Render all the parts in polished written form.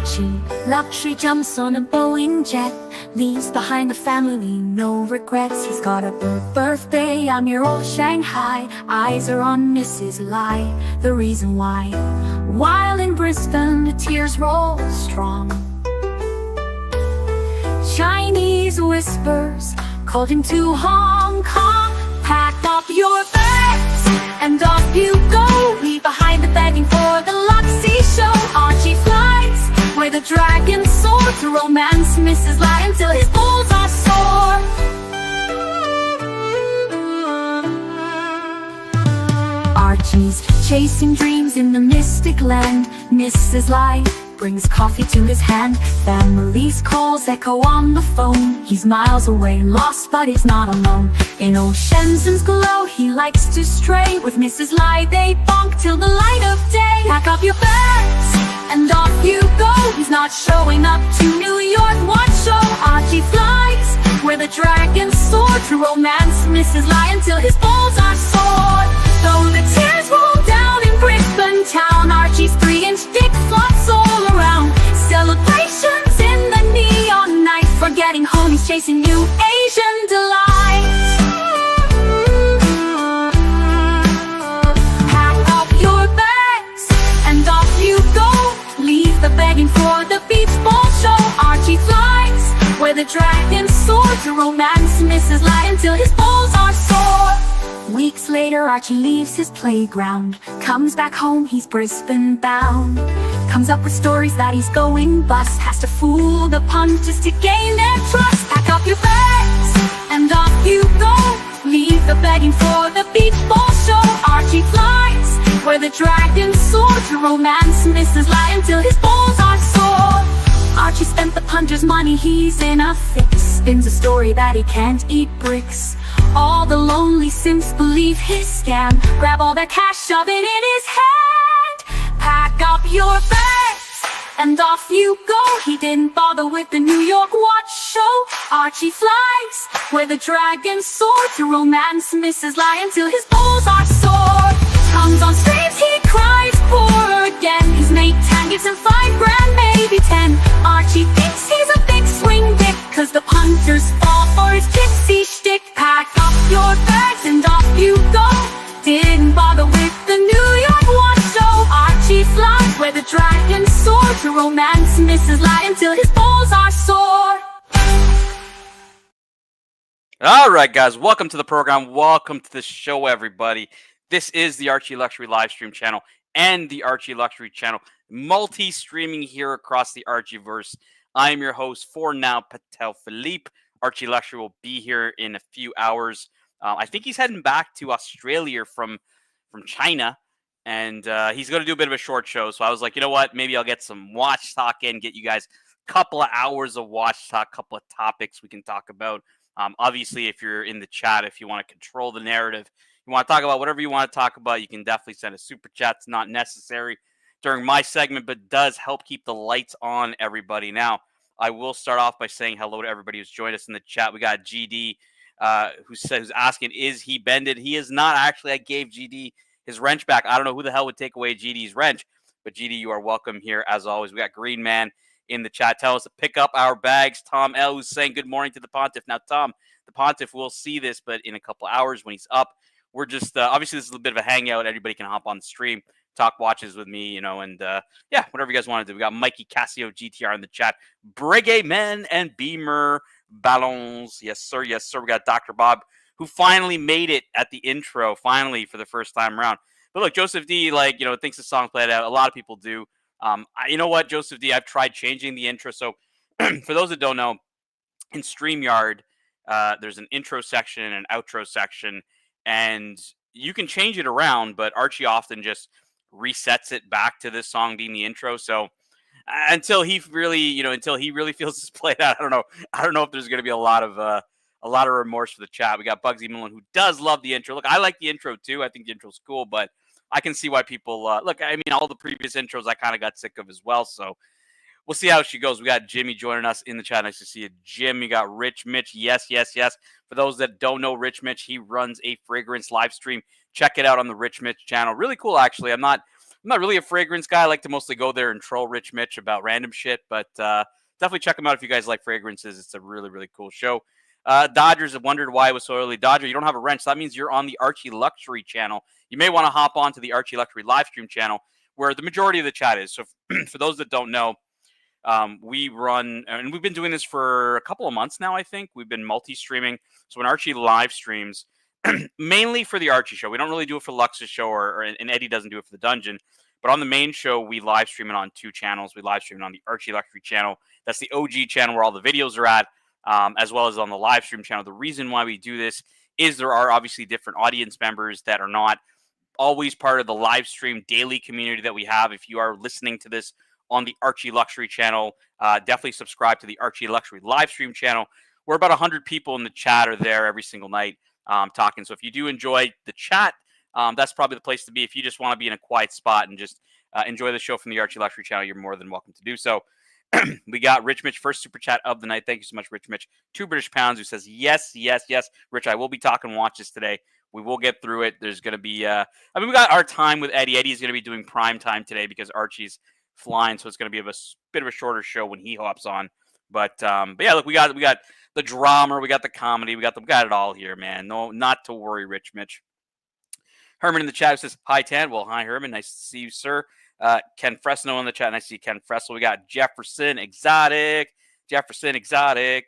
Archie Luxury jumps on a Boeing jet, leaves behind the family, no regrets. He's got a birthday on your old Shanghai. Eyes are on Mrs. Lai, the reason why. While in Brisbane, the tears roll strong. Chinese whispers called him to Hong Kong. Pack up your bags and off you go. Leave behind the begging for the Luxy show. Archie flies where the dragons soar to romance Mrs. Lai until his balls are sore. Archie's chasing dreams in the mystic land. Mrs. Lai brings coffee to his hand. Family's calls echo on the phone. He's miles away, lost but he's not alone. In old Shenzhen's glow, he likes to stray. With Mrs. Lai they bonk till the light of day. Pack up your bags and off you go. He's not showing up to New York, what show? Archie flies where the dragons soar to romance Mrs. Lai until his balls are sore. Though the tears roll down in Brisbane town, Archie's 3-inch dick flops all around. Celebrations in the neon night, forgetting home he's chasing new Asian delight. Pack up your bags and off you go. Leave the begging for the beach ball show. Archie flies where the dragons soar to romance Mrs. Lai until his balls are sore. Weeks later, Archie leaves his playground. Comes back home, he's Brisbane bound. Comes up with stories that he's going bust. Has to fool the punters to gain their trust. Pack up your bags and off you go. Leave the begging for the beach ball show. Archie flies where the dragons soar to romance Mrs. Lai until his balls are sore. Archie spent the punter's money, he's in a fix. Spins a story that he can't eat bricks. All the lonely simps believe his scam. Grab all their cash, shove it in his hand. Pack up your bags and off you go. He didn't bother with the New York watch show. Archie flies where the dragons soar to romance Mrs. Lai until his balls are sore. Comes on streams, he cries poor again. His mate Tan gives him $5,000, maybe 10. Archie thinks he's a big swing dick, cause the punters fall for his gypsy shtick. Pack up your bags and off you go. Didn't bother with the New York watch show. Archie flies where the dragons soar to romance Mrs. Lai until his balls are sore. All right, guys, welcome to the program. Welcome to the show, everybody. This is the Archie Luxury Livestream channel and the Archie Luxury channel, multi-streaming here across the Archiverse. I am your host for now, Patel Philippe. Archie Luxury will be here in a few hours. I think he's heading back to Australia from China, and he's going to do a bit of a short show. So I was like, you know what? Maybe I'll get some watch talk in, get you guys a couple of hours of watch talk, couple of topics we can talk about. Obviously, if you're in the chat, if you want to control the narrative, you want to talk about whatever you want to talk about, you can definitely send a super chat. It's not necessary during my segment, but does help keep the lights on, everybody. Now, I will start off by saying hello to everybody who's joined us in the chat. We got GD, who's asking, is he bended? He is not. Actually, I gave GD his wrench back. I don't know who the hell would take away GD's wrench, but GD, you are welcome here as always. We got Green Man in the chat. Tell us to pick up our bags. Tom L, who's saying good morning to the Pontiff. Now, Tom, the Pontiff will see this, but in a couple of hours when he's up, we're just, obviously this is a bit of a hangout. Everybody can hop on the stream, talk watches with me, and yeah, whatever you guys want to do. We got Mikey Casio GTR in the chat. Breguet Men and Beamer Ballons. Yes, sir. Yes, sir. We got Dr. Bob, who finally made it at the intro, finally, for the first time around. But look, Joseph D, thinks the song played out. A lot of people do. You know what, Joseph D, I've tried changing the intro. So for those that don't know, in StreamYard, there's an intro section and an outro section, and you can change it around, but Archie often just resets it back to this song being the intro. So until he really feels this played out, I don't know if there's going to be a lot of remorse for the chat. We got Bugsy Malone, who does love the intro. Look, I like the intro too. I think the intro's cool, but I can see why people look. I mean, all the previous intros I kind of got sick of as well. So we'll see how she goes. We got Jimmy joining us in the chat. Nice to see you, Jim. You got Rich Mitch. Yes, yes, yes. For those that don't know Rich Mitch, he runs a fragrance live stream. Check it out on the Rich Mitch channel. Really cool, actually. I'm not not really a fragrance guy. I like to mostly go there and troll Rich Mitch about random shit, but definitely check them out if you guys like fragrances. It's a really, really cool show. Dodgers have wondered why it was so early. Dodger, you don't have a wrench. So that means you're on the Archie Luxury channel. You may want to hop on to the Archie Luxury live stream channel where the majority of the chat is. So for those that don't know, we run, and we've been doing this for a couple of months now, I think. We've been multi-streaming. So when Archie live streams, mainly for the Archie show. We don't really do it for Lux's show, and Eddie doesn't do it for the Dungeon. But on the main show, we live stream it on 2 channels. We live stream it on the Archie Luxury channel. That's the OG channel where all the videos are at, as well as on the live stream channel. The reason why we do this is there are obviously different audience members that are not always part of the live stream daily community that we have. If you are listening to this on the Archie Luxury channel, definitely subscribe to the Archie Luxury live stream channel. We're about 100 people in the chat are there every single night talking. So if you do enjoy the chat, that's probably the place to be. If you just want to be in a quiet spot and just enjoy the show from the Archie Luxury channel, you're more than welcome to do so. We got Rich Mitch, first super chat of the night. Thank you so much, Rich Mitch. 2 British pounds, who says, yes. Rich, I will be talking watches today. We will get through it. There's going to be, we got our time with Eddie. Eddie's going to be doing prime time today because Archie's flying, so it's going to be a bit of a shorter show when he hops on. But yeah, look, we got the drama, we got the comedy, we got it all here, man. No, not to worry, Rich Mitch. Herman in the chat says, hi, Tan. Well, hi, Herman. Nice to see you, sir. Ken Fresno in the chat. Nice to see Ken Fresno. We got Jefferson Exotic.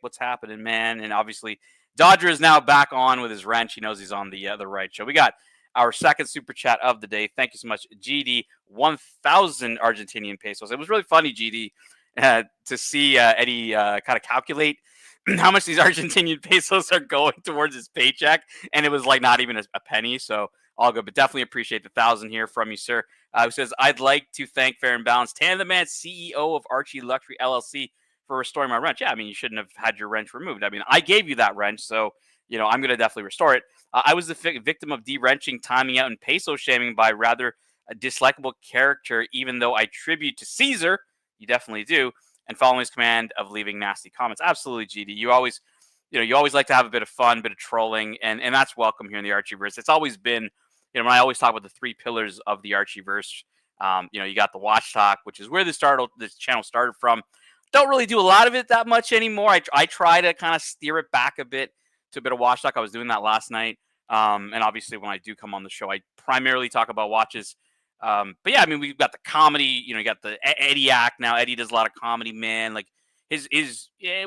What's happening, man? And obviously, Dodger is now back on with his wrench. He knows he's on the right show. We got our second super chat of the day. Thank you so much, GD. 1,000 Argentinian pesos. It was really funny, GD, to see Eddie kind of calculate how much these Argentinian pesos are going towards his paycheck, and it was like not even a penny. So all good, but definitely appreciate the 1,000 here from you, sir. Who says, I'd like to thank Fair and Balanced, Tan the Man, CEO of Archie Luxury LLC, for restoring my wrench. Yeah, I mean, you shouldn't have had your wrench removed. I mean, I gave you that wrench, so, you know, I'm going to definitely restore it. I was the victim of de-wrenching, timing out, and peso shaming by rather a dislikable character, even though I tribute to Caesar. You definitely do. And following his command of leaving nasty comments. Absolutely, GD. You always like to have a bit of fun, bit of trolling, and that's welcome here in the Archiverse. It's always been, you know, when I always talk about the 3 pillars of the Archiverse, you know, you got the Watch Talk, which is where this channel started from. Don't really do a lot of it that much anymore. I try to kind of steer it back a bit to a bit of Watch Talk. I was doing that last night. And obviously when I do come on the show, I primarily talk about watches. But yeah, I mean, we've got the comedy, you know, you got the Eddie act now. Eddie does a lot of comedy, man. Like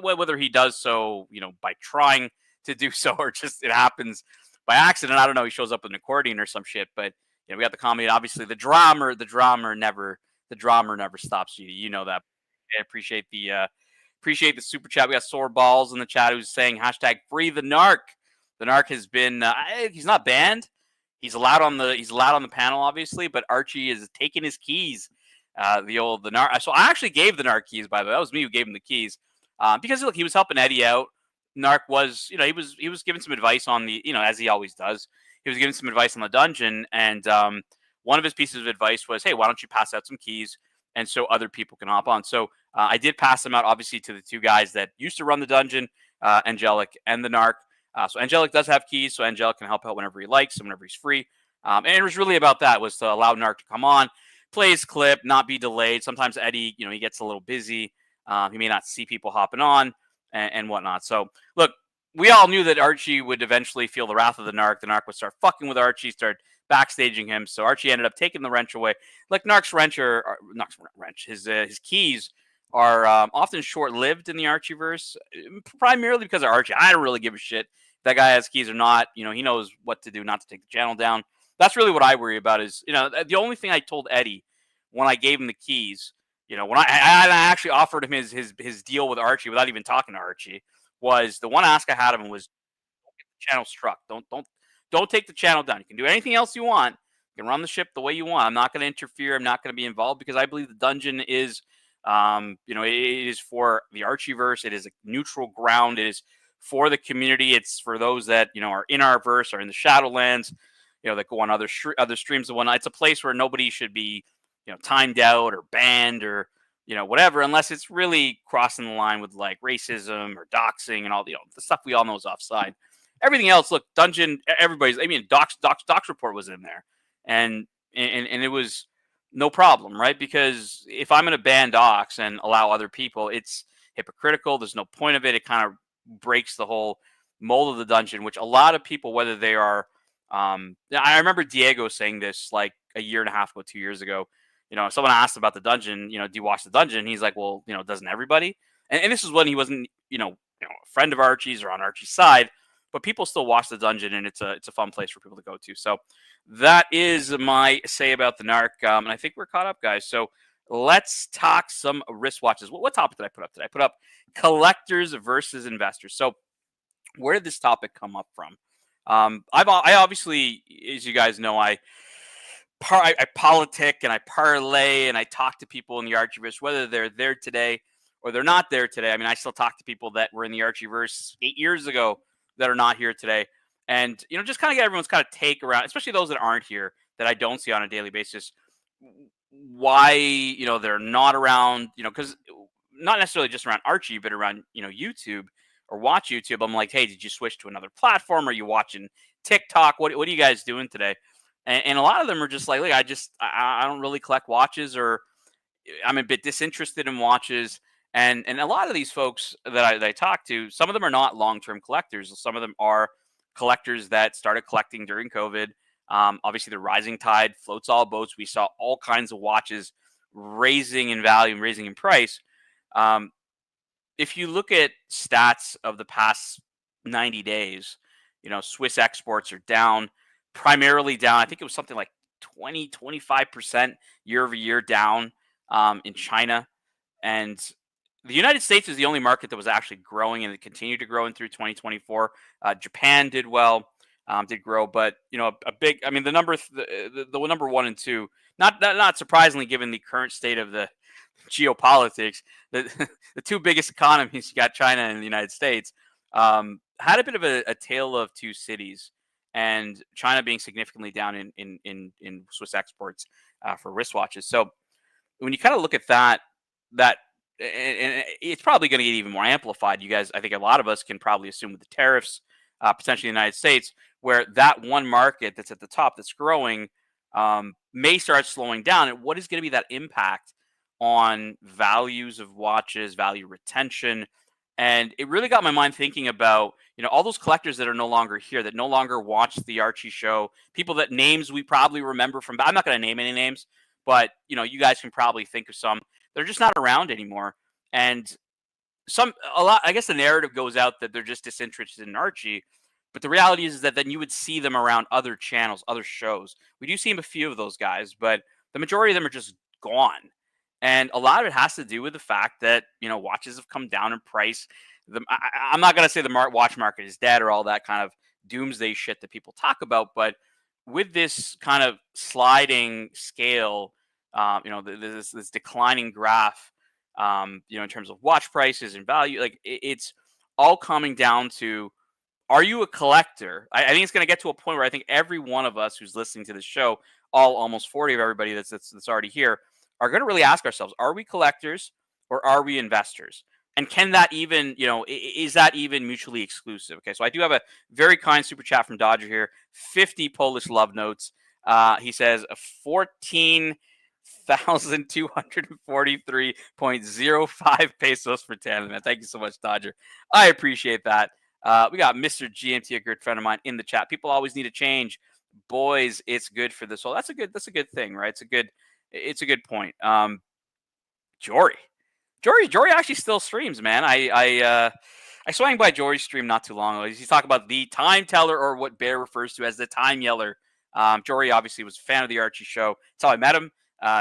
whether he does so, you know, by trying to do so or just it happens by accident. I don't know. He shows up with an accordion or some shit, but you know, we got the comedy. Obviously the drama never stops. You know that. I appreciate the super chat. We got Sore Balls in the chat who's saying hashtag free the narc. The narc has been he's not banned. He's allowed on the panel, obviously, but Archie is taking his keys. The narc. So I actually gave the narc keys, by the way. That was me who gave him the keys. Because look, he was helping Eddie out. Narc was, you know, he was giving some advice on the, you know, as he always does. He was giving some advice on the dungeon, and one of his pieces of advice was, hey, why don't you pass out some keys, and so other people can hop on. So I did pass them out, obviously, to the 2 guys that used to run the dungeon, Angelic and the narc. So Angelic does have keys, so Angelic can help out whenever he likes, whenever he's free. And it was really about that, was to allow Narc to come on, play his clip, not be delayed. Sometimes Eddie, you know, he gets a little busy. He may not see people hopping on and whatnot. So, look, we all knew that Archie would eventually feel the wrath of the Narc. The Narc would start fucking with Archie, start backstaging him. So Archie ended up taking the wrench away. Like Narc's wrench, his keys are often short-lived in the Archiverse, primarily because of Archie. I don't really give a shit if that guy has keys or not. You know, he knows what to do not to take the channel down. That's really what I worry about is, you know, the only thing I told Eddie when I gave him the keys, you know, when I actually offered him his deal with Archie without even talking to Archie, was the one ask I had of him was, don't get the channel struck. Don't take the channel down. You can do anything else you want. You can run the ship the way you want. I'm not going to interfere. I'm not going to be involved because I believe the dungeon is, you know, it is for the Archiverse. It is a neutral ground. It is for the community. It's for those that, you know, are in our verse or in the Shadowlands, you know, that go on other streams and whatnot. It's a place where nobody should be, you know, timed out or banned or, you know, whatever, unless it's really crossing the line with like racism or doxing and all the, you know, the stuff we all know is offside. Everything else, look, dungeon, everybody's, I mean, Doc's report was in there, and it was, no problem, right? Because if I'm going to ban docs and allow other people, it's hypocritical. There's no point of it. It kind of breaks the whole mold of the dungeon, which a lot of people, whether they are, I remember Diego saying this like a year and a half ago, 2 years ago. If someone asked about the dungeon, do you watch the dungeon? He's like, well, doesn't everybody? And this is when he wasn't, a friend of Archie's or on Archie's side, but people still watch the dungeon, and it's a fun place for people to go to. So that is my say about the narc, and I think we're caught up, guys. So let's talk some wristwatches. What topic did I put up today? I put up collectors versus investors. So where did this topic come up from? I obviously, as you guys know, I politic and I parlay and I talk to people in the Archiverse, whether they're there today or they're not there today. I mean, I still talk to people that were in the Archiverse 8 years ago that are not here today. And, just kind of get everyone's kind of take around, especially those that aren't here that I don't see on a daily basis, why, they're not around, because not necessarily just around Archie, but around, YouTube or watch YouTube. I'm like, hey, did you switch to another platform? Are you watching TikTok? What are you guys doing today? And a lot of them are just like, look, I don't really collect watches, or I'm a bit disinterested in watches. And a lot of these folks that I talk to, some of them are not long-term collectors. Some of them are collectors that started collecting during COVID. Obviously, the rising tide floats all boats. We saw all kinds of watches raising in value and raising in price. If you look at stats of the past 90 days, Swiss exports are down, primarily down. I think it was something like 25% year over year down in China. And the United States is the only market that was actually growing, and it continued to grow in through 2024. Japan did well, did grow, but a big. I mean, the number number one and two, not surprisingly, given the current state of the geopolitics, the two biggest economies, you got China and the United States, had a bit of a tale of two cities, and China being significantly down in Swiss exports for wristwatches. So when you kind of look at that, and it's probably going to get even more amplified. You guys, I think a lot of us can probably assume with the tariffs, potentially in the United States, where that one market that's at the top that's growing may start slowing down. And what is going to be that impact on values of watches, value retention? And it really got my mind thinking about, all those collectors that are no longer here, that no longer watch the Archie show, people that names we probably remember from, I'm not going to name any names, but, you guys can probably think of some. They're just not around anymore. And a lot, I guess the narrative goes out that they're just disinterested in Archie. But the reality is that then you would see them around other channels, other shows. We do see a few of those guys, but the majority of them are just gone. And a lot of it has to do with the fact that, watches have come down in price. I'm not going to say the watch market is dead or all that kind of doomsday shit that people talk about, but with this kind of sliding scale, this declining graph, in terms of watch prices and value, like it's all coming down to, are you a collector? I think it's going to get to a point where I think every one of us who's listening to this show, almost 40 of everybody that's already here, are going to really ask ourselves, are we collectors or are we investors? And can that even, is that even mutually exclusive? Okay, so I do have a very kind super chat from Dodger here, 50 Polish love notes. He says 14,243.05 pesos for 10. Man, thank you so much, Dodger. I appreciate that. We got Mr. GMT, a good friend of mine, in the chat. People always need a change. Boys, it's good for the soul. That's a good thing, right? It's a good point. Jory actually still streams, man. I swang by Jory's stream not too long ago. He's talking about the time teller, or what Bear refers to as the time yeller. Jory obviously was a fan of the Archie show. That's how I met him.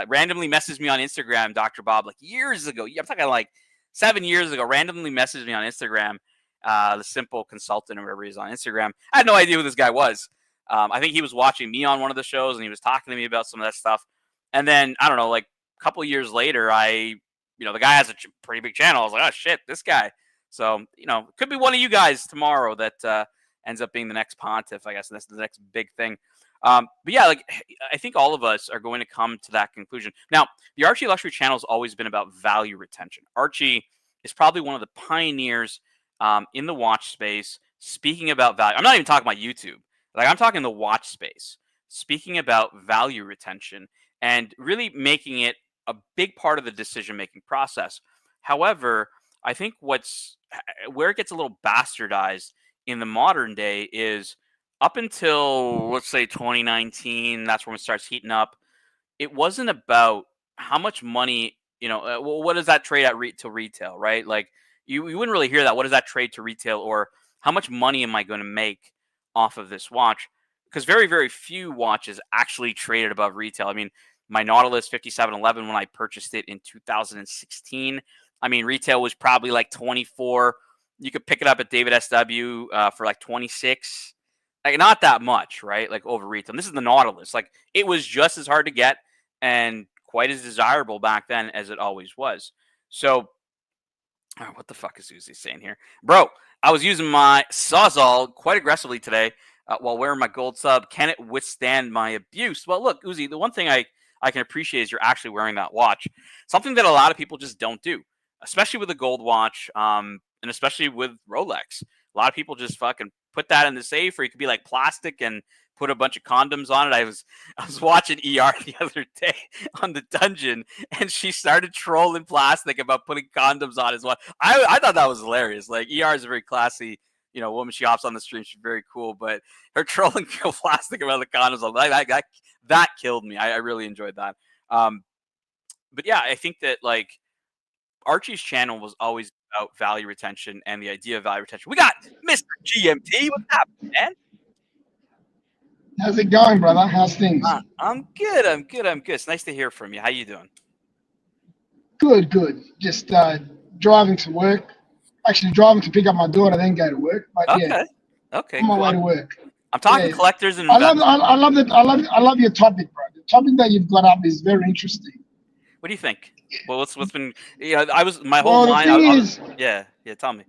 Randomly messaged me on Instagram, Dr. Bob, like years ago. I'm talking like 7 years ago. Randomly messaged me on Instagram. The simple consultant or whatever he's on Instagram. I had no idea who this guy was. I think he was watching me on one of the shows and he was talking to me about some of that stuff. And then, I don't know, like a couple of years later, the guy has a pretty big channel. I was like, oh shit, this guy. So, it could be one of you guys tomorrow that ends up being the next pontiff, I guess. That's the next big thing. But yeah, like I think all of us are going to come to that conclusion. Now, the Archie Luxury channel has always been about value retention. Archie is probably one of the pioneers in the watch space, speaking about value. I'm not even talking about YouTube. Like, I'm talking the watch space, speaking about value retention and really making it a big part of the decision-making process. However, I think where it gets a little bastardized in the modern day is up until, let's say, 2019, that's when it starts heating up. It wasn't about how much money, well, what does that trade at to retail, right? Like you wouldn't really hear that. What does that trade to retail, or how much money am I going to make off of this watch? Because very, very few watches actually traded above retail. I mean, my Nautilus 5711, when I purchased it in 2016, I mean, retail was probably like 24. You could pick it up at David SW for like 26. Like, not that much, right? Like, over retail. And this is the Nautilus. Like, it was just as hard to get and quite as desirable back then as it always was. So, what the fuck is Uzi saying here? Bro, I was using my Sawzall quite aggressively today while wearing my gold sub. Can it withstand my abuse? Well, look, Uzi, the one thing I can appreciate is you're actually wearing that watch. Something that a lot of people just don't do, especially with a gold watch, and especially with Rolex. A lot of people just fucking put that in the safe, or you could be like plastic and put a bunch of condoms on it. I was watching ER the other day on the dungeon, and she started trolling plastic about putting condoms on as well. I thought that was hilarious. Like, ER is a very classy, woman. She hops on the stream. She's very cool, but her trolling plastic about the condoms, that killed me. I really enjoyed that. But yeah, I think that, like, Archie's channel was always about value retention and the idea of value retention. We got Mr. GMT. What's happening, man? How's it going, brother? How's things? I'm good. It's nice to hear from you. How you doing? Good. Just driving to work. Actually, driving to pick up my daughter, then go to work. But okay. On my way to work. I'm talking collectors and I love your topic, bro. The topic that you've got up is very interesting. What do you think? Well, what's been? I was my whole mind. Yeah. Tell me.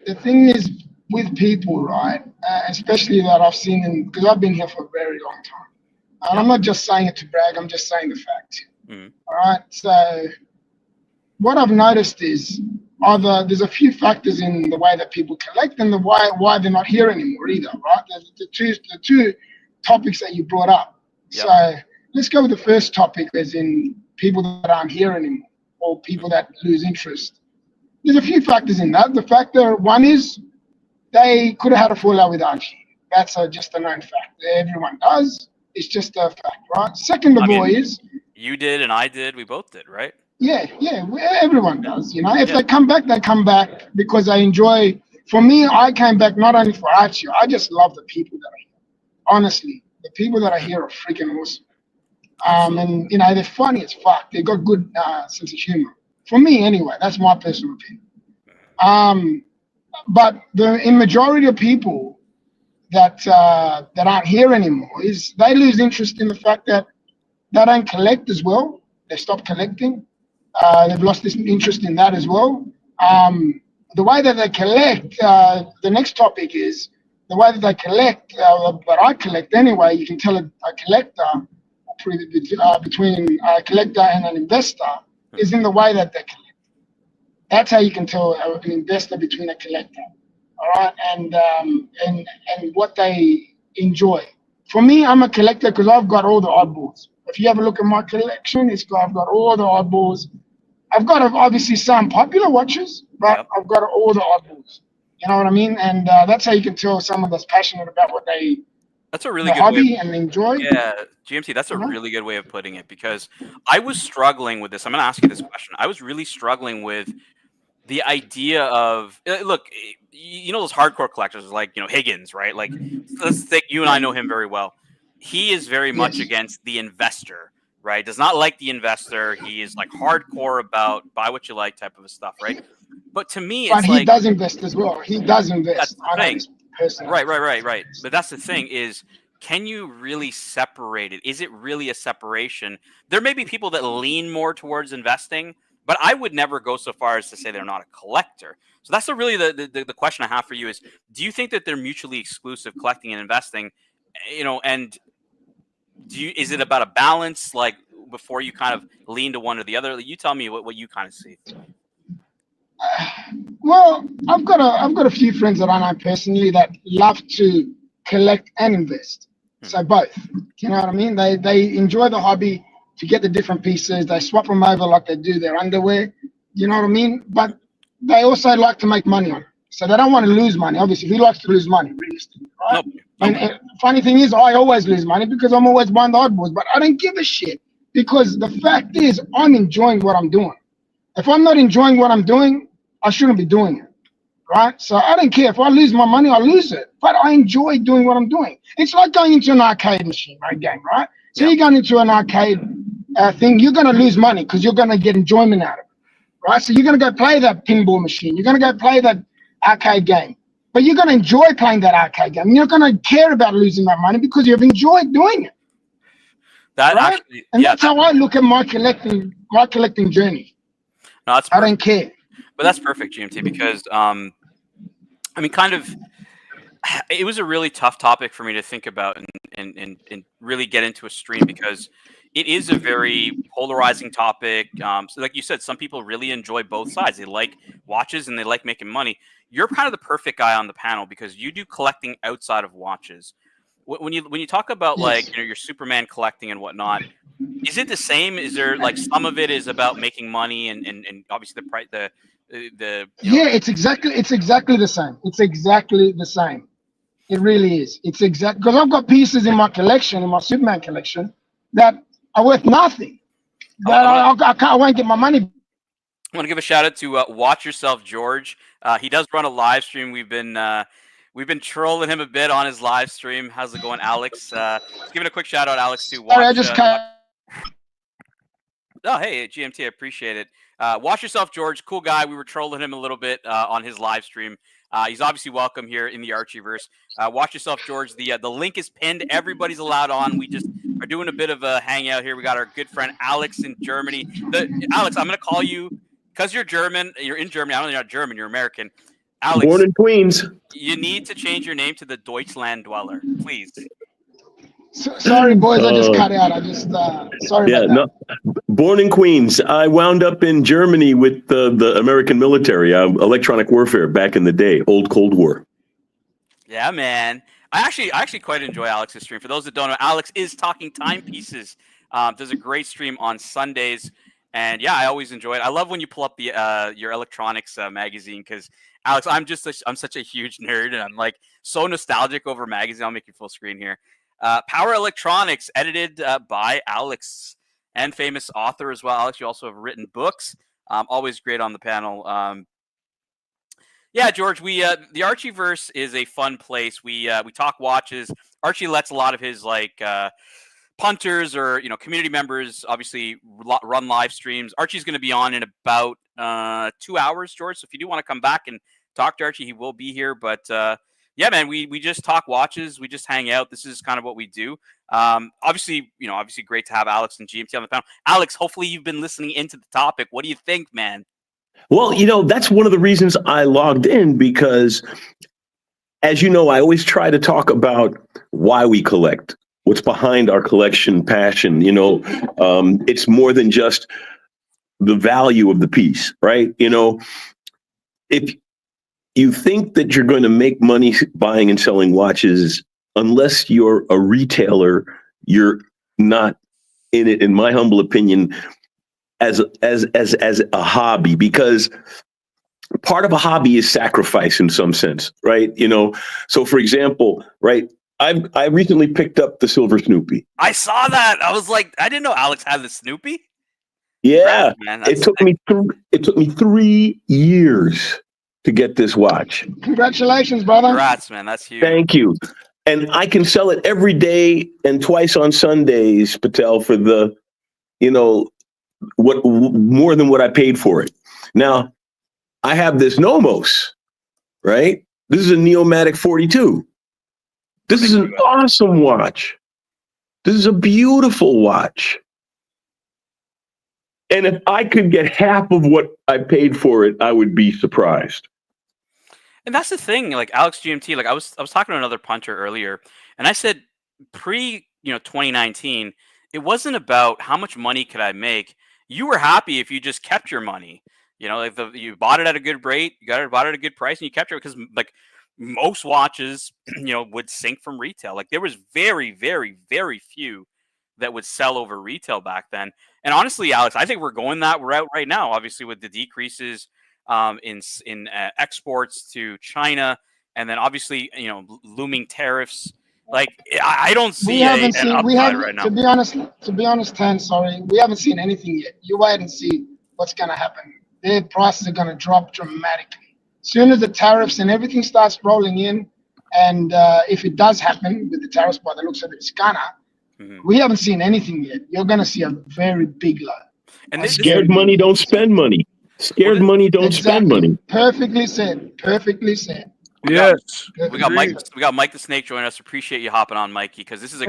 The thing is, with people, right? Especially that I've seen, because I've been here for a very long time, and I'm not just saying it to brag. I'm just saying the fact. All right. So what I've noticed is there's a few factors in the way that people collect and the why they're not here anymore either, right? The two topics that you brought up. Yep. So let's go with the first topic, as in people that aren't here anymore, or people that lose interest. There's a few factors in that. The factor one is they could have had a fallout with Archie. That's just a known fact. Everyone does. It's just a fact, right? Second of all is you did and I did. We both did, right? Yeah. Everyone does. If they come back, they come back because they enjoy. For me, I came back not only for Archie. I just love the people that are here. Honestly, the people that are here are freaking awesome. And they're funny as fuck. They got good sense of humor. For me, anyway, that's my personal opinion. But in majority of people that aren't here anymore is they lose interest in the fact that they don't collect as well. They stop collecting. They've lost this interest in that as well. The way that they collect, the next topic is the way that they collect, but I collect anyway. You can tell a collector between a collector and an investor is in the way that they collect. That's how you can tell an investor between a collector, all right, and what they enjoy. For me, I'm a collector because I've got all the oddballs. If you have a look at my collection, I've got all the oddballs. I've got obviously some popular watches, but I've got all the oddballs. You know what I mean? And that's how you can tell someone that's passionate about what they. That's a really good hobby and enjoy. Yeah, GMT, that's a really good way of putting it, because I was struggling with this. I'm going to ask you this question. I was really struggling with the idea of, look, those hardcore collectors like, Higgins, right? Like, let's think, you and I know him very well. He is very much against the investor, right? Does not like the investor. He is like hardcore about buy what you like type of stuff, right? But to me, it's he does invest as well. He does invest. That's the thing. Right. But that's the thing is, can you really separate it? Is it really a separation? There may be people that lean more towards investing, but I would never go so far as to say they're not a collector. So that's really the question I have for you is, do you think that they're mutually exclusive, collecting and investing? And is it about a balance, like, before you kind of lean to one or the other? You tell me what you kind of see. Well, I've got a few friends that I know personally that love to collect and invest. So both. You know what I mean? They enjoy the hobby to get the different pieces. They swap them over like they do their underwear. You know what I mean? But they also like to make money on it. So they don't want to lose money. Obviously, who likes to lose money, realistically, right? Nope. And funny thing is, I always lose money because I'm always buying the oddballs, but I don't give a shit because the fact is, I'm enjoying what I'm doing. If I'm not enjoying what I'm doing, I shouldn't be doing it, right? So I don't care if I lose my money, I lose it, but I enjoy doing what I'm doing. It's like going into an arcade machine, right? Game, right? So you're going into an arcade thing, you're going to lose money because you're going to get enjoyment out of it, right? So you're going to go play that pinball machine, you're going to go play that arcade game. But you're going to enjoy playing that arcade game. You're not going to care about losing that money because you've enjoyed doing it. That right? actually, And that's how I look at my collecting journey. No, that's I don't care. But that's perfect, GMT, because I mean, kind of, it was a really tough topic for me to think about and really get into a stream because it is a very polarizing topic. So like you said, some people really enjoy both sides. They like watches and they like making money. You're kind of the perfect guy on the panel because you do collecting outside of watches. When you talk about like your Superman collecting and whatnot, is it the same? Is there like some of it is about making money and obviously the price it's exactly the same. It's exactly the same. It really is. It's exact because I've got pieces in my collection, in my Superman collection, that are worth nothing. That I won't get my money. I want to give a shout out to Watch Yourself George. He does run a live stream. We've been trolling him a bit on his live stream. How's it going, Alex? Let's give it a quick shout out, Alex, to watch. Sorry, I just Oh, hey, GMT, I appreciate it. Watch Yourself George, cool guy. We were trolling him a little bit on his live stream. He's obviously welcome here in the Archieverse. Watch Yourself George. The link is pinned. Everybody's allowed on. We just are doing a bit of a hangout here. We got our good friend Alex in Germany. Alex, I'm going to call you because you're German. You're in Germany. I know you're not German. You're American. Alex, born in Queens. You need to change your name to the Deutschland Dweller, please. Sorry, boys. I just cut out. I just sorry about that. No, born in Queens. I wound up in Germany with the American military, electronic warfare back in the day, old Cold War. Yeah, man. I actually quite enjoy Alex's stream. For those that don't know, Alex is talking timepieces. Does a great stream on Sundays, and yeah, I always enjoy it. I love when you pull up the your electronics magazine because Alex, I'm such a huge nerd, and I'm like so nostalgic over magazine. I'll make you full screen here. Power Electronics, edited by Alex, and famous author as well. Alex, you also have written books. Always great on the panel. Yeah, George, the Archieverse is a fun place. We talk watches. Archie lets a lot of his punters or community members obviously run live streams. Archie's going to be on in about 2 hours, George. So if you do want to come back and talk to Archie, he will be here. But yeah, man, we just talk watches. We just hang out. This is kind of what we do. Obviously great to have Alex and GMT on the panel. Alex, hopefully you've been listening into the topic. What do you think, man? Well, that's one of the reasons I logged in because, as you know, I always try to talk about why we collect, what's behind our collection passion. It's more than just the value of the piece, right? If you think that you're going to make money buying and selling watches, unless you're a retailer, you're not in it, in my humble opinion, as a hobby, because part of a hobby is sacrifice in some sense, right? So for example, right, I recently picked up the silver Snoopy. I saw that. I was like, I didn't know Alex had the Snoopy. Yeah, man, it took me 3 years to get this watch. Congratulations, brother. Congrats, man. That's huge. Thank you. And I can sell it every day and twice on Sundays, Patel, for the, what more than what I paid for it. Now, I have this Nomos, right? This is a Neomatic 42. This is an awesome watch. This is a beautiful watch. And if I could get half of what I paid for it, I would be surprised. And that's the thing, like Alex GMT, like I was talking to another punter earlier, and I said pre 2019, it wasn't about how much money could I make. You were happy if you just kept your money. You bought it at a good rate, bought it at a good price, and you kept it because like most watches, would sink from retail. Like there was very, very, very few that would sell over retail back then. And honestly, Alex, I think we're going that route right now. Obviously, with the decreases in exports to China, and then obviously looming tariffs. Like I don't see an upside right now. To be honest, Tan, sorry, we haven't seen anything yet. You wait and see what's gonna happen. Their prices are gonna drop dramatically. Soon as the tariffs and everything starts rolling in, and if it does happen with the tariffs, by the looks of it, it's gonna. We haven't seen anything yet. You're gonna see a very big low. And scared money don't spend money. Scared money don't spend money. Perfectly said. Perfectly said. Yes. We got Mike. We got Mike the Snake joining us. Appreciate you hopping on, Mikey, because this is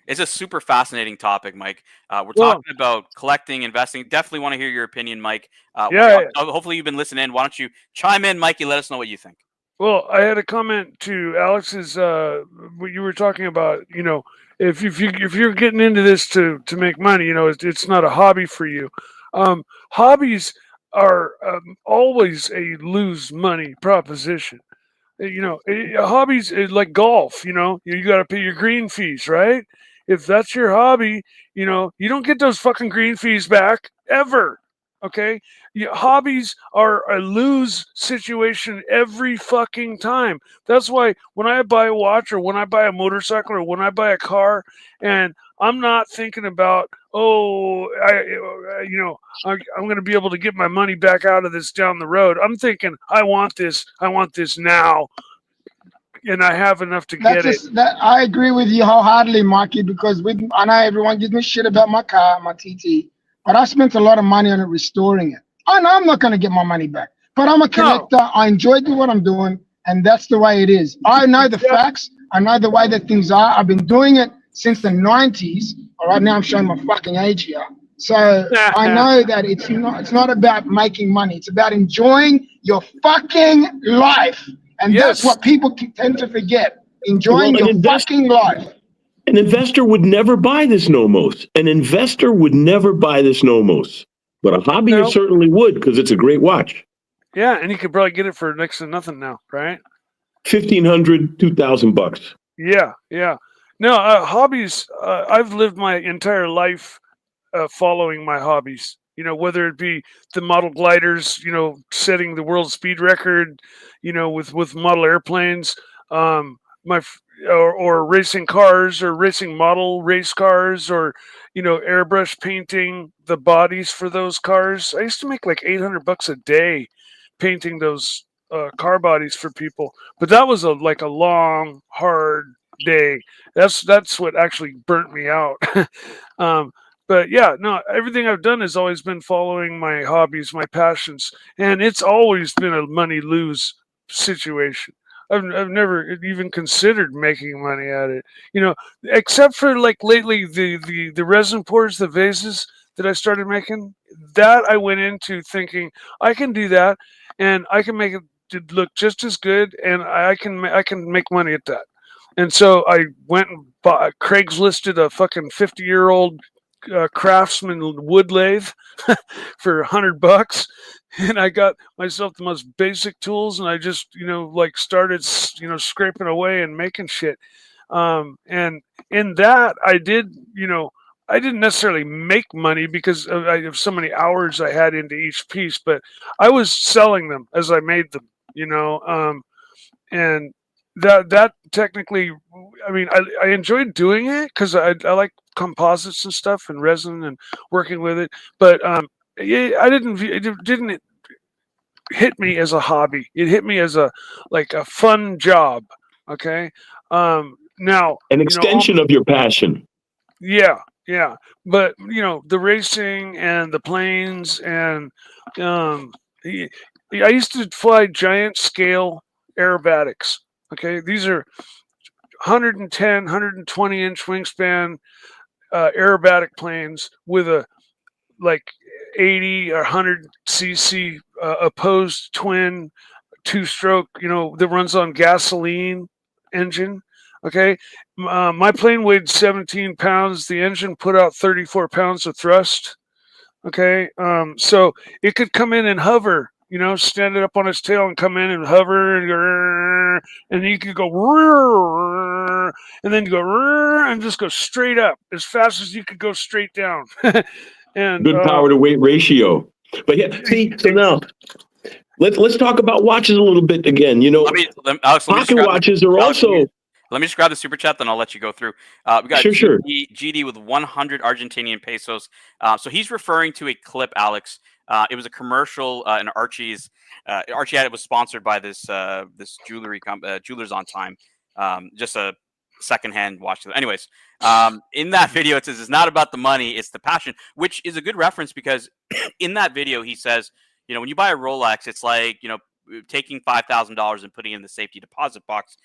it's a super fascinating topic, Mike. We're talking about collecting, investing. Definitely want to hear your opinion, Mike. Hopefully you've been listening in. Why don't you chime in, Mikey? Let us know what you think. Well, I had a comment to Alex's what you were talking about. If you're getting into this to make money, it's not a hobby for you. Hobbies are always a lose money proposition. Hobbies is like golf. You got to pay your green fees, right? If that's your hobby, you don't get those fucking green fees back ever. Okay, hobbies are a lose situation every fucking time. That's why when I buy a watch or when I buy a motorcycle or when I buy a car, and I'm not thinking about, I'm going to be able to get my money back out of this down the road. I'm thinking, I want this now, and I have enough to get it. I agree with you wholeheartedly, Mikey, because I know everyone gives me shit about my car, my TT. But I spent a lot of money on it, restoring it. I know I'm not going to get my money back, but I'm a collector. No. I enjoy doing what I'm doing, and that's the way it is. I know the facts. I know the way that things are. I've been doing it since the 90s. All right, now I'm showing my fucking age here. So I know that it's not about making money. It's about enjoying your fucking life, and that's what people tend to forget. Enjoying your fucking life. An investor would never buy this Nomos. An investor would never buy this Nomos. But a hobbyist certainly would, because it's a great watch. Yeah, and you could probably get it for next to nothing now, right? $1,500, $2,000. Yeah. No, hobbies. I've lived my entire life following my hobbies. Whether it be the model gliders, setting the world speed record, with model airplanes, or racing cars or racing model race cars, or airbrush painting the bodies for those cars. I used to make like $800 a day painting those car bodies for people, but that was a long, hard day. That's what actually burnt me out. But everything I've done has always been following my hobbies, my passions, and it's always been a money lose situation. I've never even considered making money at it, except for like lately the resin pours, the vases that I started making. That I went into thinking I can do that, and I can make it look just as good, and I can make money at that. And so I went and Craigslisted a fucking 50-year-old craftsman wood lathe for $100. And I got myself the most basic tools, and I just, started, scraping away and making shit. And in that, I did, I didn't necessarily make money because I have so many hours I had into each piece, but I was selling them as I made them, and that technically, I mean, I enjoyed doing it because I like composites and stuff and resin and working with it, but it didn't hit me as a hobby. It hit me as a fun job. Okay. Now an extension of your passion. Yeah. But the racing and the planes, and I used to fly giant scale aerobatics. Okay. These are 110, 120 inch wingspan aerobatic planes with a 80 or 100 cc opposed twin 2-stroke, that runs on gasoline engine. Okay. My plane weighed 17 pounds. The engine put out 34 pounds of thrust. Okay. So it could come in and hover, stand it up on its tail and come in and hover, and you could go, and then you go and just go straight up as fast as you could go straight down. And Good power to weight ratio. But yeah, see, so now let's talk about watches a little bit again. You know, Alex, pocket watches are also. Let me just grab the super chat, then I'll let you go through. We got Sure. GD with 100 Argentinian pesos. So he's referring to a clip, Alex. It was a commercial in Archie's. Archie had it was sponsored by this jewelry Jewelers on Time. Just a secondhand watch. Anyways, in that video, it says it's not about the money, it's the passion, which is a good reference because in that video he says, when you buy a Rolex, it's like taking $5,000 and putting it in the safety deposit box.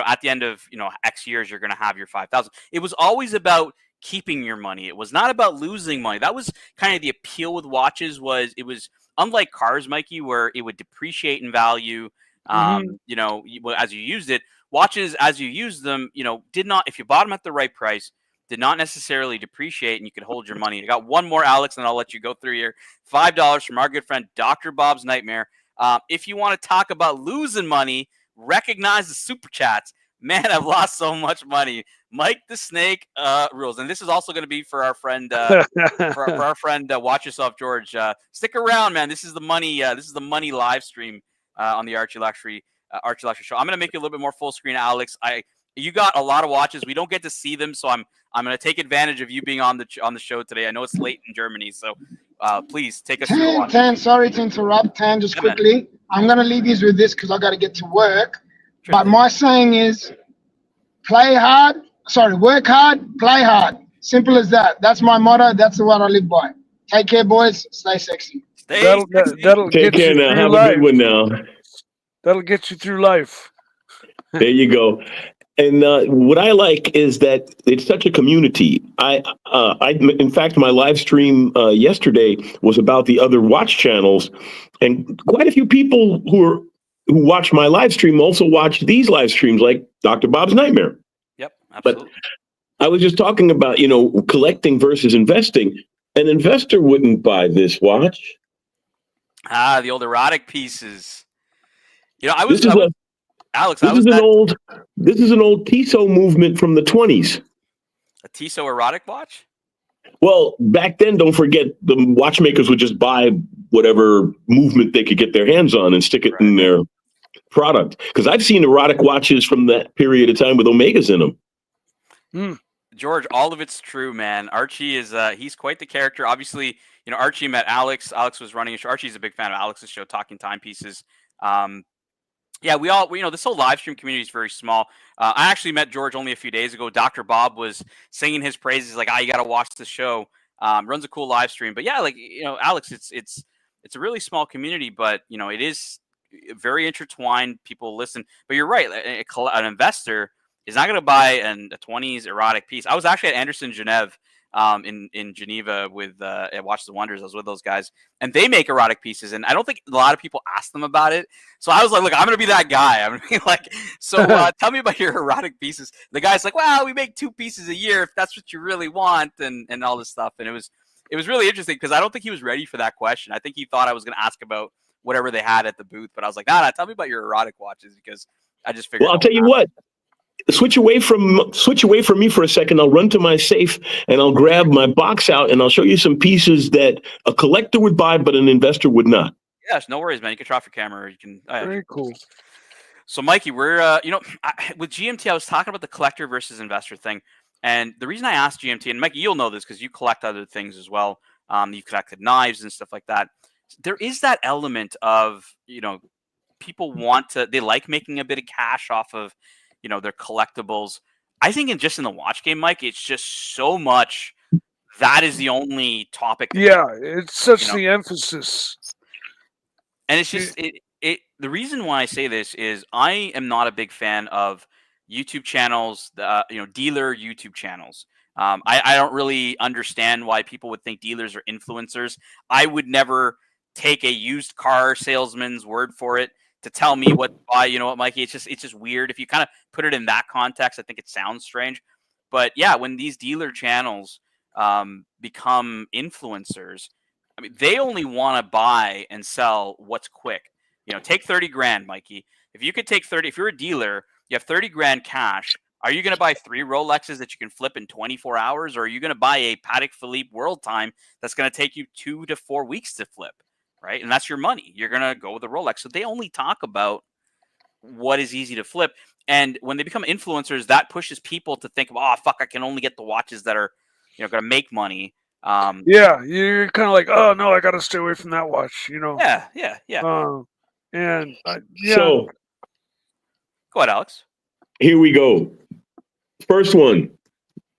At the end of X years, you're going to have your 5,000. It was always about keeping your money. It was not about losing money. That was kind of the appeal with watches. It was unlike cars, Mikey, where it would depreciate in value. As you used it. Watches, as you used them, did not. If you bought them at the right price, did not necessarily depreciate, and you could hold your money. I got one more, Alex, and I'll let you go through here. $5 from our good friend Dr. Bob's Nightmare. If you want to talk about losing money, recognize the super chats. Man, I've lost so much money. Mike the Snake rules, and this is also going to be for our friend, Watch Yourself, George. Stick around, man. This is the money. This is the money live stream on the Archie Luxury show. I'm going to make it a little bit more full screen, Alex. You got a lot of watches. We don't get to see them, so I'm going to take advantage of you being on the show today. I know it's late in Germany, so please take us through the watches. Tan, sorry to interrupt. Tan, just quickly. Man. I'm going to leave you with this because I got to get to work. Sure. But my saying is, work hard, play hard. Simple as that. That's my motto. That's what I live by. Take care, boys. Stay sexy. That'll Take care now. Have a good one now. That'll get you through life. There you go. And what I like is that it's such a community. In fact, my live stream yesterday was about the other watch channels, and quite a few people who watch my live stream also watch these live streams, like Dr. Bob's Nightmare. Yep, absolutely. But I was just talking about collecting versus investing. An investor wouldn't buy this watch. The old erotic pieces. Alex, this is an old Tissot movement from the 20s. A Tissot erotic watch? Well, back then, don't forget, the watchmakers would just buy whatever movement they could get their hands on and stick it in their product. Because I've seen erotic watches from that period of time with Omegas in them. George, all of it's true, man. Archie is he's quite the character. Obviously, Archie met Alex. Alex was running a show. Archie's a big fan of Alex's show, Talking Timepieces. Yeah, we this whole live stream community is very small. I actually met George only a few days ago. Dr. Bob was singing his praises, like, you got to watch the show. Runs a cool live stream. But yeah, Alex, it's a really small community, but it is very intertwined. People listen. But you're right. An investor is not going to buy a 20s erotic piece. I was actually at Anderson Geneva in Geneva with Watch the Wonders. I was with those guys, and they make erotic pieces, and I don't think a lot of people ask them about it. So I was like, look, I'm going to be that guy. I'm going to be like, so tell me about your erotic pieces. The guy's like, well, we make 2 pieces a year if that's what you really want, and all this stuff. And it was really interesting because I don't think he was ready for that question. I think he thought I was going to ask about whatever they had at the booth, but I was like, nah, tell me about your erotic watches, because I just figured. Well, I'll tell you what. Switch away from me for a second. I'll run to my safe and I'll grab my box out and I'll show you some pieces that a collector would buy, but an investor would not. Yes, no worries, man. You can try off your camera. Or you can. Very cool. So, Mikey, we're with GMT, I was talking about the collector versus investor thing, and the reason I asked GMT, and Mikey, you'll know this because you collect other things as well. You collected knives and stuff like that. There is that element of people they like making a bit of cash off of their collectibles. I think in the watch game, Mike, it's just so much. That is the only topic. Yeah, it's such the emphasis. And it's just the reason why I say this is I am not a big fan of YouTube channels, dealer YouTube channels. I don't really understand why people would think dealers are influencers. I would never take a used car salesman's word for it to tell me what to buy. You know what, Mikey? It's just weird. If you kind of put it in that context, I think it sounds strange. But yeah, when these dealer channels become influencers, I mean, they only want to buy and sell what's quick. Take 30 grand, Mikey. If you could take 30, if you're a dealer, you have 30 grand cash. Are you going to buy 3 Rolexes that you can flip in 24 hours, or are you going to buy a Patek Philippe World Time that's going to take you 2 to 4 weeks to flip, right? And that's your money. You're going to go with a Rolex. So they only talk about what is easy to flip. And when they become influencers, that pushes people to think, oh, fuck, I can only get the watches that are, going to make money. Yeah, you're kind of like, oh no, I got to stay away from that watch, Yeah. And yeah. So Go ahead, Alex. here we go. First one,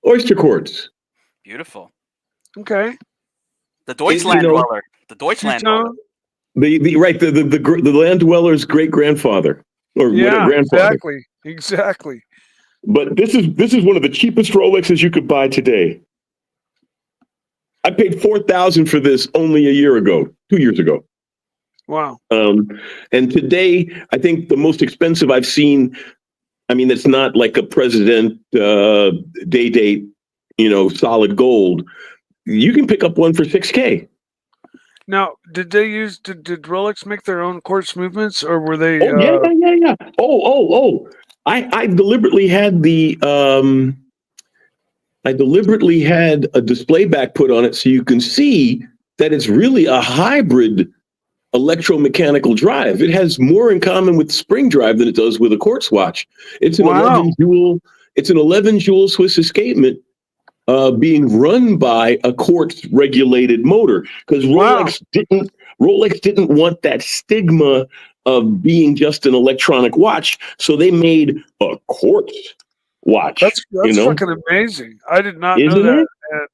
oyster quartz. Beautiful. Okay. The Deutschland dweller. The Deutschland dweller. The land dweller's great grandfather or grandfather. Exactly. But this is one of the cheapest Rolexes you could buy today. I paid $4,000 for this only 2 years ago. Wow. And today, I think the most expensive I've seen. I mean, it's not like a president day date, solid gold. You can pick up one for $6K. Now, did Rolex make their own quartz movements, or were they? Oh yeah. Oh. I deliberately had a display back put on it so you can see that it's really a hybrid electromechanical drive. It has more in common with spring drive than it does with a quartz watch. It's an 11 jewel Swiss escapement being run by a quartz regulated motor, because Rolex didn't want that stigma of being just an electronic watch, so they made a quartz watch. That's fucking amazing. I did not know that,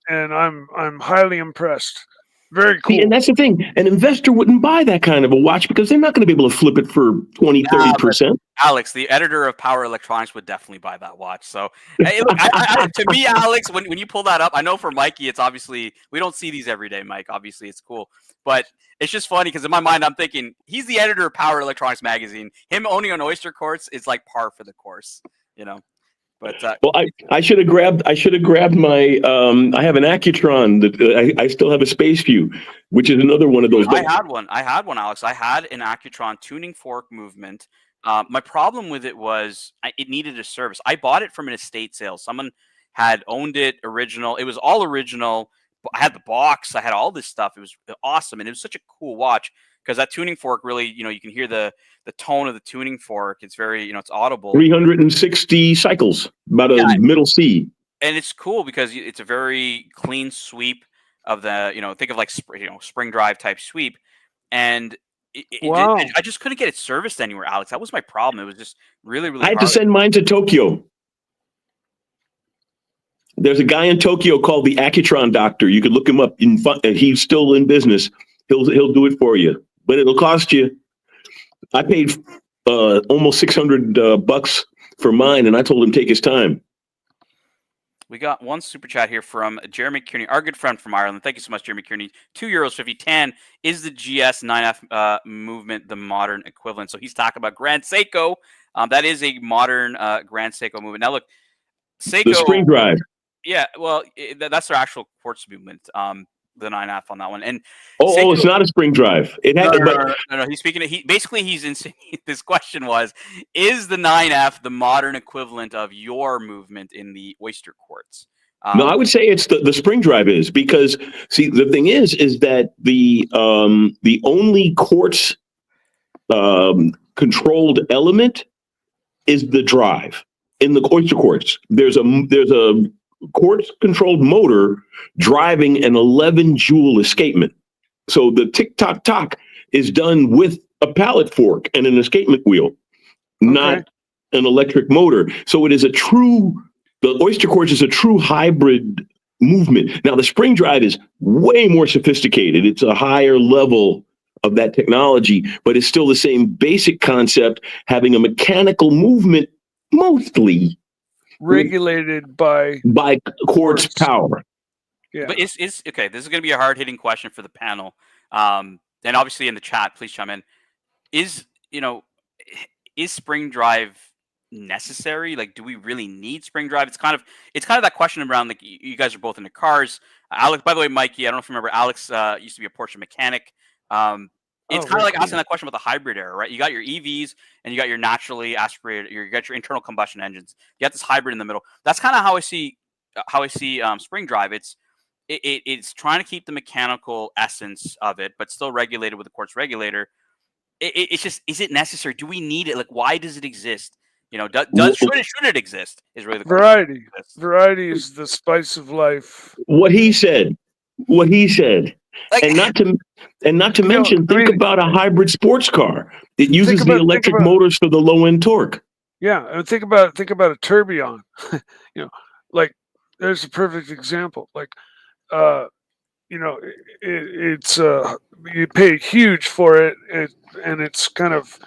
and I'm highly impressed. Very cool. See, and that's the thing. An investor wouldn't buy that kind of a watch because they're not going to be able to flip it for 20, 30%. Alex, the editor of Power Electronics, would definitely buy that watch. So, hey, look, to me, Alex, when you pull that up, I know for Mikey, it's obviously, we don't see these every day, Mike. Obviously, it's cool. But it's just funny because in my mind, I'm thinking, he's the editor of Power Electronics magazine. Him owning an oyster quartz is like par for the course, But well, I should have grabbed my. I have an Accutron that I still have a Space View, which is another one of those. I had one, Alex. I had an Accutron tuning fork movement. My problem with it was it needed a service. I bought it from an estate sale. Someone had owned it original. It was all original. I had the box. I had all this stuff. It was awesome, and it was such a cool watch because that tuning fork really, you can hear the tone of the tuning fork. It's very, it's audible. 360 cycles, about a middle C. And it's cool because it's a very clean sweep of the, think of like, spring drive type sweep. And I just couldn't get it serviced anywhere, Alex. That was my problem. It was just really, really I had hard. to send mine to Tokyo. There's a guy in Tokyo called the Accutron Doctor. You could look him up. He's still in business. He'll do it for you, but it'll cost you. I paid almost $600 for mine, and I told him take his time. We got one super chat here from Jeremy Kearney, our good friend from Ireland. Thank you so much, Jeremy Kearney. €2.50. Tan, is the GS 9F movement the modern equivalent? So he's talking about Grand Seiko. That is a modern Grand Seiko movement. Now look, Seiko. The spring drive. Yeah, well, that's their actual quartz movement. The 9F on that one, and Seiko, it's not a spring drive. It had, no. He's speaking. He's insinuating. This question was: is the 9F the modern equivalent of your movement in the oyster quartz? No, I would say it's the spring drive is, because see, the thing is that the only quartz controlled element is the drive in the oyster quartz. There's a quartz controlled motor driving an 11 joule escapement. So the tick tock tock is done with a pallet fork and an escapement wheel, not an electric motor. So it is the oyster quartz is a true hybrid movement. Now the spring drive is way more sophisticated. It's a higher level of that technology, but it's still the same basic concept, having a mechanical movement mostly regulated by quartz power. Yeah. But it's okay. This is going to be a hard hitting question for the panel. And obviously in the chat, please chime in. Is spring drive necessary? Like, do we really need spring drive? It's kind of that question around, like, you guys are both into cars. Alex, by the way, Mikey, I don't know if you remember, Alex used to be a Porsche mechanic. It's kind of like asking that question about the hybrid era, right? You got your EVs and you got your naturally aspirated, you got your internal combustion engines. You got this hybrid in the middle. That's kind of how I see Spring Drive. It's trying to keep the mechanical essence of it, but still regulated with a quartz regulator. It's just, is it necessary? Do we need it? Like, why does it exist? You know, should it exist? Is really the question. Variety is the spice of life. What he said. Like, And not to mention, think about a hybrid sports car. It uses the electric motors for the low end torque. Yeah, and think about a tourbillon. Like there's a perfect example. Like, it's you pay huge for it, and it's kind of,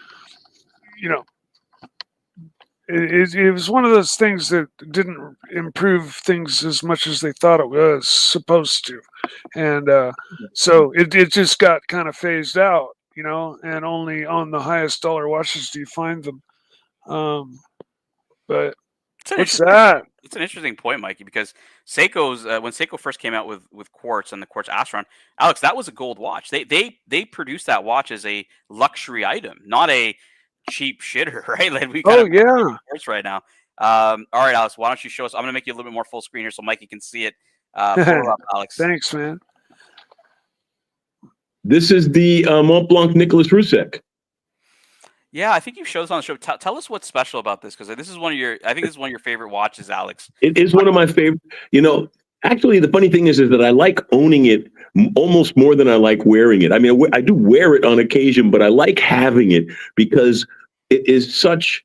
it was one of those things that didn't improve things as much as they thought it was supposed to, and so it just got kind of phased out, and only on the highest dollar watches do you find them. But what's that? It's an interesting point, Mikey, because Seiko's when Seiko first came out with quartz and the quartz Astron, Alex, that was a gold watch. They produced that watch as a luxury item, not a cheap shitter, right? Like we quartz right now. All right, Alex, why don't you show us? I'm going to make you a little bit more full screen here so Mikey can see it. Pull it up, Alex. Thanks, man. This is the Mont Blanc Nicholas Roussek. Yeah, I think you showed this on the show. Tell us what's special about this, because this is one of your favorite watches, Alex. It is one of my favorite. Actually, the funny thing is that I like owning it almost more than I like wearing it. I mean, I do wear it on occasion, but I like having it because it is such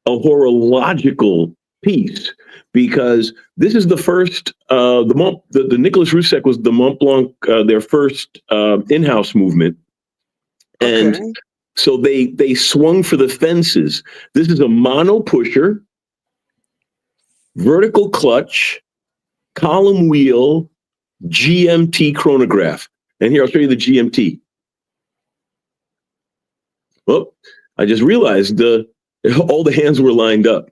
a horological piece. Because this is the first, the Nicholas Roussek was the Mont Blanc, their first in-house movement, and so they swung for the fences. This is a mono pusher, vertical clutch, column wheel, GMT chronograph. And here, I'll show you the GMT. Well, I just realized all the hands were lined up.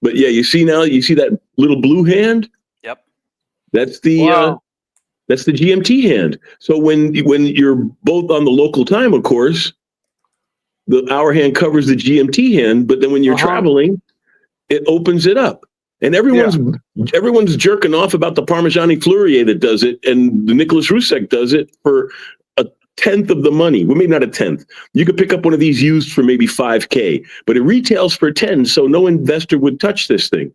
But yeah, you see that little blue hand? Yep. That's the GMT hand. So when you're both on the local time, of course, the hour hand covers the GMT hand, but then when you're traveling, it opens it up. And everyone's jerking off about the Parmigiani Fleurier that does it, and the Nicholas Roussek does it for a tenth of the money. Well, maybe not a tenth. You could pick up one of these used for maybe $5,000, but it retails for 10, so no investor would touch this thing.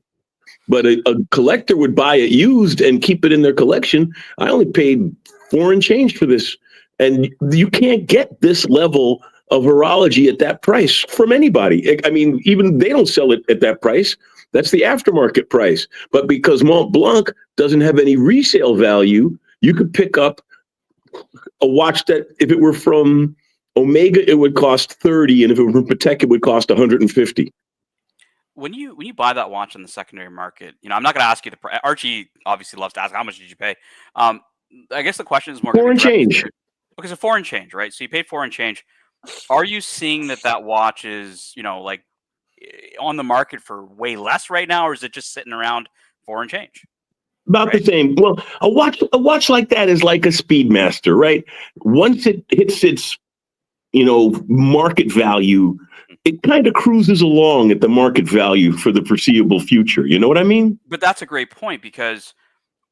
But a collector would buy it used and keep it in their collection. I only paid $4 and change for this, and you can't get this level of horology at that price from anybody. I mean, even they don't sell it at that price. That's the aftermarket price. But because Mont Blanc doesn't have any resale value, you could pick up a watch that if it were from Omega, it would cost $30, and if it were from Patek, it would cost $150. When you buy that watch in the secondary market, I'm not going to ask you the price. Archie obviously loves to ask, how much did you pay? I guess the question is more $4 and change. Okay, so $4 and change, right? So you paid $4 and change. Are you seeing that watch is, like on the market for way less right now, or is it just sitting around $4 and change? About the same. Well, a watch like that is like a Speedmaster, right? Once it hits its, market value, it kind of cruises along at the market value for the foreseeable future. You know what I mean? But that's a great point, because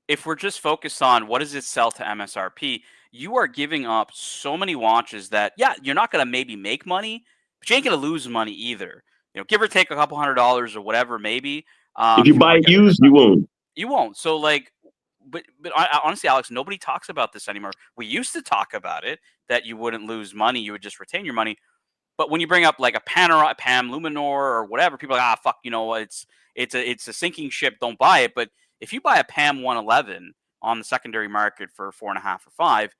if we're just focused on what does it sell to MSRP, you are giving up so many watches that, you're not going to maybe make money, but you ain't going to lose money either. Give or take a couple $100 or whatever, maybe. If you buy it used, you won't. You won't. So but honestly, Alex, nobody talks about this anymore. We used to talk about it, that you wouldn't lose money, you would just retain your money. But when you bring up like a PAM Luminor or whatever, people are like, fuck, it's a sinking ship, don't buy it. But if you buy a PAM 111 on the secondary market for $4.5 or $5,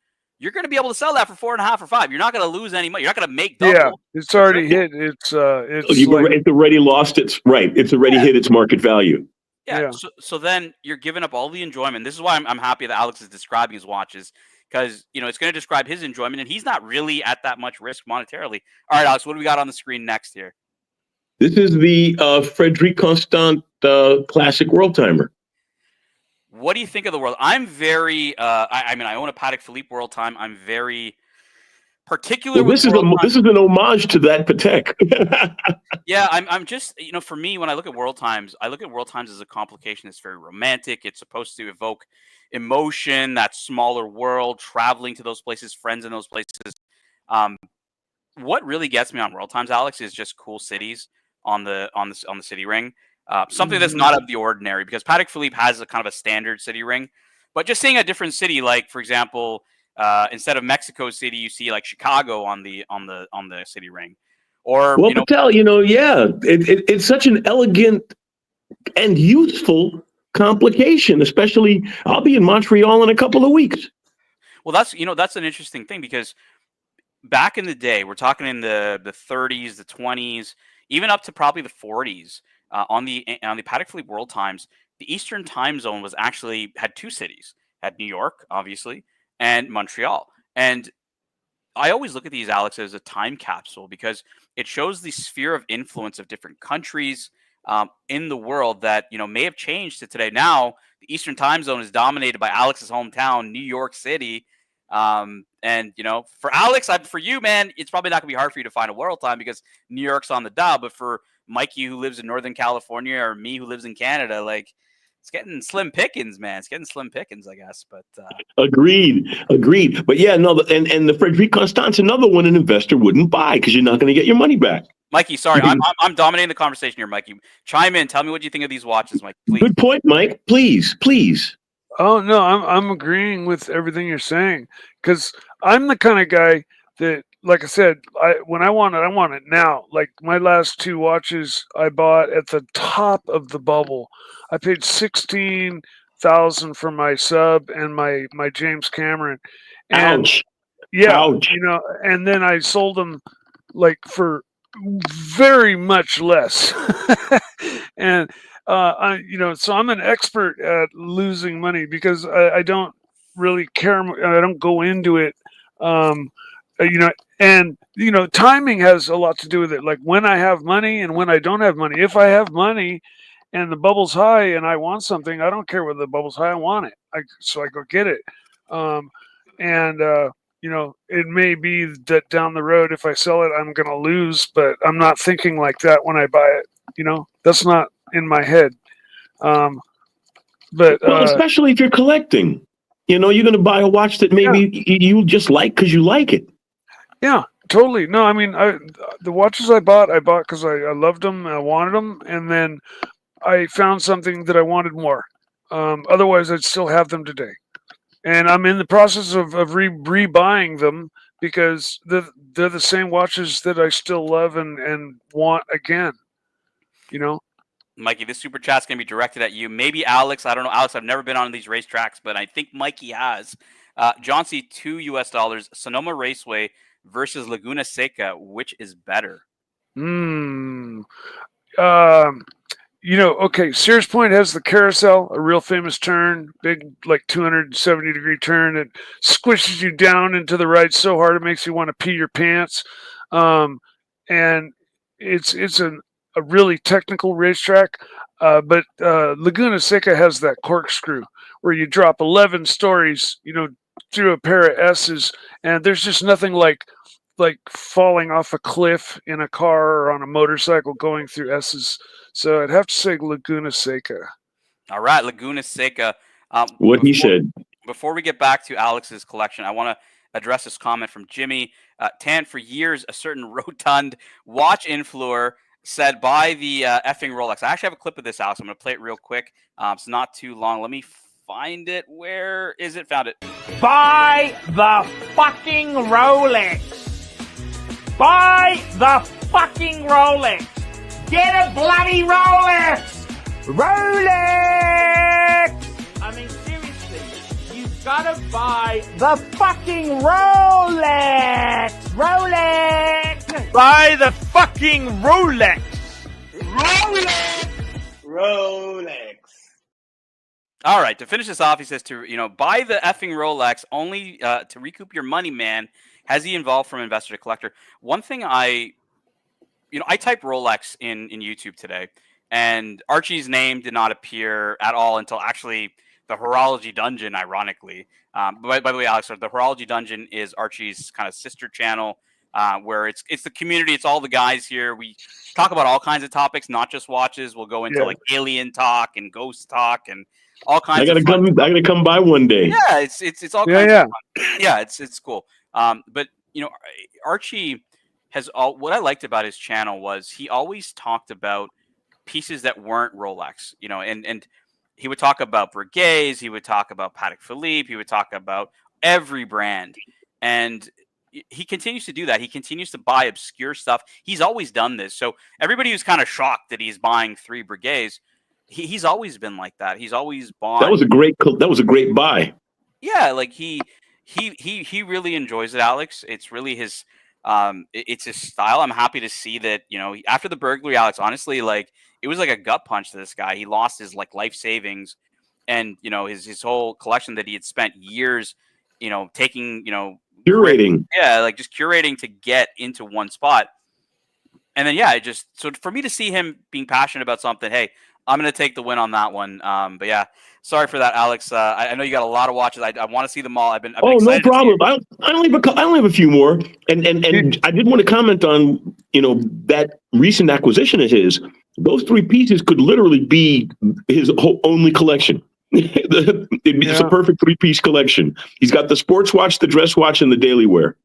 you're going to be able to sell that for $4.5 or $5. You're not going to lose any money. You're not going to make double. Yeah, it's already hit. It's already lost its right. It's already hit its market value. Yeah. So then you're giving up all the enjoyment. This is why I'm happy that Alex is describing his watches, because it's going to describe his enjoyment, and he's not really at that much risk monetarily. All right, Alex, what do we got on the screen next here? This is the Frédéric Constant Classic World Timer. What do you think of the world? I'm very, I own a Patek Philippe World Time. I'm very particularly Well, with World Times. this is an homage to that Patek. Yeah, I'm just, for me, when I look at World Times, I look at World Times as a complication that's very romantic. It's supposed to evoke emotion, that smaller world, traveling to those places, friends in those places. Um, what really gets me on World Times, Alex, is just cool cities on the city ring. Something that's not of the ordinary, because Patek Philippe has a kind of a standard city ring, but just seeing a different city, like for example, instead of Mexico City, you see like Chicago on the city ring, or Well, Patel, yeah, it's such an elegant and useful complication. Especially, I'll be in Montreal in a couple of weeks. well, that's an interesting thing, because back in the day, we're talking in the 30s, the 20s, even up to probably the 40s, on the Patek Philippe World Times, the Eastern Time Zone had two cities, had New York, obviously, and Montreal. And I always look at these, Alex, as a time capsule, because it shows the sphere of influence of different countries in the world that may have changed to today. Now, the Eastern Time Zone is dominated by Alex's hometown, New York City. And for Alex, for you, man, it's probably not gonna be hard for you to find a World Time because New York's on the dial. But for Mikey, who lives in Northern California, or me, who lives in Canada, like, it's getting slim pickings, man. It's getting slim pickings, I guess. But Agreed. But yeah, no, and the Frederic Constance, another one an investor wouldn't buy because you're not going to get your money back. Mikey, sorry, I'm dominating the conversation here, Mikey. Chime in. Tell me what you think of these watches, Mike. Please. Good point, Mike. Please. Oh no, I'm agreeing with everything you're saying, because I'm the kind of guy that, like I said, when I want it now. Like my last two watches I bought at the top of the bubble. I paid $16,000 for my sub and my James Cameron. And Ouch. yeah, Ouch. and then I sold them like for very much less. And so I'm an expert at losing money, because I don't really care. I don't go into it. And timing has a lot to do with it. Like when I have money and when I don't have money. If I have money and the bubble's high and I want something, I don't care whether the bubble's high. I want it. So I go get it. It may be that down the road, if I sell it, I'm going to lose, but I'm not thinking like that when I buy it. That's not in my head. Especially if you're collecting, you're going to buy a watch that maybe you just like because you like it. Yeah, totally. No, I mean, the watches I bought because I loved them, I wanted them, and then I found something that I wanted more. Otherwise, I'd still have them today. And I'm in the process of rebuying them, because they're the same watches that I still love and want again. Mikey, this super chat's going to be directed at you. Maybe Alex. I don't know. Alex, I've never been on these racetracks, but I think Mikey has. John C., $2, Sonoma Raceway versus Laguna Seca. Which is better? Okay, Sears Point has the carousel, a real famous turn, big, like 270-degree turn that squishes you down into the right so hard it makes you want to pee your pants. And it's a really technical racetrack. But Laguna Seca has that corkscrew where you drop 11 stories, through a pair of S's, and there's just nothing like falling off a cliff in a car or on a motorcycle going through S's. So I'd have to say Laguna Seca. All right, Laguna Seca. He said. Before we get back to Alex's collection, I want to address this comment from Jimmy. Tan, for years, a certain rotund watch influencer said, buy the effing Rolex. I actually have a clip of this, Alex. I'm going to play it real quick. It's not too long. Let me find it. Where is it? Found it. Buy the fucking Rolex. Buy the fucking Rolex. Get a bloody Rolex. Rolex. I mean, seriously, you've got to buy the fucking Rolex. Rolex. Buy the fucking Rolex. Rolex. All right, to finish this off, he says to buy the effing Rolex only to recoup your money, man. Has he evolved from investor to collector? One thing I typed Rolex in YouTube today, and Archie's name did not appear at all until actually the Horology Dungeon, ironically. By the way, Alex, the Horology Dungeon is Archie's kind of sister channel, where it's the community. It's all the guys here. We talk about all kinds of topics, not just watches. We'll go into like alien talk and ghost talk and all kinds. I gotta come by one day. Yeah, it's all kinds of fun. Yeah, it's cool. But Archie has what I liked about his channel was he always talked about pieces that weren't Rolex, and he would talk about Breguets, he would talk about Patek Philippe, he would talk about every brand, and he continues to do that. He continues to buy obscure stuff. He's always done this. So everybody who's kind of shocked that he's buying 3 Breguets, he's always been like that. He's always bought. That was a great buy. Yeah, like he really enjoys it, Alex. It's really his it's his style. I'm happy to see that, after the burglary, Alex, honestly, like it was like a gut punch to this guy. He lost his like life savings and, his whole collection that he had spent years, taking, curating. Yeah, like just curating to get into one spot. And then, so for me to see him being passionate about something, hey, I'm going to take the win on that one. But yeah, sorry for that, Alex. I know you got a lot of watches. I want to see them all. I've been no problem. I only have a few more. And I did want to comment on, that recent acquisition of his. Those 3 pieces could literally be his only collection. It's a perfect 3-piece collection. He's got the sports watch, the dress watch, and the daily wear.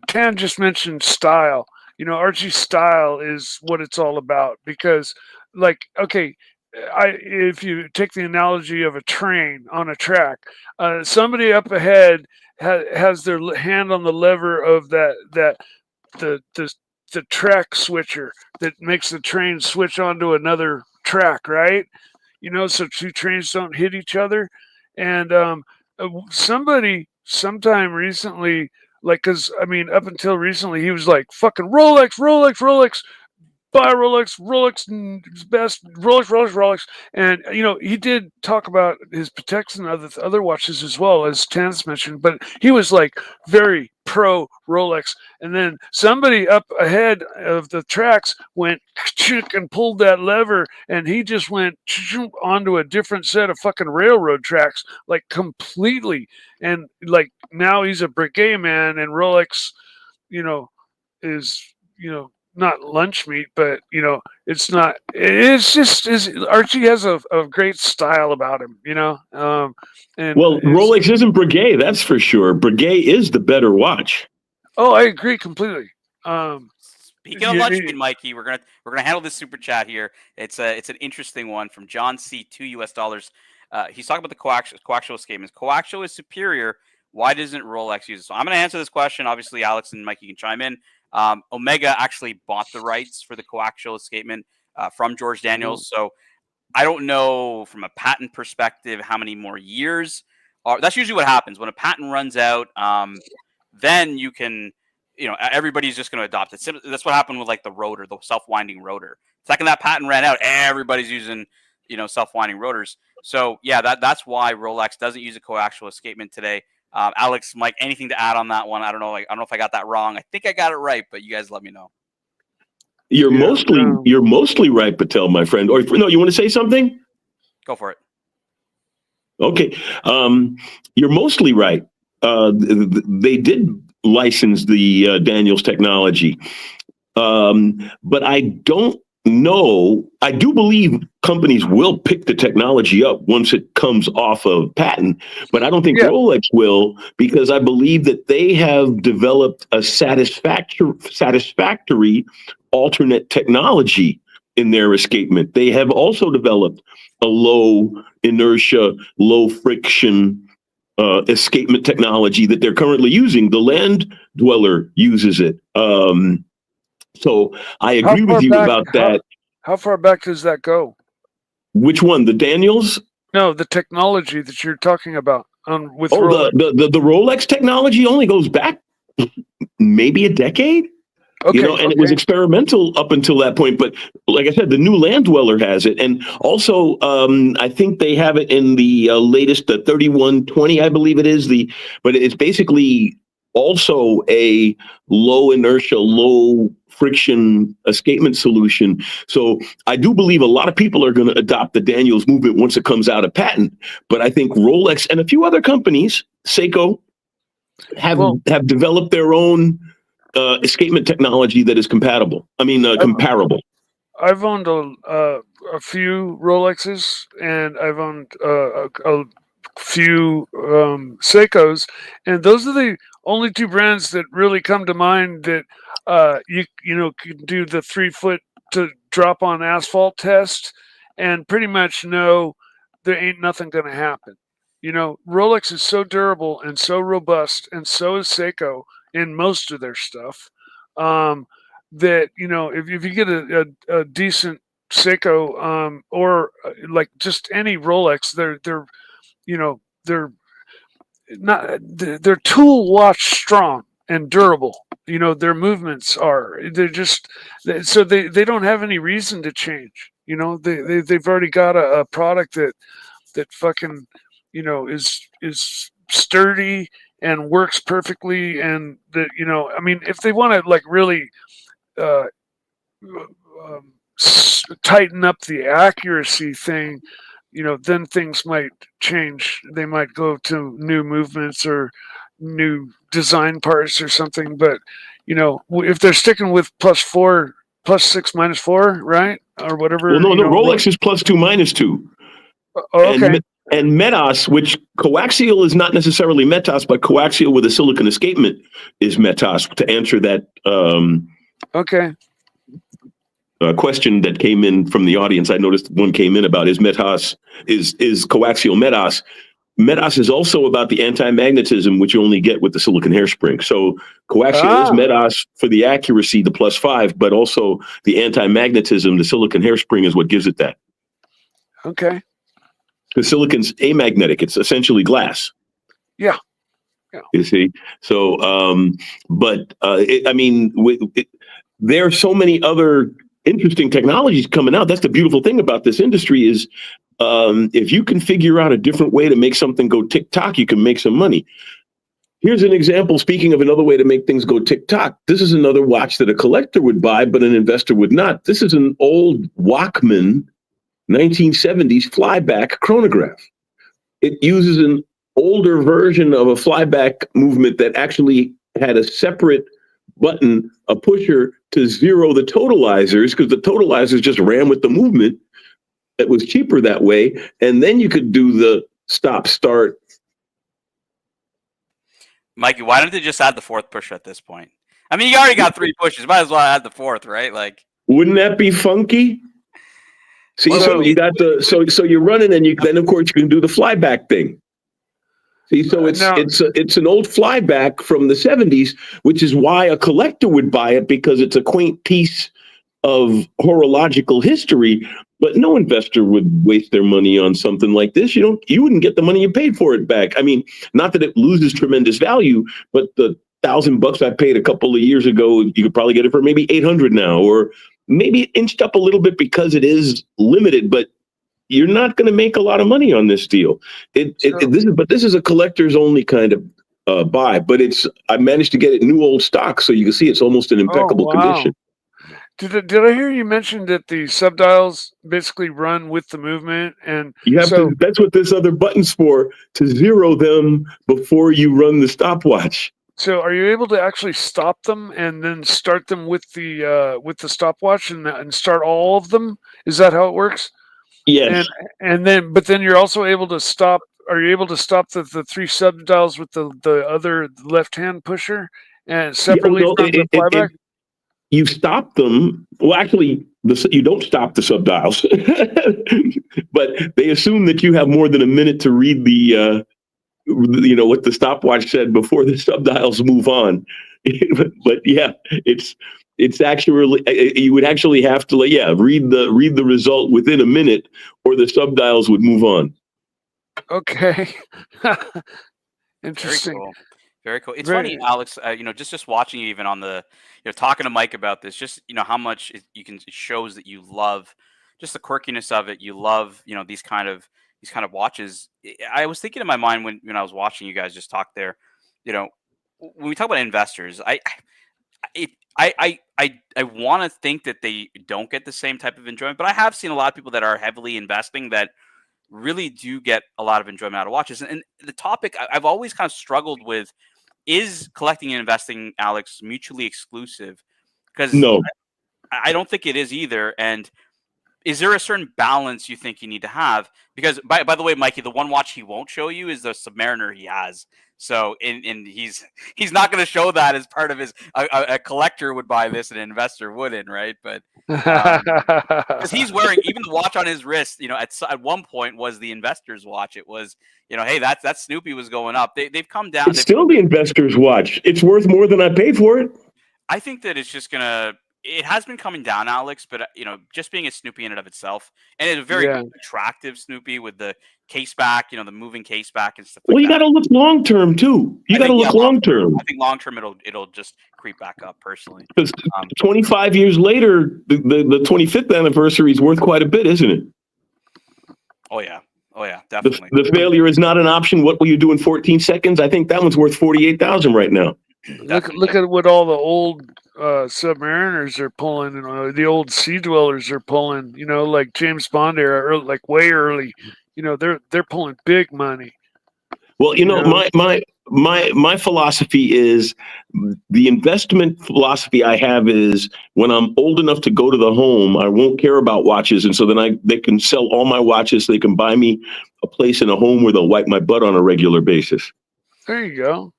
Tan just mentioned style. Archie's style is what it's all about because, like, okay, if you take the analogy of a train on a track, somebody up ahead has their hand on the lever of the track switcher that makes the train switch onto another track, right? So 2 trains don't hit each other. And somebody sometime recently, like, because up until recently, he was like, fucking Rolex, buy Rolex is best, Rolex. And, he did talk about his Pateks and other watches as well, as Tan's mentioned, but he was like very pro Rolex. And then somebody up ahead of the tracks went and pulled that lever, and he just went onto a different set of fucking railroad tracks, like completely. And like now he's a Breguet man, and Rolex, is, not lunch meat, but it's not. It's just Archie has a great style about him, And Rolex isn't Breguet, that's for sure. Breguet is the better watch. Oh, I agree completely. Speaking of lunch meat, Mikey, we're gonna handle this super chat here. It's an interesting one from John C. $2. He's talking about the coaxial statements. Coaxial is superior. Why doesn't Rolex use it? So I'm gonna answer this question. Obviously, Alex and Mikey can chime in. Omega actually bought the rights for the coaxial escapement from George Daniels. So I don't know from a patent perspective how many more years. That's usually what happens when a patent runs out. Then you can, everybody's just going to adopt it. That's what happened with like the rotor, the self-winding rotor. Second that patent ran out, everybody's using, self-winding rotors. So yeah, that's why Rolex doesn't use a coaxial escapement today. Alex, Mike, anything to add on that one? I don't know. I don't know if I got that wrong. I think I got it right, but you guys let me know. You're mostly right, Patel, my friend. Or no, you want to say something? Go for it. Okay. You're mostly right. They did license the Daniels technology. But I don't know. I do believe companies will pick the technology up once it comes off of patent, but I don't think Rolex will, because I believe that they have developed a satisfactory alternate technology in their escapement. They have also developed a low inertia, low friction escapement technology that they're currently using. The Land Dweller uses it. So I agree with you about that. How far back does that go? Which one? The Daniels? No, the technology that you're talking about with Rolex. The Rolex technology only goes back maybe a decade. Okay, and it was experimental up until that point. But like I said, the new Land Dweller has it. And also, I think they have it in the latest, the 3120, I believe it is. But it's basically also a low inertia, low friction escapement solution. So I do believe a lot of people are going to adopt the Daniels movement once it comes out of patent. But I think Rolex and a few other companies, Seiko, have developed their own escapement technology that is comparable. I've owned a few Rolexes, and I've owned a few Seikos, and those are the only two brands that really come to mind that you know can do the 3-foot to drop on asphalt test and pretty much know there ain't nothing going to happen. You know, Rolex is so durable and so robust, and so is Seiko in most of their stuff. That you know, if you get a decent Seiko or like just any Rolex, they're you know they're tool watch strong and durable. You know, their movements they're just so they don't have any reason to change. You know, they've already got a product that fucking you know is sturdy and works perfectly, and that you know, I mean, if they want to like really uh, tighten up the accuracy thing, you know, then things might change. They might go to new movements or new design parts or something. But you know, if they're sticking with +4, +6, -4, right, or whatever. Well, no, Rolex is +2, -2. Okay. And Metas, which coaxial is not necessarily Metas, but coaxial with a silicon escapement is Metas. To answer that Okay. question that came in from the audience, I noticed one came in about is Metas is coaxial Metas. Metas is also about the anti-magnetism, which you only get with the silicon hairspring. So coaxial is Metas for the accuracy, the +5, but also the anti-magnetism, the silicon hairspring is what gives it that. Okay. The silicon's amagnetic. It's essentially glass. Yeah. You see? So, there are so many other interesting technologies coming out. That's the beautiful thing about this industry is if you can figure out a different way to make something go tick-tock, you can make some money. Here's an example, speaking of another way to make things go tick-tock. This is another watch that a collector would buy, but an investor would not. This is an old Wachmann 1970s flyback chronograph. It uses an older version of a flyback movement that actually had a separate button, a pusher to zero the totalizers, because the totalizers just ran with the movement. It was cheaper that way. And then you could do the stop start. Mikey, why don't they just add the 4th pusher at this point? I mean, you already got 3 pushes. Might as well add the 4th, right? Like, wouldn't that be funky? See, well, so you got so you're running, and then of course you can do the flyback thing. See, so it's an old flyback from the 70s, which is why a collector would buy it, because it's a quaint piece of horological history. But no investor would waste their money on something like this. You wouldn't get the money you paid for it back. I mean, not that it loses tremendous value, but the $1,000 I paid a couple of years ago, you could probably get it for maybe $800 now, or maybe it inched up a little bit because it is limited, but you're not going to make a lot of money on this deal. This is a collector's only kind of buy, but I managed to get it new old stock, so you can see it's almost in impeccable condition. Did I hear you mention that the subdials basically run with the movement, and that's what this other button's for, to zero them before you run the stopwatch. So are you able to actually stop them and then start them with the stopwatch and start all of them? Is that how it works? Yes. But then you're also able to stop. Are you able to stop the 3 subdials with the other left-hand pusher and separately from the flyback? You stop them. Well, actually, you don't stop the subdials, but they assume that you have more than a minute to read the what the stopwatch said before the subdials move on. but yeah, it's actually, you would actually have to read the result within a minute, or the subdials would move on. Okay. Interesting. Very cool. It's funny, Alex, just watching you even on the, talking to Mike about this, just, how much it shows that you love just the quirkiness of it. You love, these kind of watches. I was thinking in my mind when I was watching you guys just talk there, when we talk about investors, I want to think that they don't get the same type of enjoyment, but I have seen a lot of people that are heavily investing that really do get a lot of enjoyment out of watches. And the topic I've always kind of struggled with is collecting and investing, Alex, mutually exclusive? Because No. I don't think it is either. And is there a certain balance you think you need to have? Because by the way, Mikey, the one watch he won't show you is the Submariner he has. So and he's not going to show that as part of his. A collector would buy this, and an investor wouldn't, right? But because he's wearing even the watch on his wrist, at one point was the investor's watch. It was, hey, that Snoopy was going up. They've come down. It's still the investor's watch. It's worth more than I paid for it. I think that it's just gonna. It has been coming down, Alex, but just being a Snoopy in and of itself, and it's a very attractive Snoopy with the case back, the moving case back and stuff. Well, you got to look long term too. You got to look long term. I think long term it'll just creep back up personally. Because 25 years later, the 25th anniversary is worth quite a bit, isn't it? Oh yeah, definitely. The failure is not an option. What will you do in 14 seconds? I think that one's worth 48,000 right now. Look at what all the old Submariners are pulling, and the old Sea Dwellers are pulling. Like James Bond era, like way early. They're pulling big money. Well, my philosophy is the investment philosophy I have is when I'm old enough to go to the home, I won't care about watches, and so then they can sell all my watches. So they can buy me a place in a home where they'll wipe my butt on a regular basis. There you go.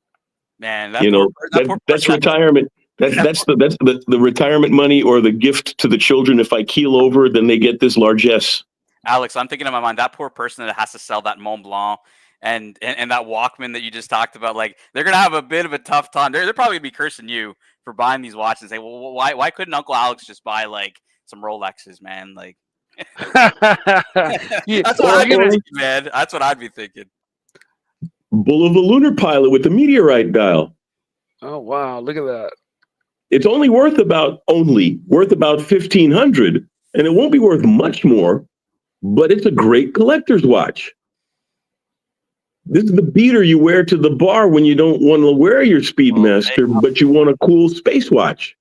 Man, that's retirement. That's the retirement money or the gift to the children. If I keel over, then they get this largesse. Alex, I'm thinking in my mind that poor person that has to sell that Mont Blanc and that Walkman that you just talked about. Like they're gonna have a bit of a tough time. They're probably gonna be cursing you for buying these watches and say, well, why couldn't Uncle Alex just buy like some Rolexes, man? Like that's what I'd be thinking, man. That's what I'd be thinking. Bull of a lunar pilot with the meteorite dial. Oh wow! Look at that. It's only worth about 1,500, and it won't be worth much more. But it's a great collector's watch. This is the beater you wear to the bar when you don't want to wear your Speedmaster, but you want a cool space watch.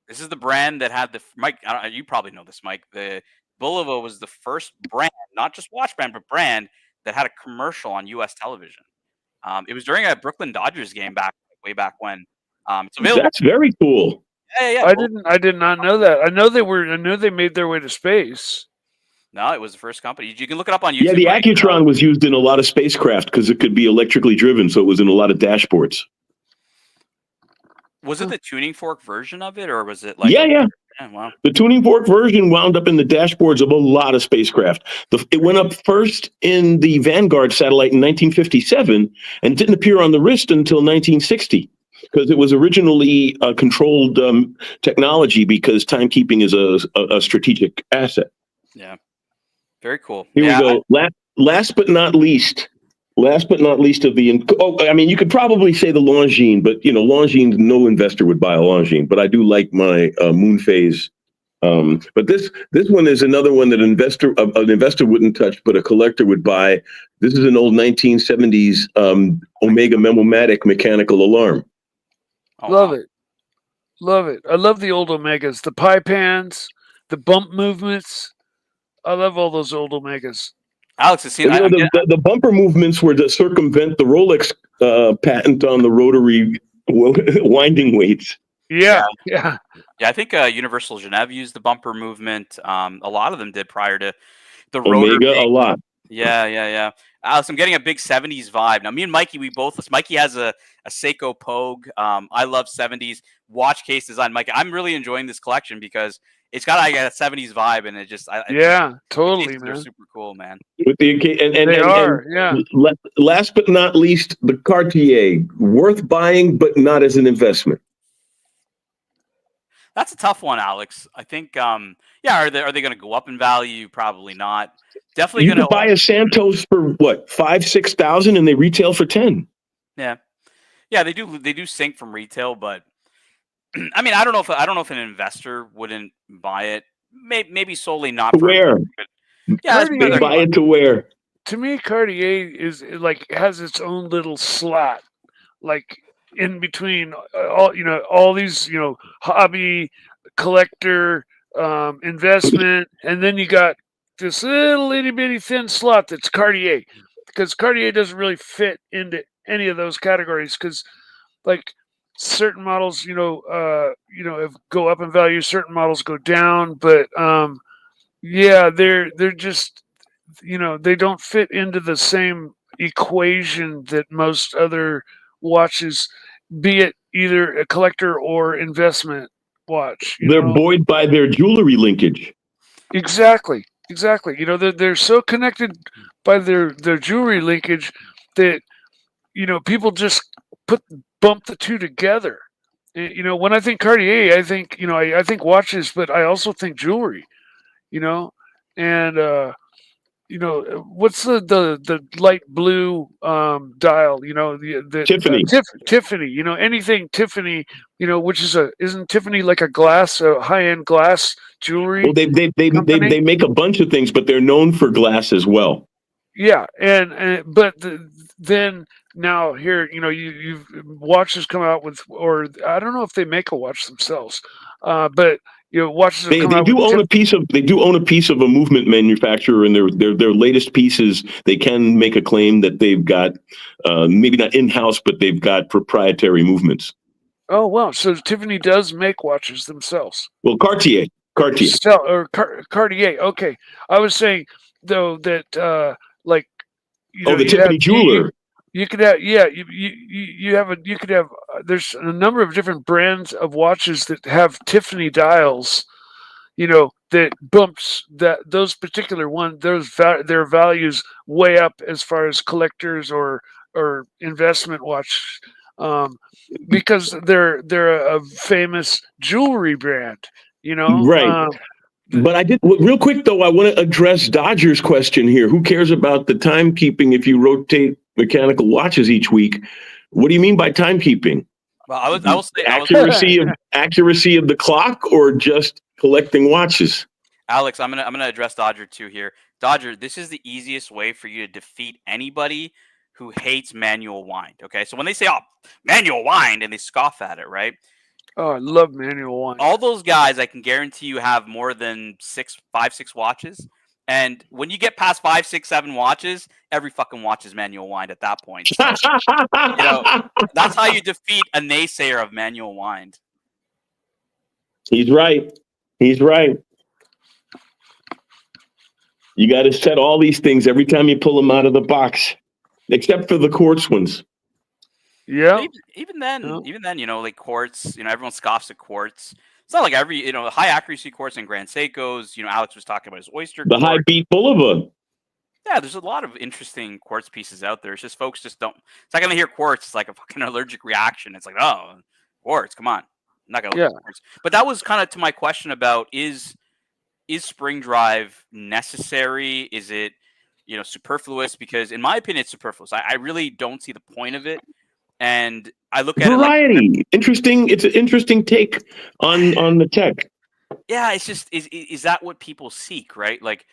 This is the brand that had the Mike. You probably know this, Mike. The Bulova was the first brand, not just watch brand, but brand that had a commercial on U.S. television. It was during a Brooklyn Dodgers game way back when. It's available. That's very cool. Yeah. I did not know that. I know they made their way to space. No, it was the first company. You can look it up on YouTube. Yeah, the Accutron was used in a lot of spacecraft because it could be electrically driven, so it was in a lot of dashboards. Was it the tuning fork version of it, or was it like? Yeah. Wow. The tuning fork version wound up in the dashboards of a lot of spacecraft. It went up first in the Vanguard satellite in 1957 and didn't appear on the wrist until 1960 because it was originally a controlled technology because timekeeping is a strategic asset. Yeah. Very cool. Here we go. Last but not least of the. You could probably say the Longines, but Longines, no investor would buy a Longines. But I do like my Moon Phase. But this one is another one that an investor wouldn't touch, but a collector would buy. This is an old 1970s Omega Memomatic mechanical alarm. Oh, Love it. I love the old Omegas, the pie pans, the bump movements. I love all those old Omegas. Alex, the bumper movements were to circumvent the Rolex patent on the rotary winding weights. Yeah. I think Universal Geneva used the bumper movement. A lot of them did prior to the Omega. A lot. Yeah. Alex, I'm getting a big 70s vibe. Now, me and Mikey, Mikey has a Seiko Pogue. I love 70s watch case design. Mikey, I'm really enjoying this collection because it's got a 70s vibe, and it just totally, man. They're super cool, man. With last but not least, the Cartier, worth buying, but not as an investment. That's a tough one, Alex. I think, are they going to go up in value? Probably not. Definitely going to buy a Santos for what, 5,000-6,000, and they retail for 10. Yeah, they do. They do sink from retail, but I mean, I don't know if an investor wouldn't buy it. Maybe solely not to for wear. Yeah, they buy it to wear. To me, Cartier is has its own little slot. Like in between all these hobby, collector, investment, and then you got this little itty bitty thin slot that's Cartier, because Cartier doesn't really fit into any of those categories, because like certain models go up in value, certain models go down, but they're just they don't fit into the same equation that most other watches, be it either a collector or investment watch. They're buoyed by their jewelry linkage. Exactly. They're so connected by their jewelry linkage that people just bump the two together. When I think Cartier, I think I think watches, but I also think jewelry. And what's the light blue dial? The Tiffany. Tiffany. Anything Tiffany. Which isn't Tiffany like a high-end glass jewelry? Well, they make a bunch of things, but they're known for glass as well. Yeah, then now here, you've watches come out with, or I don't know if they make a watch themselves, but watches They do own a piece of a movement manufacturer, and their latest pieces, they can make a claim that they've got maybe not in-house, but they've got proprietary movements. Oh wow! So Tiffany does make watches themselves. Well, Cartier. Cartier. Okay, I was saying though that the Tiffany jeweler. You could have you could have there's a number of different brands of watches that have Tiffany dials, that bumps those particular ones, their values way up as far as collectors or investment watch, because they're a famous jewelry brand, Right. But I did real quick though. I want to address Dodger's question here. Who cares about the timekeeping if you rotate mechanical watches each week? What do you mean by timekeeping? Well, I will say accuracy of the clock, or just collecting watches. Alex, I'm gonna address Dodger too here. Dodger, this is the easiest way for you to defeat anybody who hates manual wind. Okay, so when they say, "Oh, manual wind," and they scoff at it, right? Oh, I love manual wind. All those guys, I can guarantee you, have more than 6 watches. And when you get past 5, 6, 7 watches, every fucking watch is manual wind at that point. So, that's how you defeat a naysayer of manual wind. He's right. You got to set all these things every time you pull them out of the box, except for the quartz ones. Yeah. Even then, like quartz, everyone scoffs at quartz. It's not like every, high accuracy quartz and Grand Seikos. Alex was talking about his oyster. The high beat boulevard. Yeah, there's a lot of interesting quartz pieces out there. It's just folks just don't. It's like when they hear quartz, it's like a fucking allergic reaction. It's like, oh, quartz, come on. I'm not gonna look at quartz. But that was kind of to my question about is spring drive necessary? Is it superfluous? Because in my opinion, it's superfluous. I really don't see the point of it. And I look at variety. Interesting. It's an interesting take on the tech. Yeah, it's just is that what people seek, right? Like,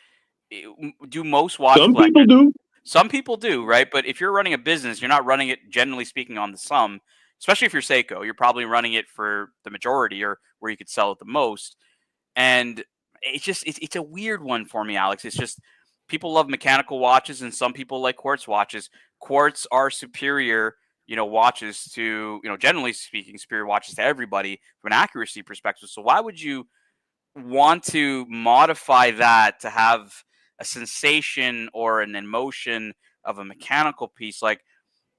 do most watch some people do. Some people do, right? But if you're running a business, you're not running it, generally speaking, on the sum. Especially if you're Seiko, you're probably running it for the majority, or where you could sell it the most. And it's a weird one for me, Alex. It's just people love mechanical watches, and some people like quartz watches. Quartz are superior, watches to, generally speaking, superior watches to everybody from an accuracy perspective. So why would you want to modify that to have a sensation or an emotion of a mechanical piece? Like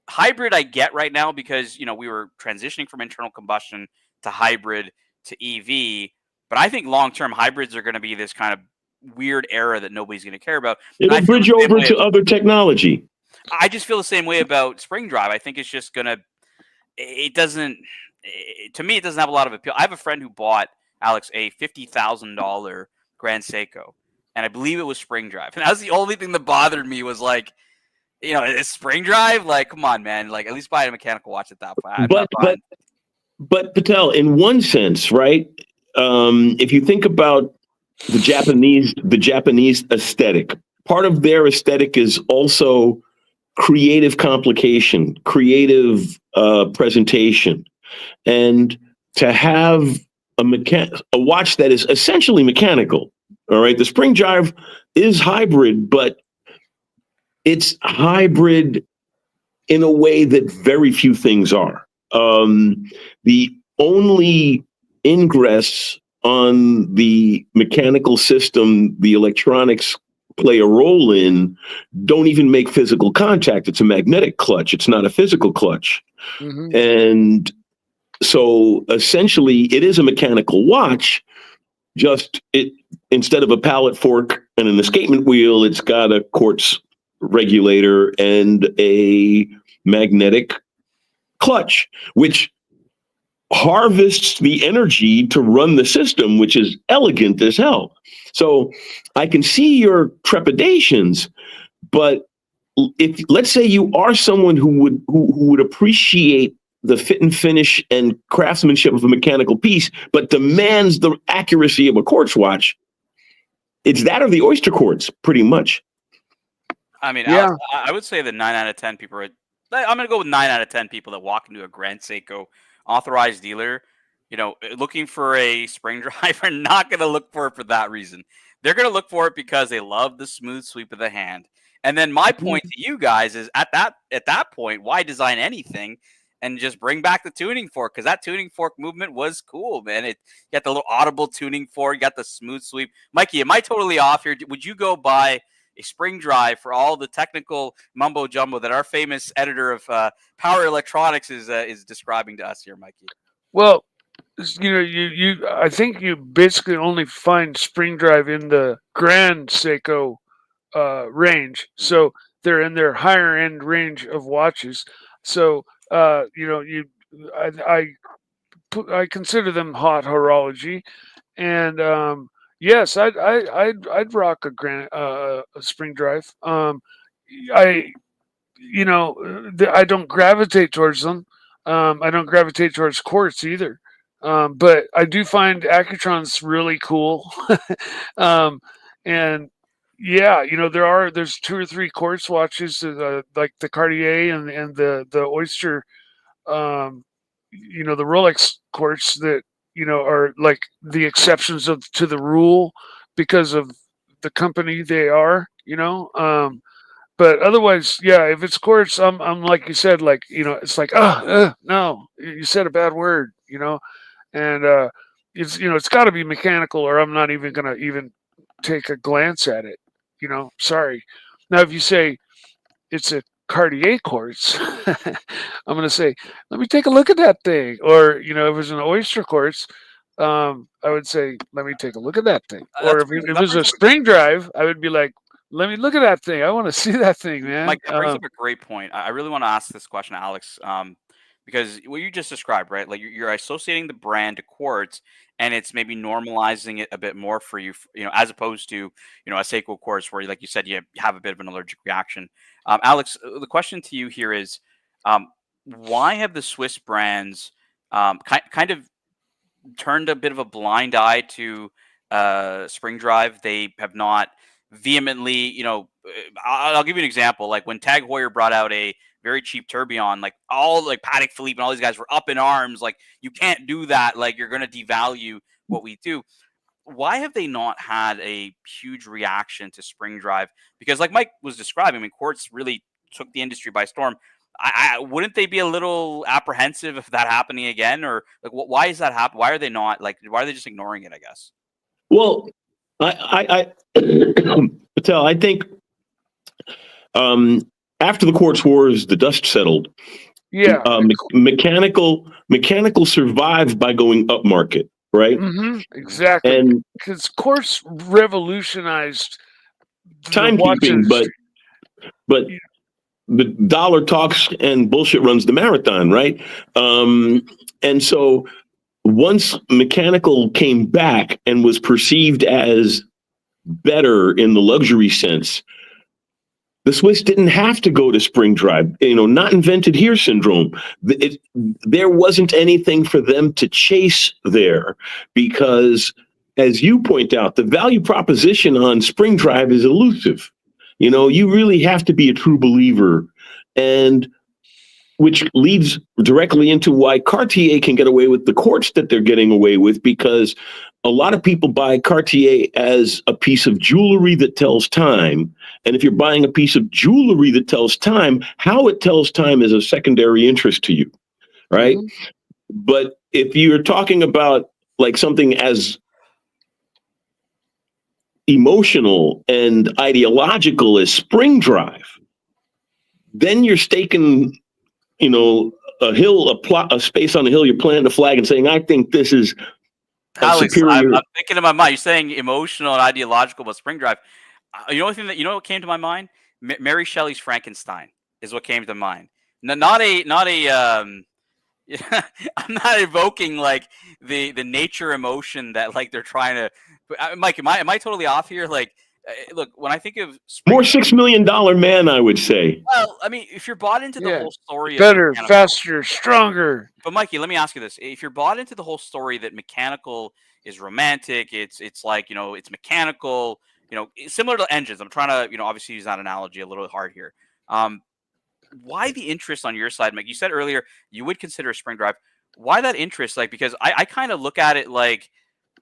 hybrid, I get right now because, we were transitioning from internal combustion to hybrid to EV. But I think long-term hybrids are going to be this kind of weird era that nobody's going to care about. It'll bridge over to other technology. I just feel the same way about spring drive. I think it's just to me, it doesn't have a lot of appeal. I have a friend who bought, Alex, a $50,000 Grand Seiko, and I believe it was spring drive. And that was the only thing that bothered me was like, it's spring drive? Like, come on, man. Like, at least buy a mechanical watch at that point. But Patel, in one sense, right? If you think about the Japanese aesthetic, part of their aesthetic is also creative complication, creative presentation, and to have a watch that is essentially mechanical. All right, the spring drive is hybrid, but it's hybrid in a way that very few things are. The only ingress on the mechanical system the electronics play a role in don't even make physical contact. It's a magnetic clutch. It's not a physical clutch. Mm-hmm. And so essentially it is a mechanical watch, just it instead of a pallet fork and an escapement wheel, it's got a quartz regulator and a magnetic clutch, which harvests the energy to run the system, which is elegant as hell. So I can see your trepidations, but if let's say you are someone who would appreciate the fit and finish and craftsmanship of a mechanical piece, but demands the accuracy of a quartz watch, it's that or the oyster quartz, pretty much. I mean, Yeah. Alex, I would say that 9 out of 10 people are. I'm going to go with 9 out of 10 people that walk into a Grand Seiko authorized dealer, looking for a spring drive, are not going to look for it for that reason. They're going to look for it because they love the smooth sweep of the hand. And then my point to you guys is at that point, why design anything and just bring back the tuning fork? Because that tuning fork movement was cool, man. You got the little audible tuning fork, you got the smooth sweep. Mikey, am I totally off here? Would you go buy a spring drive for all the technical mumbo jumbo that our famous editor of Power Electronics is describing to us here, Mikey? Well, you I think you basically only find spring drive in the Grand Seiko range, so they're in their higher end range of watches. So I consider them hot horology, and yes, I'd rock a spring drive. I don't gravitate towards them. I don't gravitate towards quartz either. But I do find Accutron's really cool. And yeah, there's 2 or 3 quartz watches, like the Cartier and the Oyster, the Rolex quartz that, are like the exceptions to the rule because of the company they are, but otherwise, yeah, if it's quartz, I'm like you said, like, it's like, no, you said a bad word, and it's got to be mechanical, or I'm not even gonna even take a glance at it, Sorry. Now, if you say it's a Cartier quartz, I'm gonna say, let me take a look at that thing, or if it was an oyster quartz, I would say, let me take a look at that thing, or if it was a spring drive, I would be like, let me look at that thing. I want to see that thing, man. Mike, that brings up a great point. I really want to ask this question to Alex, because what you just described, right? Like you're associating the brand to quartz, and it's maybe normalizing it a bit more for you, as opposed to, a Seiko quartz where, like you said, you have a bit of an allergic reaction. Alex, the question to you here is, why have the Swiss brands kind of turned a bit of a blind eye to spring drive? They have not vehemently, I'll give you an example. Like when Tag Heuer brought out a very cheap tourbillon, like all like Patek Philippe and all these guys were up in arms, like, you can't do that, like you're going to devalue what we do. Why have they not had a huge reaction to spring drive? Because like Mike was describing, I mean, quartz really took the industry by storm. I wouldn't they be a little apprehensive if that happening again, or like why is that happen? Why are they not, like, why are they just ignoring it, I guess? Well, I Patel, I think after the quartz wars, the dust settled. Yeah, mechanical survived by going up market, right? Mm-hmm, exactly. And because quartz revolutionized timekeeping, but the dollar talks and bullshit runs the marathon, right? And so once mechanical came back and was perceived as better in the luxury sense, the Swiss didn't have to go to spring drive, not invented here syndrome. There wasn't anything for them to chase there because, as you point out, the value proposition on spring drive is elusive. You really have to be a true believer. And which leads directly into why Cartier can get away with the quartz that they're getting away with, because a lot of people buy Cartier as a piece of jewelry that tells time. And if you're buying a piece of jewelry that tells time, how it tells time is a secondary interest to you, right? But if you're talking about like something as emotional and ideological as Spring Drive, then you're staking, a hill, a space on the hill, you're planting a flag and saying, I think this is Alex, superior. I'm thinking in my mind. You're saying emotional and ideological about Spring Drive. What came to my mind? Mary Shelley's Frankenstein is what came to mind. Not a. I'm not evoking like the nature emotion that like they're trying to. Mike, am I totally off here? Like, look, when I think of more $6 million man, I would say. Well, I mean, if you're bought into the whole story, better, faster, stronger. But Mikey, let me ask you this: if you're bought into the whole story that mechanical is romantic, it's like it's mechanical, similar to engines. I'm trying to obviously use that analogy a little hard here. Why the interest on your side, Mike? You said earlier you would consider a Spring Drive. Why that interest? Like, because I kind of look at it like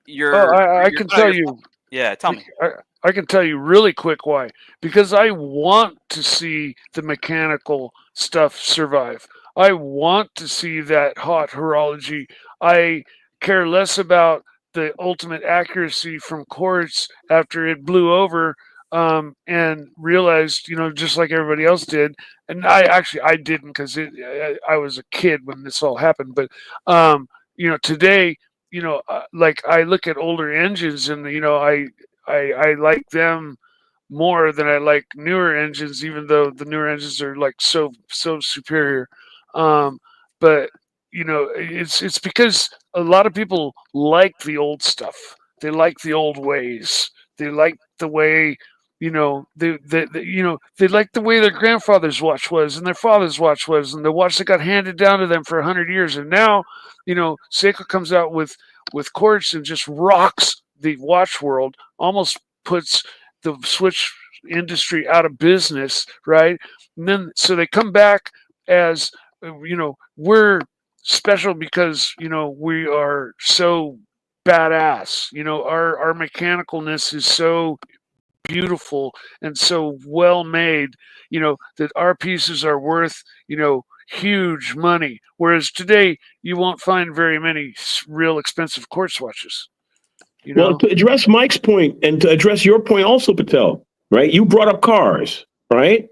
I can tell you. Yeah, tell me. I can tell you really quick why. Because I want to see the mechanical stuff survive. I want to see that hot horology. I care less about the ultimate accuracy from quartz after it blew over and realized, just like everybody else did. And I didn't, because I was a kid when this all happened. But, today, like I look at older engines and, I like them more than I like newer engines, even though the newer engines are like so superior. But it's because a lot of people like the old stuff. They like the old ways. They like the way they like the way their grandfather's watch was and their father's watch was, and the watch that got handed down to them for 100 years. And now, Seiko comes out with quartz and just rocks the watch world, almost puts the Switch industry out of business, right? And then so they come back as we're special because we are so badass. Our mechanicalness is so beautiful and so well made, that our pieces are worth huge money. Whereas today you won't find very many real expensive quartz watches. Well, to address Mike's point and to address your point also, Patel, right? You brought up cars, right?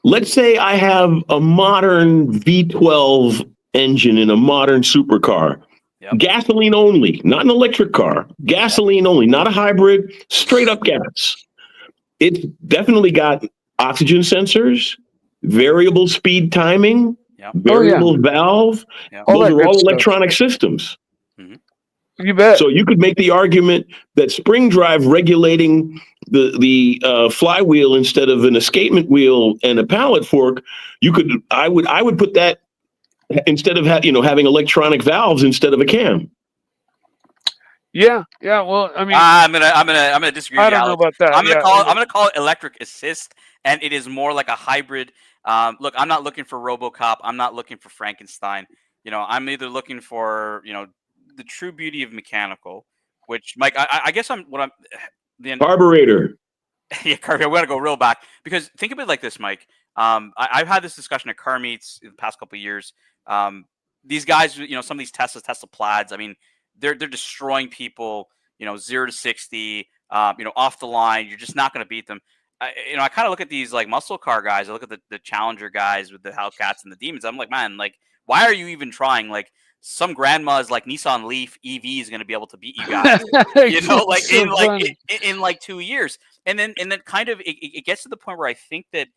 Let's say I have a modern V12 engine in a modern supercar. Yep. Gasoline only, not an electric car. Gasoline only, not a hybrid, straight up gas. It's definitely got oxygen sensors, variable speed timing, variable valve. Those are all electronic systems. You bet. So you could make the argument that Spring Drive regulating the flywheel instead of an escapement wheel and a pallet fork, I would put that instead of having electronic valves instead of a cam. Yeah. Well, I mean, I'm gonna disagree. I don't know about that. I'm gonna call it electric assist, and it is more like a hybrid. Look, I'm not looking for RoboCop. I'm not looking for Frankenstein. I'm either looking for the true beauty of mechanical, which Mike, I guess the carburetor. Yeah, carburetor. We gotta go real back because think of it like this, Mike. I've had this discussion at car meets in the past couple of years. These guys, some of these Tesla plaids. I mean, they're destroying people. 0 to 60. Off the line. You're just not going to beat them. I kind of look at these like muscle car guys. I look at the Challenger guys with the Hellcats and the Demons. I'm like, man, like, why are you even trying? Like, some grandma's like Nissan Leaf EV is going to be able to beat you guys. In like 2 years, and then kind of it gets to the point where I think that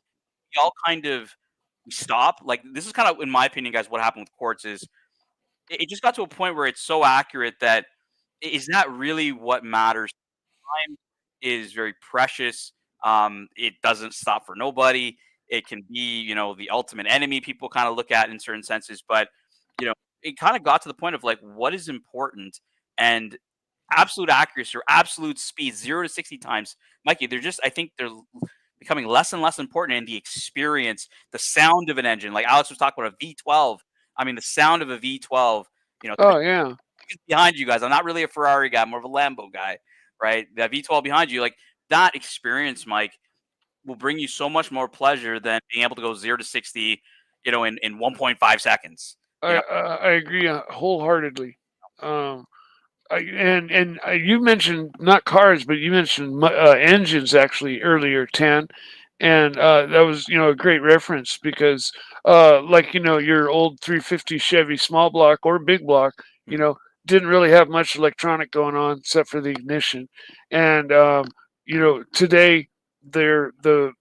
y'all kind of stop. Like, this is kind of, in my opinion, guys, what happened with quartz is it just got to a point where it's so accurate that is that really what matters. Time is very precious. It doesn't stop for nobody. It can be, the ultimate enemy people kind of look at in certain senses, but it kind of got to the point of like, what is important, and absolute accuracy or absolute speed, 0 to 60 times. Mikey, I think becoming less and less important, and the experience, the sound of an engine. Like Alex was talking about a V12. I mean, the sound of a V12. You know, Oh yeah. behind you guys. I'm not really a Ferrari guy. I'm more of a Lambo guy, right? That V12 behind you, like that experience, Mike, will bring you so much more pleasure than being able to go 0 to 60, you know, in 1.5 seconds. I agree wholeheartedly. You mentioned not cars, but you mentioned engines actually earlier, Tan, and that was a great reference because like your old 350 Chevy small block or big block, didn't really have much electronic going on except for the ignition, and today they're the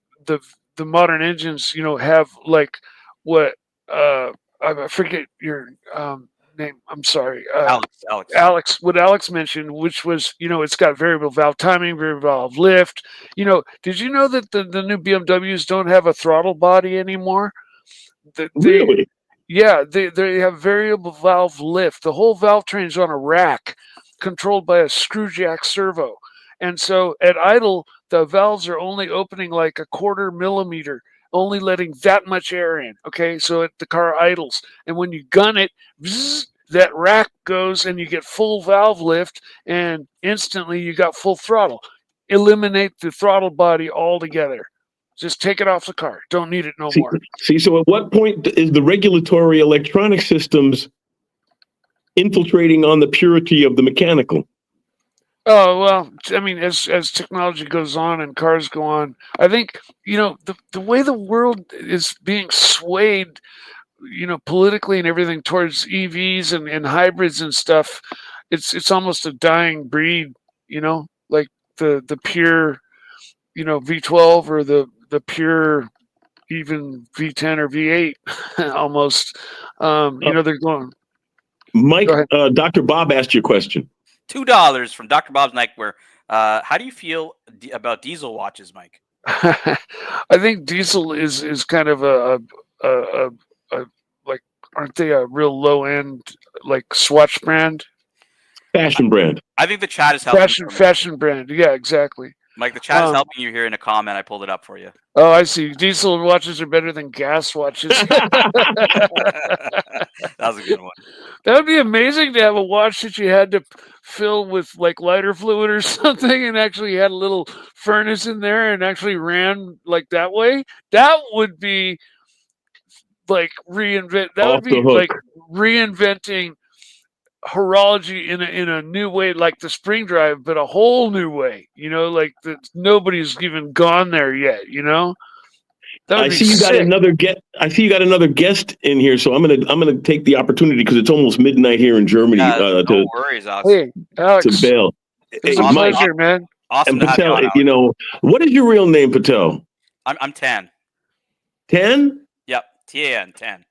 modern engines have like what I forget your name. I'm sorry. Alex. What Alex mentioned, which was, it's got variable valve timing, variable valve lift. Did you know that the new BMWs don't have a throttle body anymore? Really? Yeah, they have variable valve lift. The whole valve train is on a rack controlled by a screw jack servo. And so at idle, the valves are only opening like a 1/4 millimeter, only letting that much air in. Okay, so the car idles. And when you gun it, bzzz, that rack goes and you get full valve lift, and instantly you got full throttle. Eliminate the throttle body altogether. Just take it off the car. Don't need it no more. See, so at what point is the regulatory electronic systems infiltrating on the purity of the mechanical? Oh, well, I mean, as technology goes on and cars go on, I think, the way the world is being swayed, politically and everything towards EVs and hybrids and stuff, it's almost a dying breed, like the pure, V12 or the pure even V10 or V8 almost. They're going. Mike, Go Dr. Bob asked you a question. $2 from Dr. Bob's Nightwear. How do you feel about diesel watches, Mike? I think diesel is kind of a like, aren't they a real low end like Swatch brand? Fashion brand. I think the chat is helping. Fashion brand. Yeah, exactly. Mike, the chat is helping you here in a comment. I pulled it up for you. Oh, I see. Diesel watches are better than gas watches. That was a good one. That would be amazing to have a watch that you had to fill with like lighter fluid or something and actually had a little furnace in there and actually ran like that way. That would be like reinventing horology in a new way, like the spring drive, but a whole new way, like that nobody's even gone there yet, I see you got another guest in here, so I'm gonna take the opportunity because it's almost midnight here in Germany. No worries, Alex. Hey, Alex. To bail. It's a pleasure, man. Awesome. And Patel, what is your real name, Patel? I'm Tan. Tan? Yep, Tan. Tan.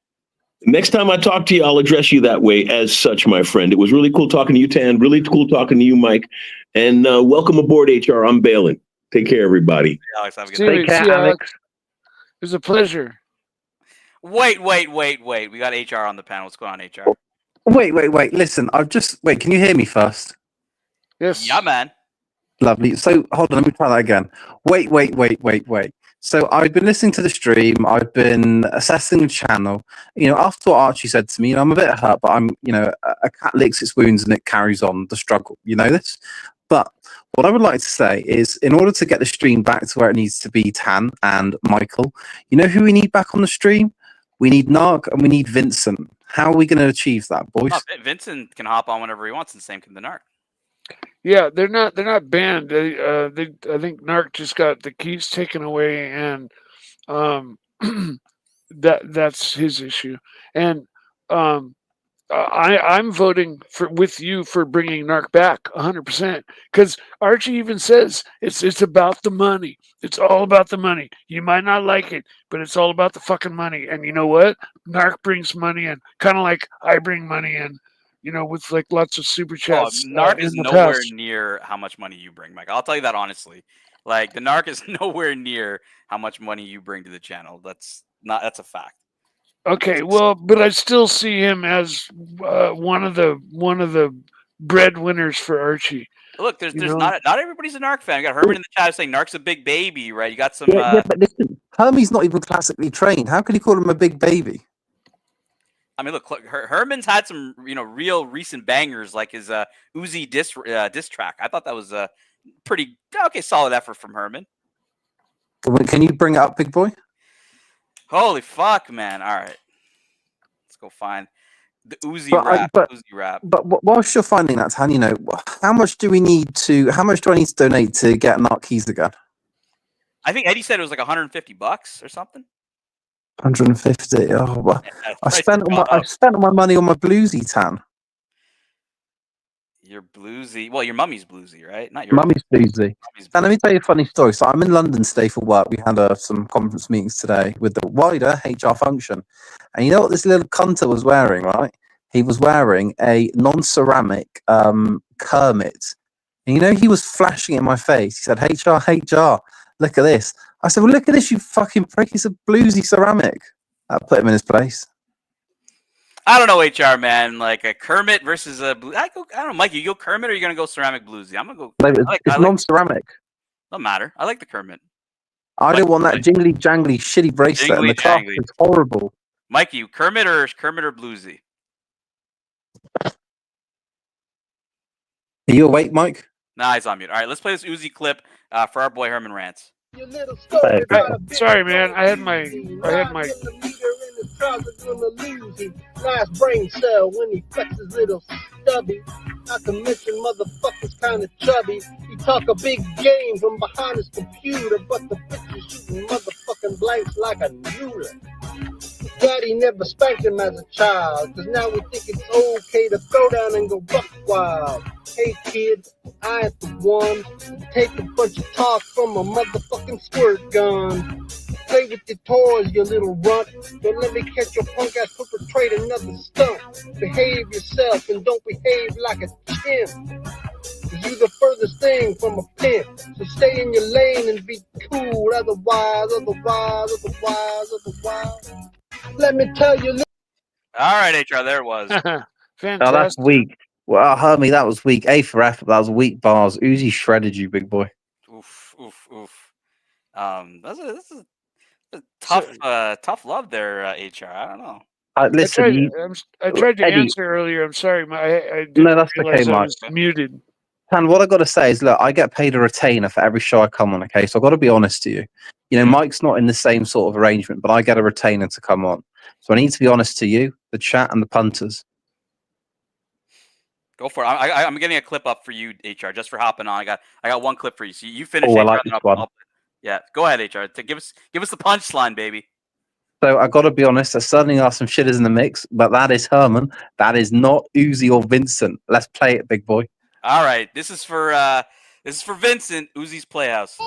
Next time I talk to you, I'll address you that way as such, my friend. It was really cool talking to you, Tan. Really cool talking to you, Mike. And welcome aboard, HR. I'm bailing. Take care, everybody. Alex, have a good night. Alex. It was a pleasure. Wait. We got HR on the panel. What's going on, HR? Wait. Listen, can you hear me first? Yes. Yeah, man. Lovely. So hold on, let me try that again. Wait. So I've been listening to the stream. I've been assessing the channel. After what Archie said to me, I'm a bit hurt, but I'm, a cat licks its wounds and it carries on the struggle. You know this? But what I would like to say is, in order to get the stream back to where it needs to be, Tan and Michael, you know who we need back on the stream? We need Narc and we need Vincent. How are we going to achieve that, boys? Vincent can hop on whenever he wants, and same can the Narc. Yeah, they're not banned. I think Narc just got the keys taken away, and that's his issue. And I'm voting with you for bringing Narc back 100%, because Archie even says it's about the money. It's all about the money. You might not like it, but it's all about the fucking money. And you know what? Narc brings money in, kind of like I bring money in. With like lots of super chats. Narc is nowhere near how much money you bring, Mike. I'll tell you that honestly. Like, the Narc is nowhere near how much money you bring to the channel. That's a fact. Okay, well, but I still see him as one of the breadwinners for Archie. Look, there's You know? not everybody's a Narc fan. You got Herman in the chat saying Narc's a big baby, right? You got some. Yeah, but listen, Hermie's not even classically trained. How could you call him a big baby? I mean, look, Herman's had some, real recent bangers like his Uzi diss track. I thought that was a pretty solid effort from Herman. Can you bring it up, big boy? Holy fuck, man! All right, let's go find the Uzi rap. But whilst you're finding that, Han, how much do I need to donate to get Narc keys again? I think Eddie said it was like $150 or something. 150. Oh, well, Yeah, I spent all my money on my bluesy tan. Your bluesy. Well, your mummy's bluesy, right? Not your Mummy's bluesy. Mummy's And let me tell you a funny story. So I'm in London today for work. We had some conference meetings today with the wider HR function. And you know what this little cunter was wearing, right? He was wearing a non-ceramic Kermit. And he was flashing in my face. He said, HR, look at this. I said, well, look at this, you fucking prick. It's a bluesy ceramic. I put him in his place. I don't know, HR man. Like a Kermit versus a blue. I don't know, Mike. You go Kermit or are you gonna go ceramic bluesy? I'm gonna go. It's non-ceramic. Don't matter. I like the Kermit. I don't want that jingly jangly shitty bracelet. And the clasp is horrible. Mikey, Kermit or bluesy? Are you awake, Mike? Nah, he's on mute. All right, let's play this Uzi clip for our boy Herman Rants. Sorry, man. I had my last brain cell when he flexes little stubby. Not to mention motherfuckers kinda chubby. He talk a big game from behind his computer, but the bitch is shooting motherfucking blanks like a noodle. Daddy never spanked him as a child, cause now we think it's okay to throw down and go buck wild. Hey kid, I ain't the one to take a bunch of talk from a motherfucking squirt gun. Play with your toys, you little runt. Don't let me catch your punk ass perpetrate another stunt. Behave yourself and don't behave like a chimp. Cause you the furthest thing from a pimp. So stay in your lane and be cool. Otherwise. Let me tell you. All right, HR, there it was. fantastic. Oh, that's weak. Well, Hermie, that was weak. A for effort. That was weak bars. Uzi shredded you, big boy. Oof. That's a tough love there, HR. I don't know. Listen, I tried to Eddie, answer earlier. I'm sorry, I didn't no, that's realize okay, I Mike. was muted. And what I got to say is, look, I get paid a retainer for every show I come on. Okay, so I got to be honest to you. Mike's not in the same sort of arrangement, but I get a retainer to come on. So I need to be honest to you, the chat, and the punters. Go for it. I'm getting a clip up for you, HR, just for hopping on. I got one clip for you. So you finish. Oh, HR, I like this one. Yeah, go ahead, HR. Give us the punchline, baby. So I got to be honest. There certainly are some shitters in the mix, but that is Herman. That is not Uzi or Vincent. Let's play it, big boy. All right, this is for Vincent, Uzi's Playhouse. I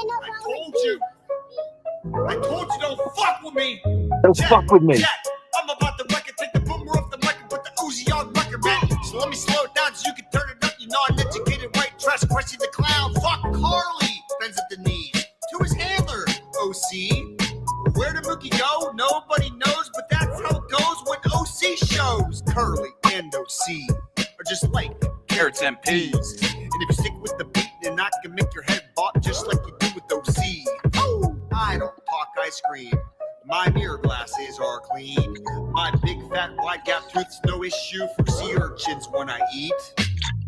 told you don't fuck with me. Don't fuck with me. Jack, I'm about to record, take the boomer off the mic and put the Uzi on record, man. So let me slow it down so you can turn it up. You non-educated white trash, Crusty the Clown. Fuck Carly, bends at the knees. To his handler, OC. Where did Mookie go? Nobody knows, but that's how it goes when OC shows. Curly and OC are just like carrots and peas. And if you stick with the beat, then I can make your head bop just like you do with OC. Oh, I don't talk, I scream. My mirror glasses are clean. My big fat wide gap tooth's no issue for sea urchins when I eat.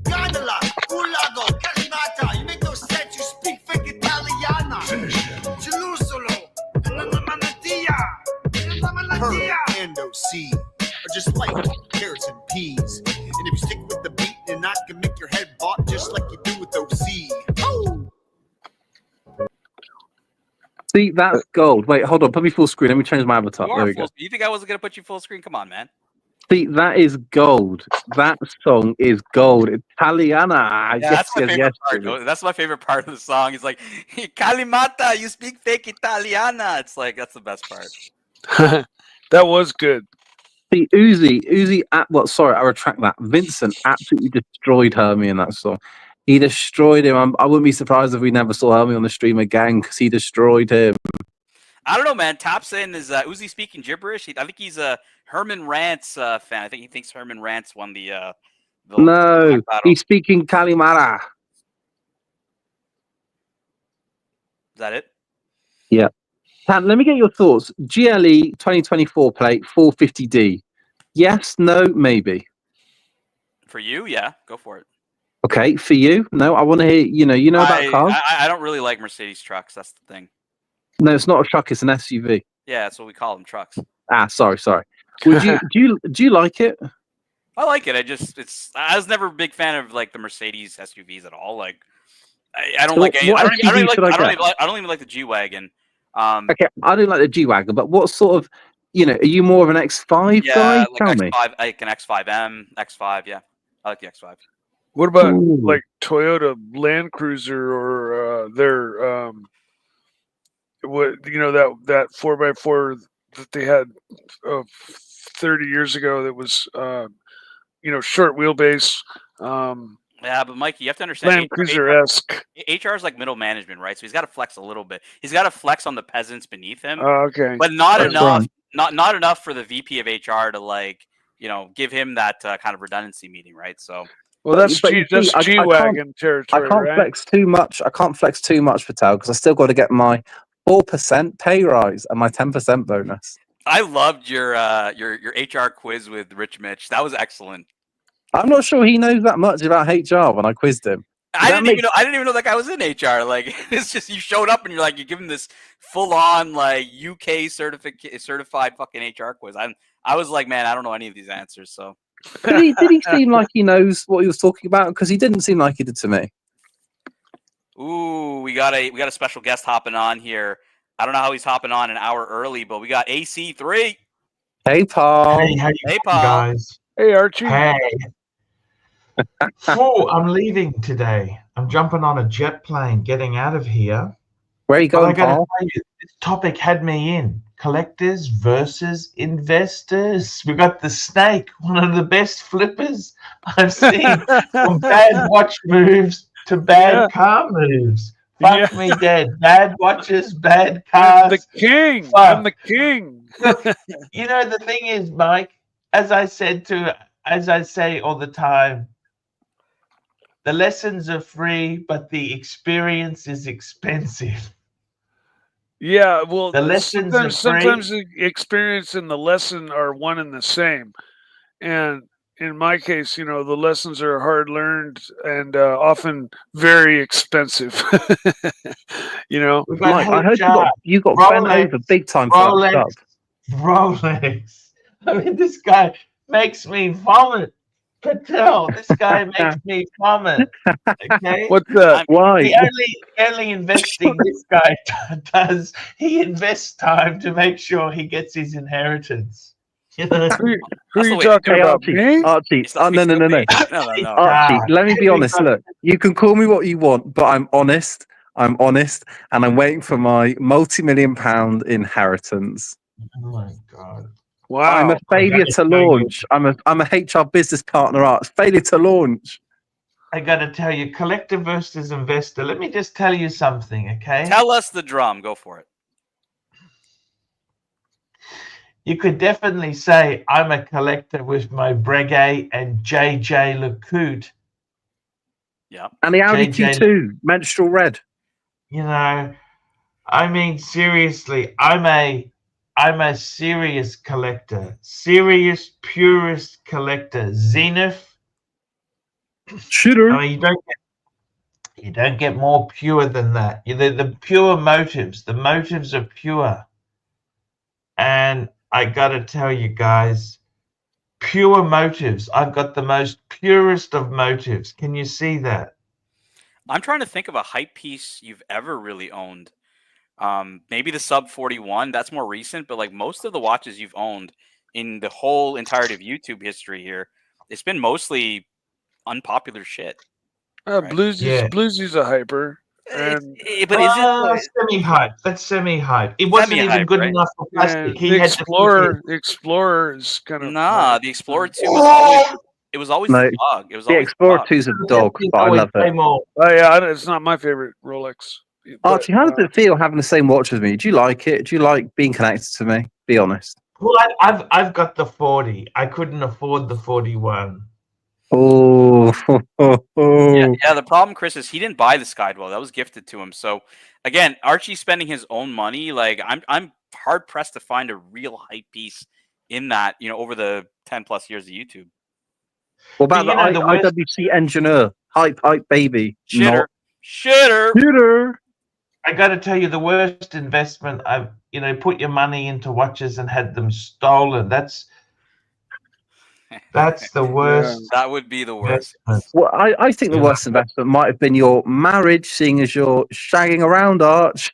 Gondola, ulago, calinata. You make no sense, you speak fake Italiana. Gelusolo, Her and OC are just like carrots and peas. And if you stick with the beat, then I can make your head bop just like you do with OC. Oh! See, that's gold. Wait, hold on. Put me full screen. Let me change my avatar. There we go. You think I wasn't gonna put you full screen? Come on, man. See, that is gold. That song is gold. Italiana. Yeah, that's my favorite part. That's my favorite part of the song. It's like, Kalimata, you speak fake Italiana. It's like, that's the best part. That was good. See, Uzi, sorry, I retract that. Vincent absolutely destroyed Hermie in that song. He destroyed him. I wouldn't be surprised if we never saw Hermie on the stream again because he destroyed him. I don't know, man. Top saying is Uzi speaking gibberish. I think he's a Herman Rants fan. I think he thinks Herman Rants won the No, he's speaking Kalimara. that it? Pat, let me get your thoughts. GLE 2024 plate 450D. Yes, no, maybe. For you, yeah, go for it. Okay, for you? No, I want to hear. You know about cars. I don't really like Mercedes trucks. That's the thing. No, it's not a truck. It's an SUV. Yeah, that's what we call them, trucks. Sorry. Would you do you like it? I like it. I was never a big fan of like the Mercedes SUVs at all. Like, I don't So like any. what I don't SUV should I get? even like the G wagon. Okay, I don't like the G wagon, but what sort of? Are you more of an X5 guy? Yeah, Tell like me. X5, like an X5M, X5. Yeah, I like the X5. What about Ooh. like Toyota Land Cruiser or their that 4x4 that they had 30 years ago that was short wheelbase. Yeah, but Mikey, you have to understand. Land Cruiser-esque. HR is like middle management, right? So he's got to flex a little bit. He's got to flex on the peasants beneath him, Okay. but not That's enough. right. Not enough for the VP of HR to like give him that kind of redundancy meeting, right? So. Well, that's but you see, I G-Wagon territory, I can't right? flex too much. I can't flex too much, Patel, because I still got to get my 4% pay rise and my 10% bonus. I loved your HR quiz with Rich Mitch. That was excellent. I'm not sure he knows that much about HR when I quizzed him. I didn't even know that guy was in HR. Like, it's just you showed up and you're giving this full on like UK certified fucking HR quiz. I was like, man, I don't know any of these answers. So did he seem like he knows what he was talking about? Because he didn't seem like he did to me. Ooh, we got a special guest hopping on here. I don't know how he's hopping on an hour early, but we got AC3. Hey, Paul. Hey, how you Hey, doing, Paul. guys? Hey, Archie. Hey. I'm leaving today. I'm jumping on a jet plane, getting out of here. Where are you But I going, gotta Paul? tell you, this topic had me in. Collectors versus investors. We got the snake, one of the best flippers I've seen. From bad watch moves to bad car moves. Fuck me dead. Bad watches, bad I'm cars. the king. Fuck. I'm the king. Look, the thing is, Mike, as I say all the time, the lessons are free, but the experience is expensive. Yeah, well, The lessons are sometimes the experience and the lesson are one and the same. And in my case, the lessons are hard learned and often very expensive. We've got Mike, I heard you got bent over big time for that stuff. Rolex. I mean, this guy makes me vomit. Patel, this guy makes me vomit. Okay? What's that? Why? The only investing this guy does, he invests time to make sure he gets his inheritance. Who are you way- talking Hey, about? Archie. Me? Archie. Oh, no. No. Archie, let me be honest. Look, you can call me what you want, but I'm honest, and I'm waiting for my multi-million-pound inheritance. Oh my God. Wow. I'm a failure to launch. I'm a HR business partner. Failure to launch. I got to tell you, collector versus investor. Let me just tell you something, okay? Tell us the drum. Go for it. You could definitely say I'm a collector with my Breguet and JJ LeCoultre. Yeah. And the Audi JJ Q2, menstrual red. I mean, seriously, I'm a serious collector, serious purist collector. Zenith. Shooter. I mean, you don't get more pure than that. The pure motives. The motives are pure. And I gotta tell you guys, pure motives. I've got the most purest of motives. Can you see that? I'm trying to think of a hype piece you've ever really owned. Maybe the Sub 41. That's more recent, but like most of the watches you've owned in the whole entirety of YouTube history here, it's been mostly unpopular shit. Right. Bluesy's a hyper. But And semi-hype. That's semi-hype. It wasn't even Semi-hype, good right? enough for plastic. He the had to Explorer is kind of the Explorer 2 was always No, the dog. It was The always Explorer the dog. 2's a dog, but I love it. Oh yeah, it's not my favorite Rolex. But, Archie, how does it feel having the same watch as me? Do you like it? Do you like being connected to me? Be honest. Well, I've got the 40. I couldn't afford the 41. Oh, Yeah. The problem, Chris, is he didn't buy the Skydwell. That was gifted to him. So again, Archie's spending his own money. Like I'm hard pressed to find a real hype piece in that. Over the 10+ years of YouTube. What about But you know, the the worst- IWC engineer? Hype, baby. Shitter. Shooter. I got to tell you, the worst investment I've, put your money into watches and had them stolen. That's the worst. That would be the worst. investment. Well, I think the Yeah. worst investment might have been your marriage, seeing as you're shagging around, Arch.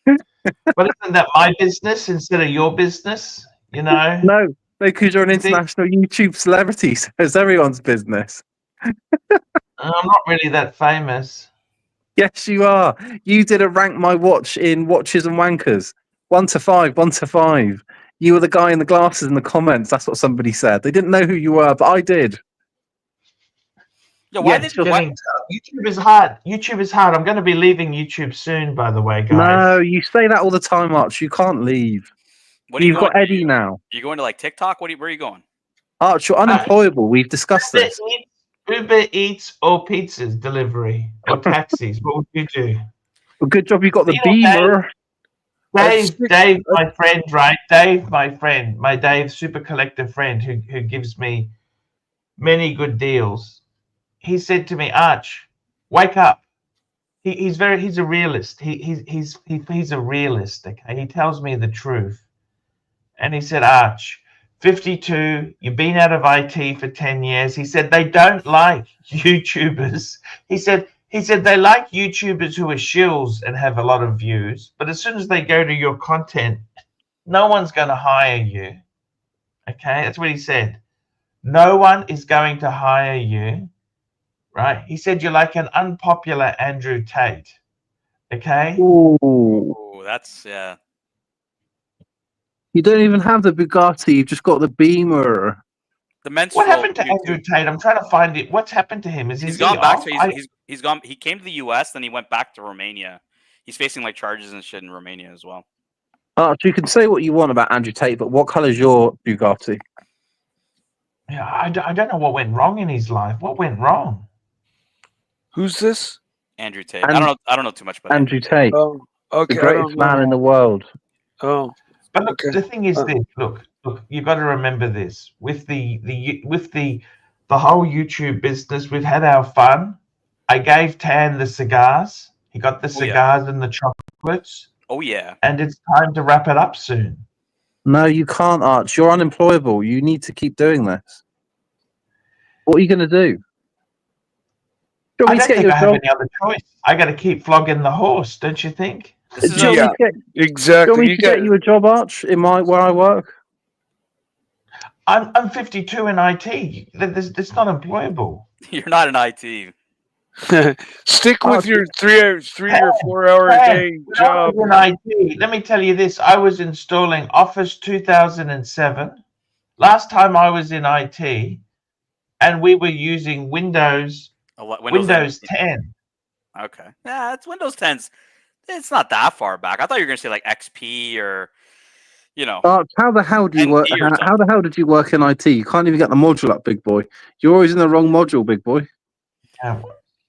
Well, isn't that my business instead of your business? No, because you're an You think- international YouTube celebrity, so it's everyone's business. I'm not really that famous. Yes, you are. You did a rank my watch in watches and wankers. 1 to 5, 1 to 5. You were the guy in the glasses in the comments. That's what somebody said. They didn't know who you were, but I did. Yeah, why It's did getting tough. YouTube is hard. YouTube is hard. I'm going to be leaving YouTube soon, by the way, guys. No, you say that all the time, Arch. You can't leave. what are you You've going got Eddie now. You going to like TikTok? Where are you going? Arch, you're unemployable. We've discussed this. Uber Eats or pizzas delivery or taxis. What would you do? Well, good job you got the You know, Beamer. Dave, my friend, right? Dave, my friend, my Dave super collector friend who gives me many good deals. He said to me, Arch, wake up. He's a realist. He's a realist. Okay, he tells me the truth. And he said, Arch, 52, you've been out of IT for 10 years. He said they don't like YouTubers. He said they like YouTubers who are shills and have a lot of views, but as soon as they go to your content, no one's going to hire you. Okay, that's what he said. No one is going to hire you, right? He said you're like an unpopular Andrew Tate. Okay? Ooh. Oh, that's You don't even have the Bugatti. You've just got the Beamer. the men's. What happened to Andrew Tate? I'm trying to find it. What's happened to him? He's gone back to he's gone. He came to the U.S. then he went back to Romania. He's facing like charges and shit in Romania as well. Arch, you can say what you want about Andrew Tate, but what colour's your Bugatti? Yeah, I don't know what went wrong in his life. What went wrong? Who's this? Andrew Tate. I don't know too much about Andrew Tate, Oh, okay. the I don't greatest man know. in the world. Oh, But look, Okay. the thing is this. Look, you've got to remember this. With the whole YouTube business, we've had our fun. I gave Tan the cigars. He got the cigars and the chocolates. Oh yeah. And it's time to wrap it up soon. No, you can't, Arch. You're unemployable. You need to keep doing this. What are you going to do? Do you I want me don't to get think you I a have job? any other choice. I got to keep flogging the horse, don't you think? This is Do you want me to get- do you want exactly. me to get you a job, Arch, in where I work? I'm 52 in IT. That's not employable. You're not an IT. Stick with your 3 or 4 hour a Hey, day when I job. was in IT, let me tell you this. I was installing Office 2007. Last time I was in IT, and we were using Windows 10. Okay. Yeah, it's Windows 10's. It's not that far back. I thought you were gonna say like XP or, Arch, how the hell do you work? NT or How the hell did you work in IT? You can't even get the module up, big boy. You're always in the wrong module, big boy.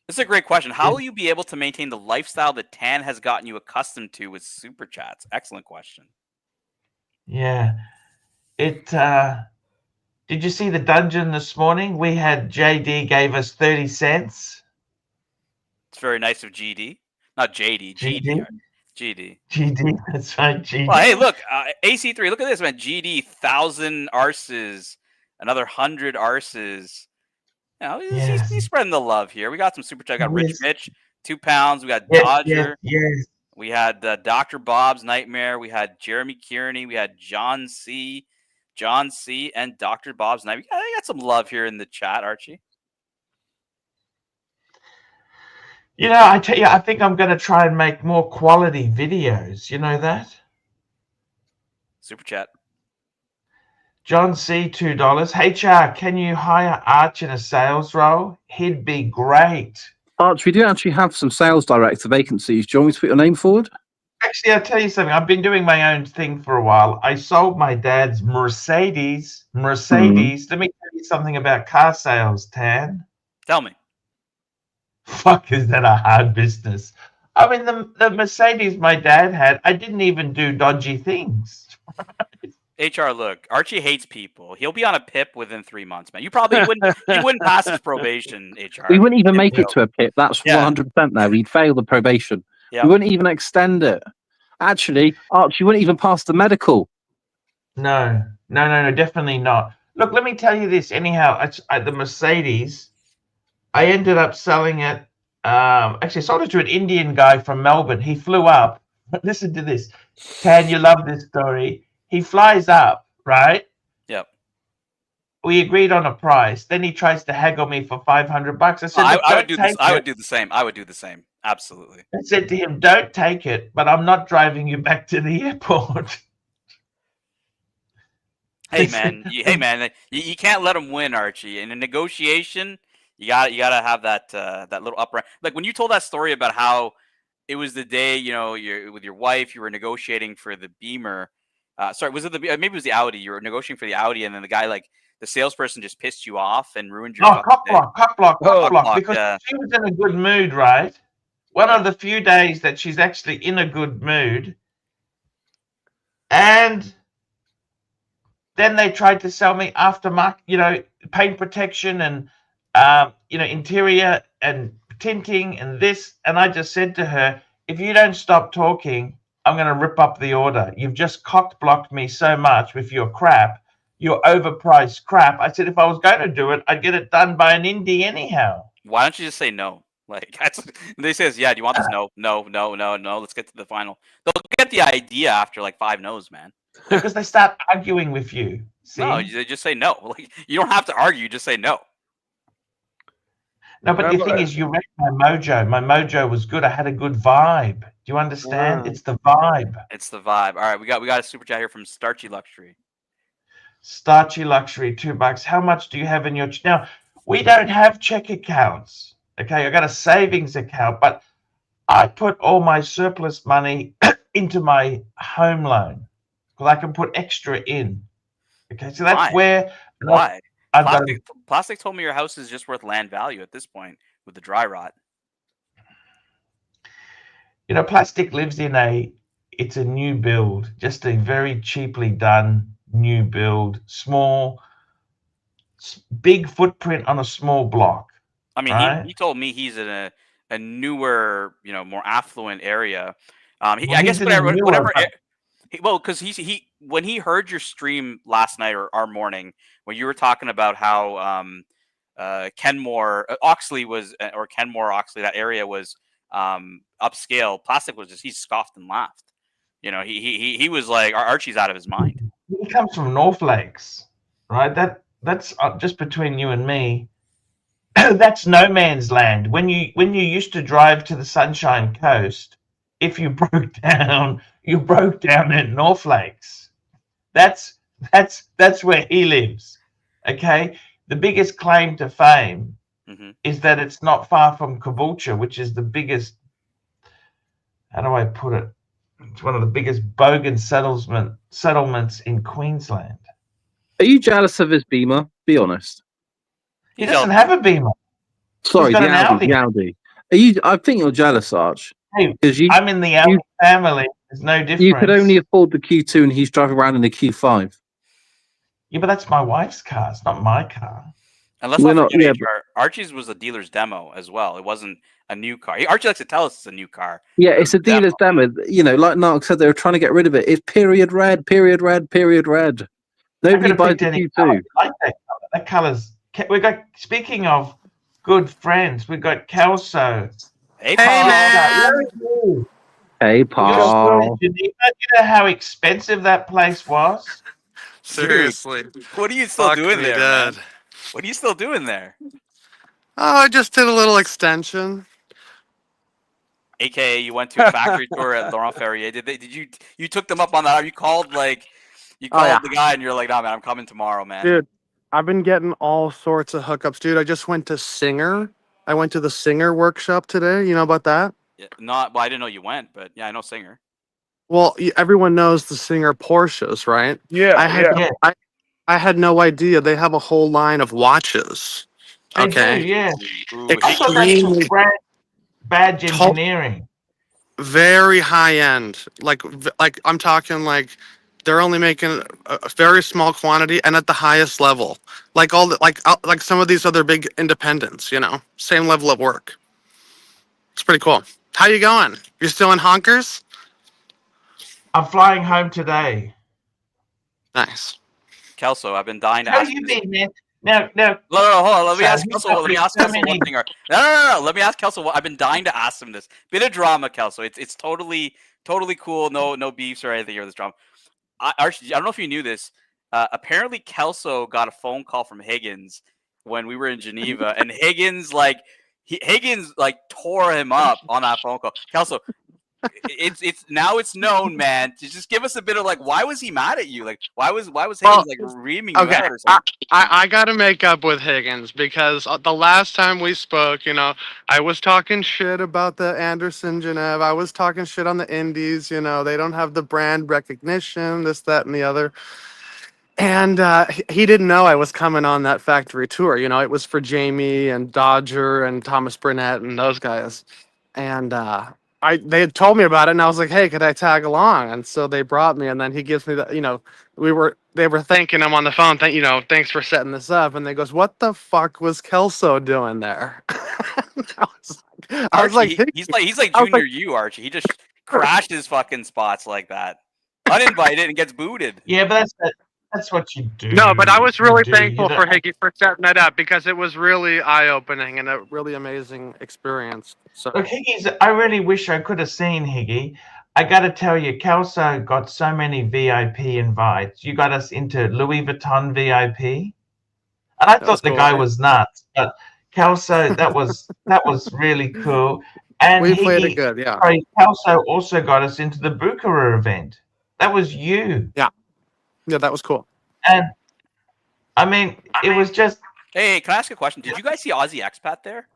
This is a great question. How will you be able to maintain the lifestyle that Tan has gotten you accustomed to with super chats? Excellent question. Yeah. Did you see the dungeon this morning? We had JD gave us 30 cents. It's very nice of GD. Not JD. GD. GD. GD, that's right, GD. Well, hey, look, AC3. Look at this, man. GD, 1,000 arses, another 100 arses. He's spreading the love here. We got some super chat. We got Rich Mitch, £2. We got Dodger. Yes. We had Dr. Bob's Nightmare. We had Jeremy Kearney. We had John C, and Dr. Bob's Nightmare. I got some love here in the chat, Archie. I tell you, I think I'm going to try and make more quality videos. You know that? Super chat. John C, $2. HR, can you hire Arch in a sales role? He'd be great. Arch, we do actually have some sales director vacancies. Do you want me to put your name forward? Actually, I'll tell you something. I've been doing my own thing for a while. I sold my dad's Mercedes. Mercedes. Let me tell you something about car sales, Tan. Tell me. Fuck, is that a hard business? I mean, the Mercedes my dad had, I didn't even do dodgy things. HR, look, Archie hates people. He'll be on a PIP within 3 months, man. You probably wouldn't. He wouldn't pass his probation. HR. We wouldn't even make it to a pit. That's Yeah. 100% there. We'd fail the probation. Yeah. We wouldn't even extend it. Actually, Archie wouldn't even pass the medical. No, definitely not. Look, let me tell you this. Anyhow, the Mercedes, I ended up selling it. Actually, I sold it to an Indian guy from Melbourne. He flew up. Listen to this. Tan, you love this story. He flies up, right? Yep. We agreed on a price. Then he tries to haggle me for $500. I said, I would do this. I would do the same. I would do the same. Absolutely. I said to him, don't take it, but I'm not driving you back to the airport. Hey man, you can't let him win, Archie. In a negotiation, you gotta have that little upright. Like when you told that story about how it was the day you're with your wife, you were negotiating for the Beamer. Sorry, was it maybe it was the Audi? You were negotiating for the Audi, and then the guy, like the salesperson, just pissed you off and ruined your. Cock block. Because she was in a good mood, right? One of the few days that she's actually in a good mood, and then they tried to sell me aftermarket, paint protection and interior and tinting and this, and I just said to her, if you don't stop talking, I'm going to rip up the order. You've just cock-blocked me so much with your crap, your overpriced crap. I said, if I was going to do it, I'd get it done by an indie anyhow. Why don't you just say no? Like they says, yeah, do you want this? No. Let's get to the final. They'll get the idea after like 5 no's, man. Because they start arguing with you. See? No, they just say no. Like you don't have to argue. You just say no. No, but the thing is, you wrecked my mojo. My mojo was good. I had a good vibe. Do you understand? Wow. It's the vibe. It's the vibe. All right, we got a super chat here from Starchy Luxury. Starchy Luxury, $2. How much do you have in your now? We don't have check accounts. Okay, I got a savings account, but I put all my surplus money into my home loan because I can put extra in. Okay, so that's where. Why? Plastic told me your house is just worth land value at this point with the dry rot. Plastic lives in it's a new build, just a very cheaply done new build, big footprint on a small block. I mean, right? he told me he's in a newer, more affluent area. I guess whatever. Well, because when he heard your stream last night or our morning, when you were talking about how Kenmore Oxley that area was upscale, Plastic was he scoffed and laughed. He was like, Archie's out of his mind. He comes from North Lakes, right? That's just between you and me. That's no man's land. When you used to drive to the Sunshine Coast, if you broke down, you broke down at North Lakes. That's where he lives. Okay, the biggest claim to fame is that it's not far from Caboolture, which is the biggest. How do I put it? It's one of the biggest bogan settlements in Queensland. Are you jealous of his Beamer? Be honest. He doesn't have a Beamer. Sorry, the Audi. I think you're jealous, Arch. Hey, I'm in the Audi family. There's no difference. You could only afford the Q2 and he's driving around in the Q5. Yeah, but that's my wife's car. It's not my car. And let's not forget, Archie's was a dealer's demo as well. It wasn't a new car. Archie likes to tell us it's a new car. Yeah, it's a dealer's demo. Like Narc said, they were trying to get rid of it. It's period red. Nobody buys the Q2. I like that color. That color's. We got. Speaking of good friends, we got Kelso. Hey, man. Hey, Paul. Do you know how expensive that place was? Seriously. Dude, what are you still doing there, man? What are you still doing there? Oh, I just did a little extension. AKA, you went to a factory tour at Laurent Ferrier. Did you took them up on that? You called the guy and you're like, nah, man, I'm coming tomorrow, man. Dude, I've been getting all sorts of hookups, dude. I just went to Singer. I went to the Singer workshop today. You know about that? Yeah, well, I didn't know you went, but yeah, I know Singer. Well, everyone knows the Singer Porsches, right? Yeah, I had Yeah, I had no idea they have a whole line of watches. they do. Okay, Yeah, Ooh, I thought that's just extremely badge top, engineering. very high end. Like I'm talking like they're only making a very small quantity and at the highest level. Like like some of these other big independents, same level of work. It's pretty cool. How you going? You still in honkers? I'm flying home today. Nice. Kelso, I've been dying to How ask you you this. been, man? No, no. No, hold on. Let me So ask he's Kelso. got Let me ask so Kelso one many. thing. No. Let me ask Kelso. I've been dying to ask him this. Bit of drama, Kelso. It's totally cool. No beefs or anything here. This drama. Archie, I don't know if you knew this. Apparently, Kelso got a phone call from Higgins when we were in Geneva, and Higgins tore him up on that phone call. Kelso, it's known, man. Just give us a bit of why was he mad at you? Like why was Well, Higgins reaming you okay. out or something? I got to make up with Higgins because the last time we spoke, I was talking shit about the Anderson Geneva. I was talking shit on the Indies. They don't have the brand recognition, this, that, and the other. And he didn't know I was coming on that factory tour. It was for Jamie and Dodger and Thomas Burnett and those guys. And they had told me about it, and I was like, "Hey, could I tag along?" And so they brought me, and then he gives me they were thanking him on the phone, thanks for setting this up. And they goes, "What the fuck was Kelso doing there?" I was like, Archie, he's like I was junior like, you, Archie. He just crashes fucking spots like that, uninvited, and gets booted. Yeah, but that's what you do. no, but I was You really do. You thankful don't. for Higgy for setting that up because it was really eye-opening and a really amazing experience. So Look, Higgy's. I really wish I could have seen Higgy. I got to tell you, Kelso got so many VIP invites. You got us into Louis Vuitton VIP, and I that was thought the cool, guy right? was nuts. But Kelso, that was really cool. And We played it Higgy, good, yeah. sorry, Kelso also got us into the Bucharest event. That was you. Yeah, that was cool. And I mean, it was just Hey, can I ask a question? Did you guys see Aussie Expat there?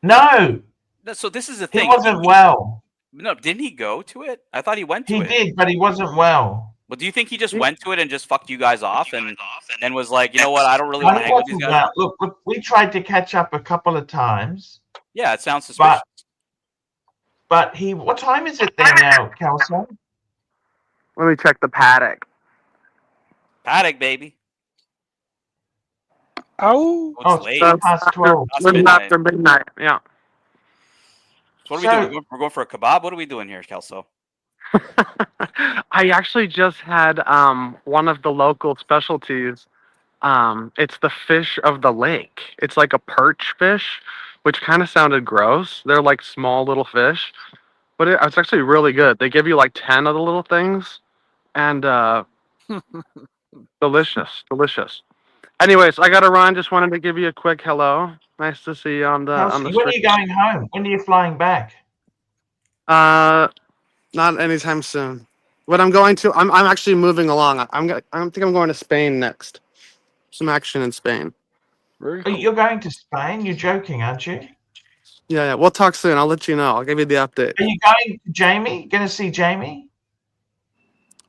no. So this is the He thing. wasn't well. No, didn't he go to it? I thought he went He to it. did, but he wasn't well. Well, do you think he just went to it and just fucked you guys off and was like, you know what, I don't really want No, to he hang with these wasn't guys? well. Look, we tried to catch up a couple of times, Yeah, it sounds suspicious. but he. What time is it there now, Kelso? Let me check the paddock. Paddock, baby. Oh, Oh, Oh, it's it's late. past 12. Past Little midnight. after midnight, yeah. So what are we doing? We're going for a kebab? What are we doing here, Kelso? I actually just had one of the local specialties. It's the fish of the lake. It's like a perch fish, which kind of sounded gross. They're like small little fish, but it's actually really good. They give you like 10 of the little things, and delicious. Anyways, I gotta run. Just wanted to give you a quick hello. Nice to see you on the Kelso, when are stream. you going home? When are you flying back? Not anytime soon. But I'm going to. I'm actually moving along. I think I'm going to Spain next. Some action in Spain. very Oh, cool. you're going to Spain? You're joking, aren't you? Yeah. We'll talk soon. I'll let you know. I'll give you the update. Are you going to Jamie? Going to see Jamie?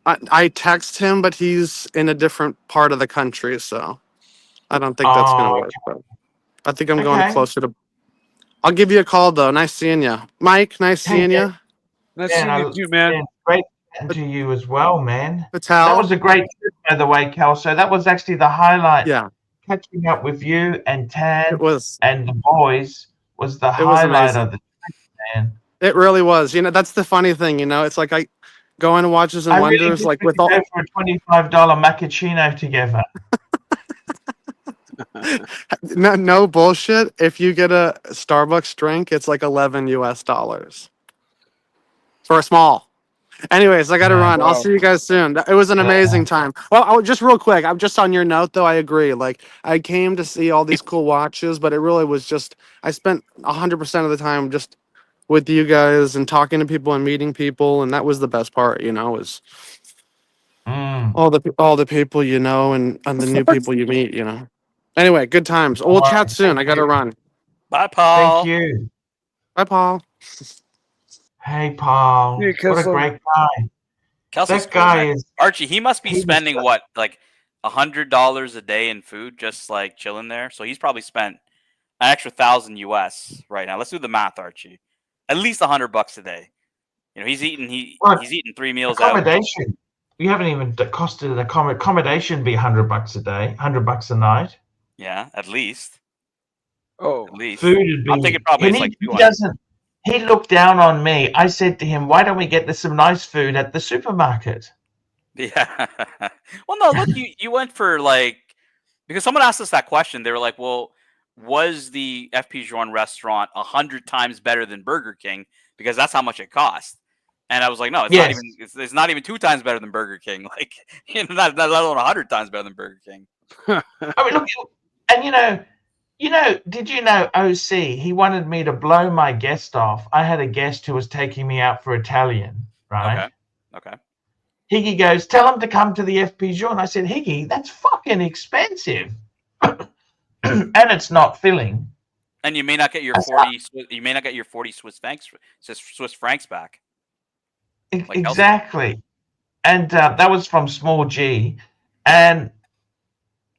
I text him, but he's in a different part of the country, so I don't think that's gonna Oh, work. But I think I'm going okay. closer to. I'll give you a call though. Nice seeing you, Mike. Nice Hey, seeing you. Nice man, seeing you too, man. great chatting to you as well, man. Patel. That was a great trip, by the way, Kelso. That was actually the highlight. Yeah, Catching up with you and Tan it was. and the boys was the It was highlight amazing. of the trip, man. It really was. That's the funny thing. It's like I go into Watches and I really Wonders, wish like we with could all. go for a $25 macchiato together. No bullshit. If you get a Starbucks drink, it's like $11 for a small. Anyways, I got to Yeah. run. I'll Wow. see you guys soon. It was an amazing time. Well, just real quick, I'm just on your note though. I agree. Like I came to see all these cool watches, but it really was just I spent 100% of the time just with you guys and talking to people and meeting people, and that was the best part. Was Mm. all the people and the new people you meet. Anyway, good times. We'll All chat right, soon. thank I got to you. run. Bye, Paul. Thank you. Bye, Paul. Hey, Paul. Yeah, What a Kessler. great guy. Kelsey's That cool, guy man. is. Archie, he must be he was spending so- what, like $100 a day in food, just like chilling there. So he's probably spent an extra 1,000 US right now. Let's do the math, Archie. At least $100 a day. You know, he's What? eating 3 meals out. Accommodation. You haven't even costed an accommodation be $100 a day, $100 a night. Yeah, at least. Oh, At least. Food would be. I'm thinking probably and it's like he 200. doesn't. He looked down on me. I said to him, "Why don't we get some nice food at the supermarket?" Yeah. Well, no, look, you went for like, because someone asked us that question. They were like, well, was the FP Joan restaurant 100 times better than Burger King? Because that's how much it cost. And I was like, no, it's not Yes. even. It's not even 2 times better than Burger King. Like, not let alone 100 times better than Burger King. I mean, look, and did you know OC? He wanted me to blow my guest off. I had a guest who was taking me out for Italian, right? Okay. Higgy goes, tell him to come to the FP Joan. I said, Higgy, that's fucking expensive. And it's not filling. And you may not get your That's 40. You may not get your 40 Swiss francs back. Like Exactly. And that was from Small G. And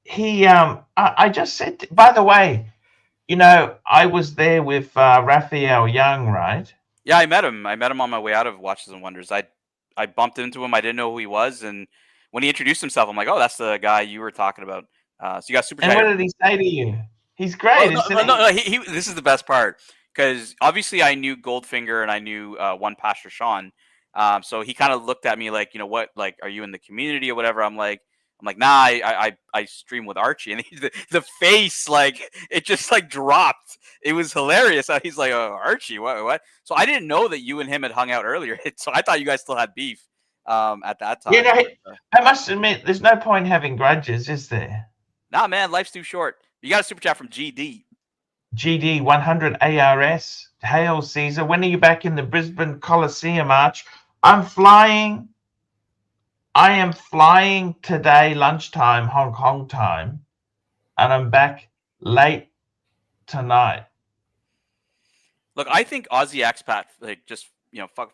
he, I just said, by the way, I was there with Raphael Young, right? Yeah, I met him. I met him on my way out of Watches and Wonders. I bumped into him. I didn't know who he was, and when he introduced himself, I'm like, "Oh, that's the guy you were talking about." So you got super. And what did he say to you? He's great, isn't he? No, this is the best part, because obviously I knew Goldfinger and I knew one Pastor Sean. So he kind of looked at me like, what, like, are you in the community or whatever? I'm like, nah, I stream with Archie, and the face, like, it just like dropped. It was hilarious. He's like, oh, Archie, what? So I didn't know that you and him had hung out earlier. So I thought you guys still had beef at that time. I must admit, there's no point having grudges, is there? Nah, man, life's too short. You got a super chat from GD. GD 100 ARS. Hail Caesar. When are you back in the Brisbane Coliseum, Arch? I am flying today, lunchtime, Hong Kong time, and I'm back late tonight. Look, I think Aussie expat, like, just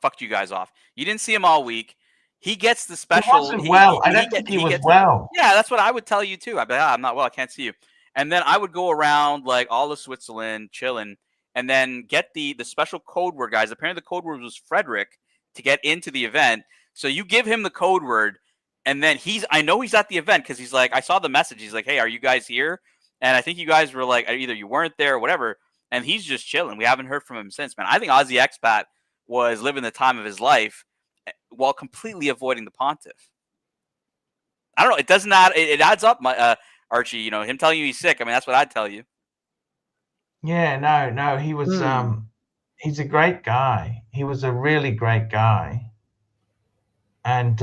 fucked you guys off. You didn't see him all week. He gets the special. He wasn't well. I don't think he was well. Yeah, that's what I would tell you too. I'd be like, I'm not well. I can't see you. And then I would go around like all of Switzerland, chilling, and then get the special code word, guys. Apparently, the code word was Frederick to get into the event. So you give him the code word, and then I know he's at the event because he's like, I saw the message. He's like, hey, are you guys here? And I think you guys were like, either you weren't there or whatever. And he's just chilling. We haven't heard from him since, man. I think Aussie expat was living the time of his life while completely avoiding the pontiff. I don't know. It doesn't add. It adds up, Archie. Him telling you he's sick. I mean, that's what I'd tell you. Yeah, no. He was. He's a great guy. He was a really great guy. And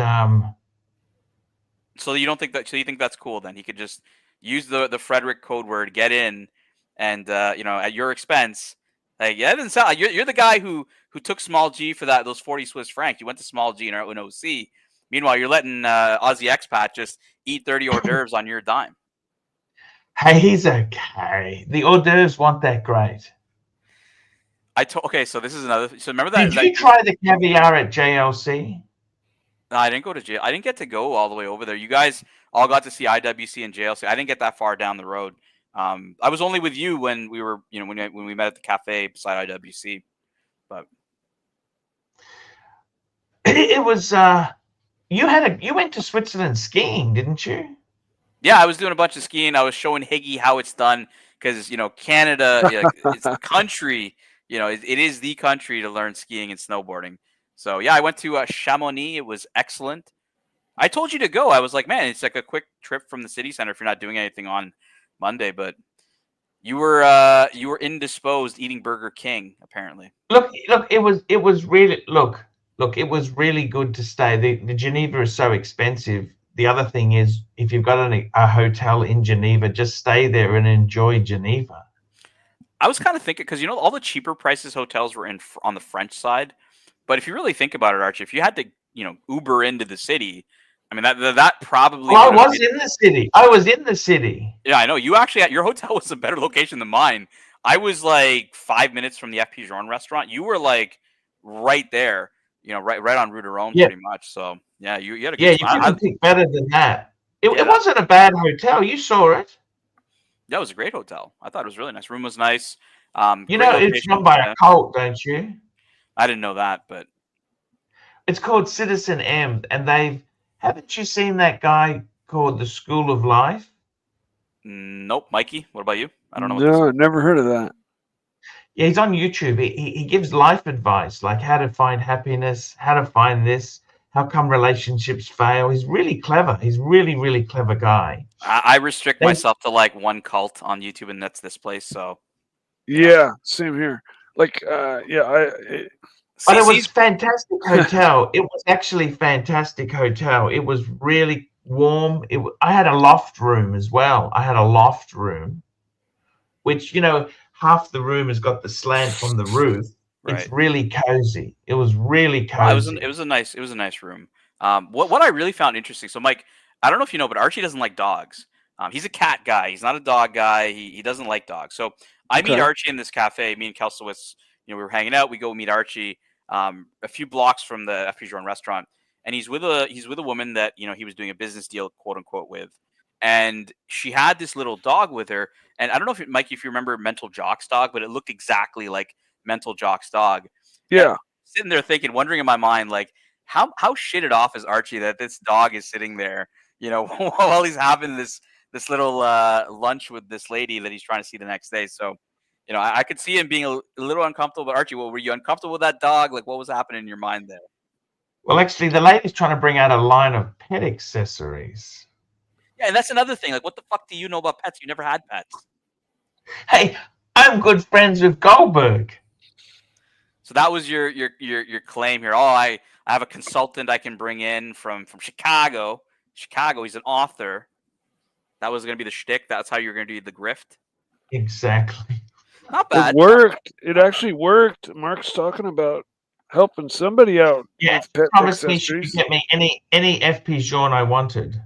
so you don't think that? So you think that's cool? Then he could just use the Frederick code word, get in, and at your expense. Like, yeah, it doesn't sound like you're the guy who took Small G for those 40 Swiss francs. You went to Small G and OC. Meanwhile, you're letting Aussie expat just eat 30 hors d'oeuvres on your dime. Hey, he's okay. The hors d'oeuvres weren't that great. Okay, so this is another. So remember that? Did you try the caviar at JLC? No, I didn't go to jail. I didn't get to go all the way over there. You guys all got to see IWC and JLC. I didn't get that far down the road. I was only with you when we were, when we met at the cafe beside IWC. But it was you went to Switzerland skiing, didn't you? Yeah, I was doing a bunch of skiing. I was showing Higgy how it's done because Canada, it's a country. It is the country to learn skiing and snowboarding. So yeah, I went to Chamonix. It was excellent. I told you to go. I was like, man, it's like a quick trip from the city center if you're not doing anything on Monday. But you were indisposed eating Burger King apparently. Look, it was really it was really good to stay. The Geneva is so expensive. The other thing is, if you've got a hotel in Geneva, just stay there and enjoy Geneva. I was kind of thinking because all the cheaper prices hotels were on the French side, but if you really think about it, Archie, if you had to Uber into the city, I mean that probably. I was in the city. I was in the city. Yeah, I know. You actually your hotel was a better location than mine. I was like 5 minutes from the FP Joan restaurant. You were like right there. You know, right on Rue de Rome, Yeah. pretty much. So yeah, you had a Yeah, good. you couldn't pick better than that. It Yeah. wasn't a bad hotel. You saw it. That was a great hotel. I thought it was really nice. Room was nice. You Great know, it's location, run by yeah. a cult, don't you? I didn't know that, but It's called Citizen M, and haven't you seen that guy called the School of Life? nope. Mikey, what about you? I don't know what this No, is. never heard of that. Yeah, he's on YouTube. He gives life advice, like how to find happiness, how to find this, how come relationships fail. He's really clever. He's really clever guy. I restrict They- myself to like one cult on YouTube, and that's this place. So Yeah, same here. Like, But it was fantastic hotel. It was actually fantastic hotel. It was really warm. I had a loft room as well. I had a loft room, which, you know, half the room has got the slant from the roof. It's Right. really cozy. It was really Well, cozy. it was a nice room. What I really found interesting. So, Mike, I don't know if you know, but Archie doesn't like dogs. He's a cat guy. He's not a dog guy. He doesn't like dogs. So I meet Okay. Archie in this cafe. Me and Kelsowitz, we were hanging out. We go meet Archie a few blocks from the FP Journe restaurant, and he's with a woman that he was doing a business deal, quote unquote, with, and she had this little dog with her. And I don't know if Mike, if you remember Mental Jock's dog, but it looked exactly like Mental Jock's dog. Yeah. Sitting there thinking, wondering in my mind, like, how shitted off is Archie that this dog is sitting there, while he's having this little lunch with this lady that he's trying to see the next day. So, I could see him being a little uncomfortable. But Archie, were you uncomfortable with that dog? Like, what was happening in your mind there? Well, actually, the lady's trying to bring out a line of pet accessories. Yeah, and that's another thing. Like, what the fuck do you know about pets? You never had pets. Hey, I'm good friends with Goldberg. So that was your claim here. Oh, I have a consultant I can bring in from Chicago. Chicago, he's an author. That was going to be the shtick. That's how you're going to do the grift. Exactly. Not bad. It worked. It actually worked. Mark's talking about helping somebody out Yeah, with pet promised me she accessories. could get me any FP Journe I wanted.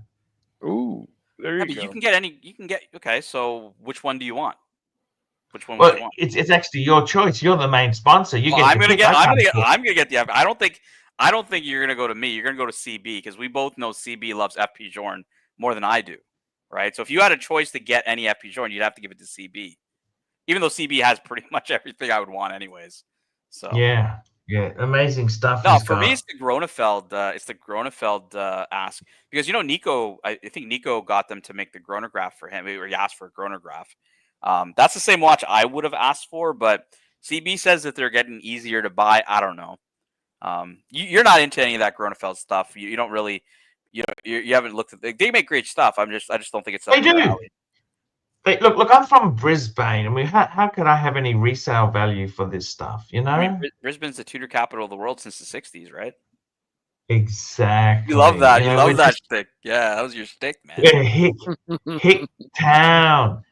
Ooh, there you go. You can get any. You can get. Okay, so which one do you want? Which one would Well, you want? it's actually your choice. You're the main sponsor. You Well, get. I'm to gonna pick. get. I I'm can't gonna get. pick. I'm gonna get the. I don't think you're gonna go to me. You're gonna go to CB because we both know CB loves FP Journe more than I do, right? So if you had a choice to get any FP Journe, you'd have to give it to CB, even though CB has pretty much everything I would want, anyways. So Yeah, amazing stuff. no, he's for me got. it's the Gronefeld. It's the Gronefeld ask because Nico. I think Nico got them to make the Gronograph for him, or he asked for a Gronograph. That's the same watch I would have asked for, but CB says that they're getting easier to buy. I don't know. You're not into any of that Gronefeld stuff. You don't really. You haven't looked at. They make great stuff. I just don't think it's. They do. Hey, look, I'm from Brisbane. I mean, how could I have any resale value for this stuff? You know. I mean, Brisbane's the Tudor capital of the world since the '60s, right? Exactly. You love that. You You know, love that shtick. Yeah, that was your shtick, man. Yeah, hick town,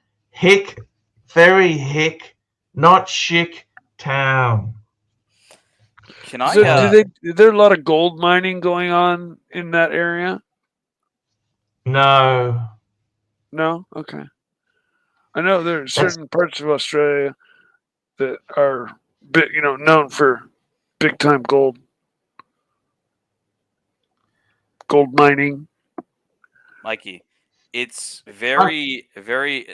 very hick, not chic town. Can I? So, is there a lot of gold mining going on in that area? No. No? Okay. I know there are certain parts of Australia that are known for big time gold mining. Mikey, it's very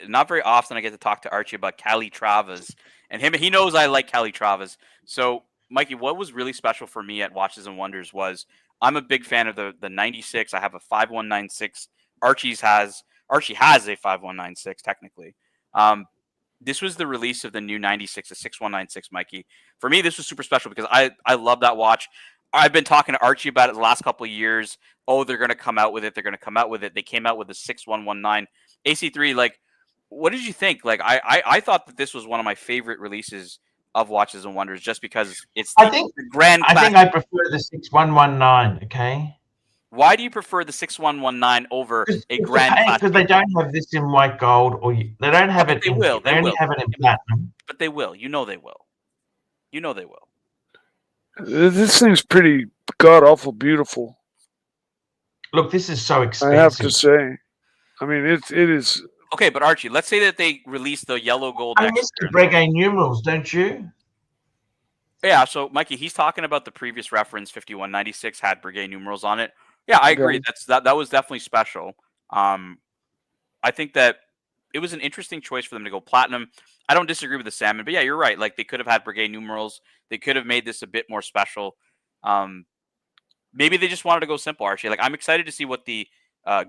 not very often I get to talk to Archie about Calitravas, and he knows I like Calitravas. So, Mikey, what was really special for me at Watches and Wonders was I'm a big fan of the 96. I have a 5196. Archie has a 5196 technically. This was the release of the new 96, the 6196, Mikey. For me, this was super special because I love that watch. I've been talking to Archie about it the last couple of years. Oh, they're going to come out with it. They're going to come out with it. They came out with the 6119 AC3. Like, what did you think? Like, I thought that this was one of my favorite releases of Watches and Wonders just because it's the grand. I think I prefer the 6119. Okay. Why do you prefer the 6119 over a grand classic? Because they don't have this in white gold, or they don't have it. They will. They only have it in platinum. But they will. You know they will. You know they will. This thing's pretty god awful beautiful. Look, this is so expensive. I have to say. I mean, it is. Okay, but Archie, let's say that they release the yellow gold. I miss the Breguet numerals, don't you? Yeah, so Mikey, he's talking about the previous reference 5196 had brigade numerals on it. Yeah, I agree. Okay. That was definitely special. I think that it was an interesting choice for them to go platinum. I don't disagree with the salmon, but yeah, you're right. Like they could have had brigade numerals. They could have made this a bit more special. Maybe they just wanted to go simple, Archie. Like I'm excited to see what the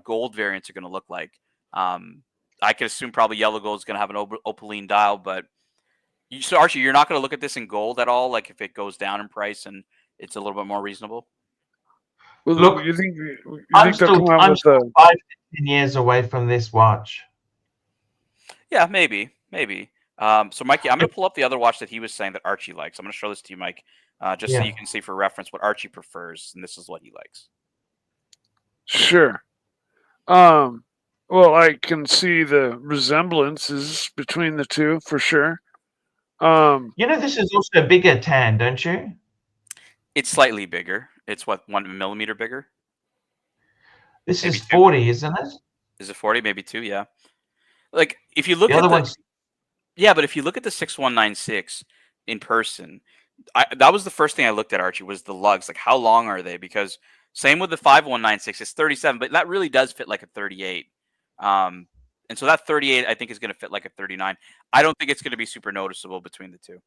gold variants are going to look like. I could assume probably yellow gold is going to have an opaline dial, but so Archie, you're not going to look at this in gold at all. Like if it goes down in price and it's a little bit more reasonable. Well, Look, you think I'm they'll come out I'm with still a 5 to 10 years away from this watch. Yeah, maybe. So Mikey, I'm going to pull up the other watch that he was saying that Archie likes. I'm going to show this to you, Mike, just so Yeah. you can see for reference what Archie prefers, and this is what he likes. sure? Well, I can see the resemblances between the two for sure. You know, this is also bigger tan, don't you? It's slightly bigger. It's what 1 millimeter bigger. This Maybe is 2. 40, isn't it? Is it 40? Maybe 2. Yeah. Like if you look The at other the one's yeah, but if you look at the 6196 in person, that was the first thing I looked at, Archie, was the lugs. Like how long are they? Because same with the 5196, it's 37, but that really does fit like a 38. And so that 38 I think is going to fit like a 39. I don't think it's going to be super noticeable between the two.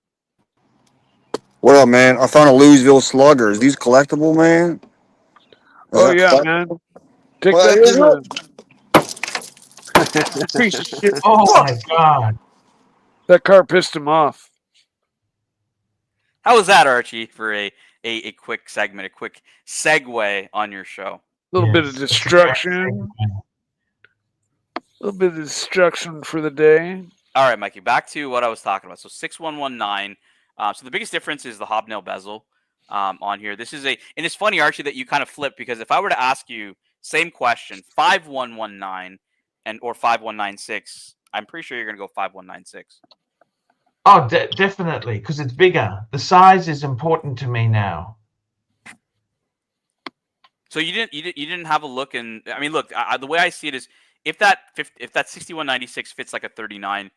What up, man? I found a Louisville Slugger. Is these collectible, man? Is oh that yeah, collect- man. Take Well, that is to the piece of shit. oh my god. That car pissed him off. How was that, Archie, for a quick segment, a quick segue on your show? A little bit of Yes, it's a destruction. great A little bit of destruction for the day. All right, Mikey, back to what I was talking about. So 6119. So the biggest difference is the hobnail bezel on here. This is and it's funny, Archie, that you kind of flip, because if I were to ask you same question, 5119 or 5196, I'm pretty sure you're going to go 5196. Oh, definitely, because it's bigger. The size is important to me now. So you didn't have a look, and I mean, look, the way I see it is, if that 6196 fits like a 39,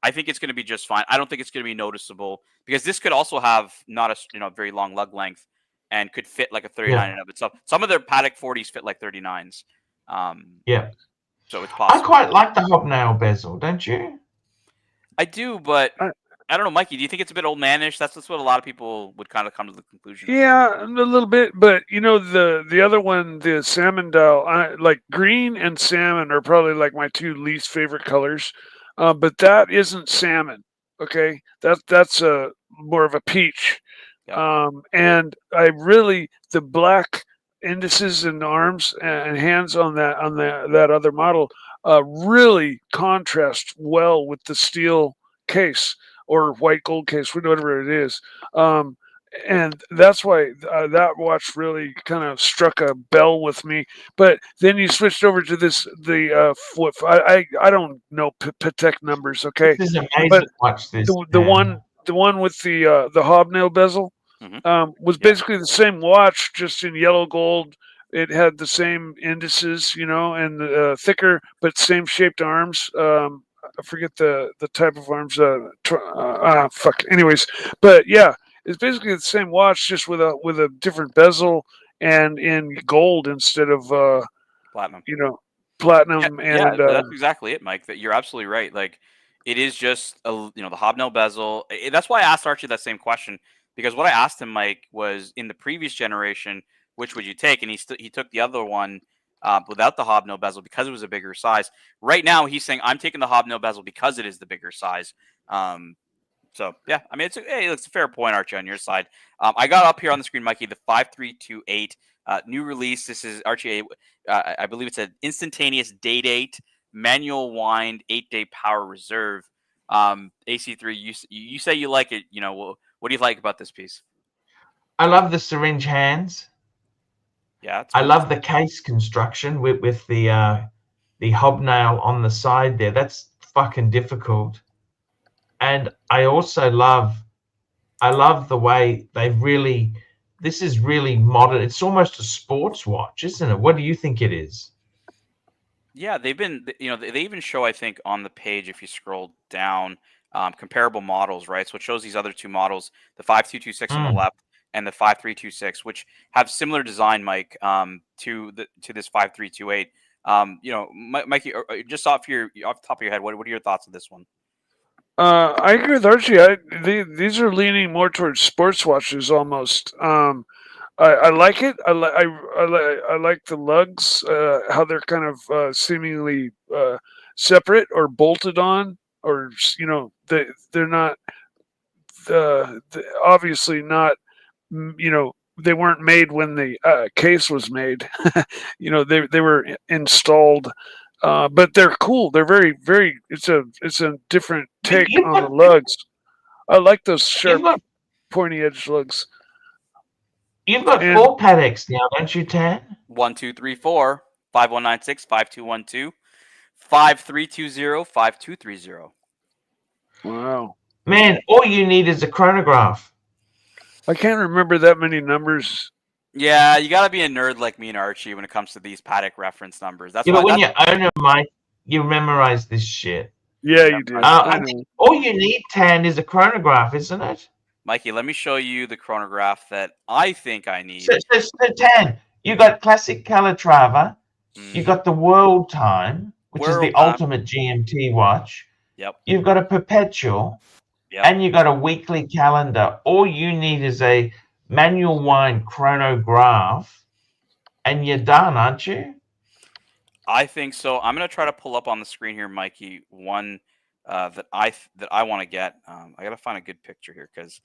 I think it's going to be just fine. I don't think it's going to be noticeable, because this could also have not a very long lug length and could fit like a 39 in of itself. Some of their Paddock 40s fit like 39s. Yeah. So it's I possible. quite like the hobnail bezel, don't you? I do, but I don't know, Mikey. Do you think it's a bit old manish? That's what a lot of people would kind of come to the conclusion. Yeah, a little bit, but you know the other one, the salmon dial, like green and salmon are probably like my two least favorite colors. But that isn't salmon. Okay, that's a more of a peach. Yeah. And I really the black indices and arms and hands on that other model really contrast well with the steel case or white gold case, whatever it is. And that's why that watch really kind of struck a bell with me. But then you switched over to the flip. I don't know Patek numbers, okay? This is amazing. But Watch this. the one with the hobnail bezel was basically the same watch, just in yellow gold. It had the same indices, and thicker but same shaped arms. I forget the type of arms. Fuck. Anyways, but yeah, it's basically the same watch, just with a different bezel and in gold instead of Platinum. Platinum. Yeah, And that's exactly it, Mike. That you're absolutely right. Like it is just the hobnail bezel. That's why I asked Archie that same question, because what I asked him, Mike, was in the previous generation, which would you take? And he took the other one without the hobnail bezel because it was a bigger size. Right now, he's saying I'm taking the hobnail bezel because it is the bigger size. So yeah, I mean it's a fair point, Archie, on your side. I got up here on the screen, Mikey, the 5328 new release. This is Archie. I believe it's an instantaneous day date manual wind 8-day power reserve. AC3. You say you like it. What do you like about this piece? I love the syringe hands. Yeah, I love the case construction with the hobnail on the side there. That's fucking difficult. And I also love the way this is really modern. It's almost a sports watch, isn't it? What do you think it is? Yeah, they've been, they even show, I think, on the page, if you scroll down, comparable models, right? So it shows these other two models, the 5226 on the Mm. left and the 5326, which have similar design, Mike, to this 5328. Mikey, just off the top of your head, what are your thoughts on this one? I agree with Archie. These are leaning more towards sports watches almost. I like it. I like the lugs, how they're kind of seemingly separate or bolted on, or they're not obviously not. They weren't made when the case was made. They were installed. But they're cool. They're very. It's a different take You've on got the lugs. I like those you've sharp, got pointy edge lugs. you've got And 4 Pateks now, don't you, Tan? 1, 2, 3, 4, 5196, 5212, 5320, 5230. wow, Man, all you need is a chronograph. I can't remember that many numbers. Yeah, you got to be a nerd like me and Archie when it comes to these Patek reference numbers. That's Yeah, why. but when you own a mic, you memorize this shit. Yeah, you do. I know. All you need, Tan, is a chronograph, isn't it? Mikey, let me show you the chronograph that I think I need. So Tan, you got classic Calatrava, you got the World Time, which is World the Time. ultimate GMT watch. Yep. You've got a perpetual, Yep. and you got a weekly calendar. All you need is a manual wind chronograph, and you're done, aren't you? I think so. I'm gonna try to pull up on the screen here, Mikey, one that I want to get. I gotta find a good picture here because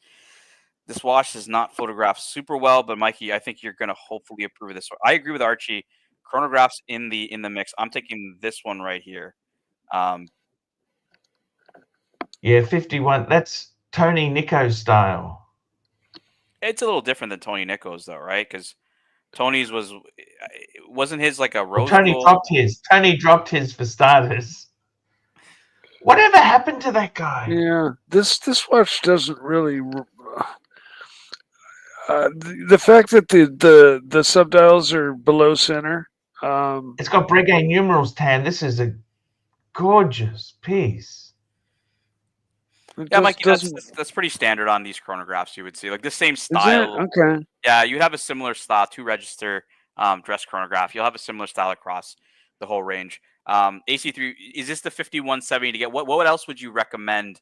this watch is not photographed super well. But Mikey, I think you're gonna hopefully approve of this one. I agree with Archie. Chronographs in the mix. I'm taking this one right here. Yeah, 51. That's Tony Nico style. It's a little different than Tony Nico's though, right? Because Tony's wasn't his like a rose Tony gold? dropped his. Tony dropped his for starters. Whatever happened to that guy? Yeah, this watch doesn't really. The fact that the subdials are below center. It's got Breguet numerals, Tan. This is a gorgeous piece. Yeah, Mikey, that's pretty standard on these chronographs. You would see like the same style. Okay. Yeah, you'd have a similar style, 2-register dress chronograph. You'll have a similar style across the whole range. AC3, is this the 5170 to get? What else would you recommend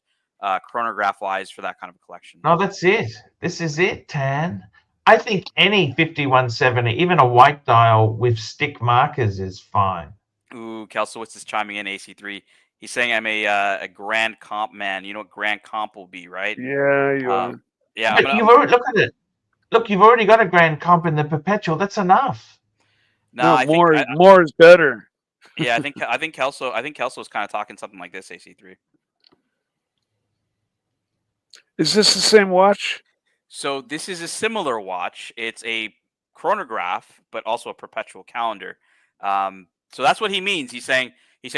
chronograph wise for that kind of a collection? No, that's it. This is it, Tan. I think any 5170, even a white dial with stick markers, is fine. Ooh, Kelsowitz is chiming in. AC3. He's saying I'm a grand comp man. You know what grand comp will be, right? Yeah, you are. Yeah, You've already look at it. Look, you've already got a grand comp in the perpetual. That's enough. No, I more think, more is better. Yeah, I think Kelso is kind of talking something like this. AC3. Is this the same watch? So this is a similar watch. It's a chronograph, but also a perpetual calendar. So that's what he means. He's saying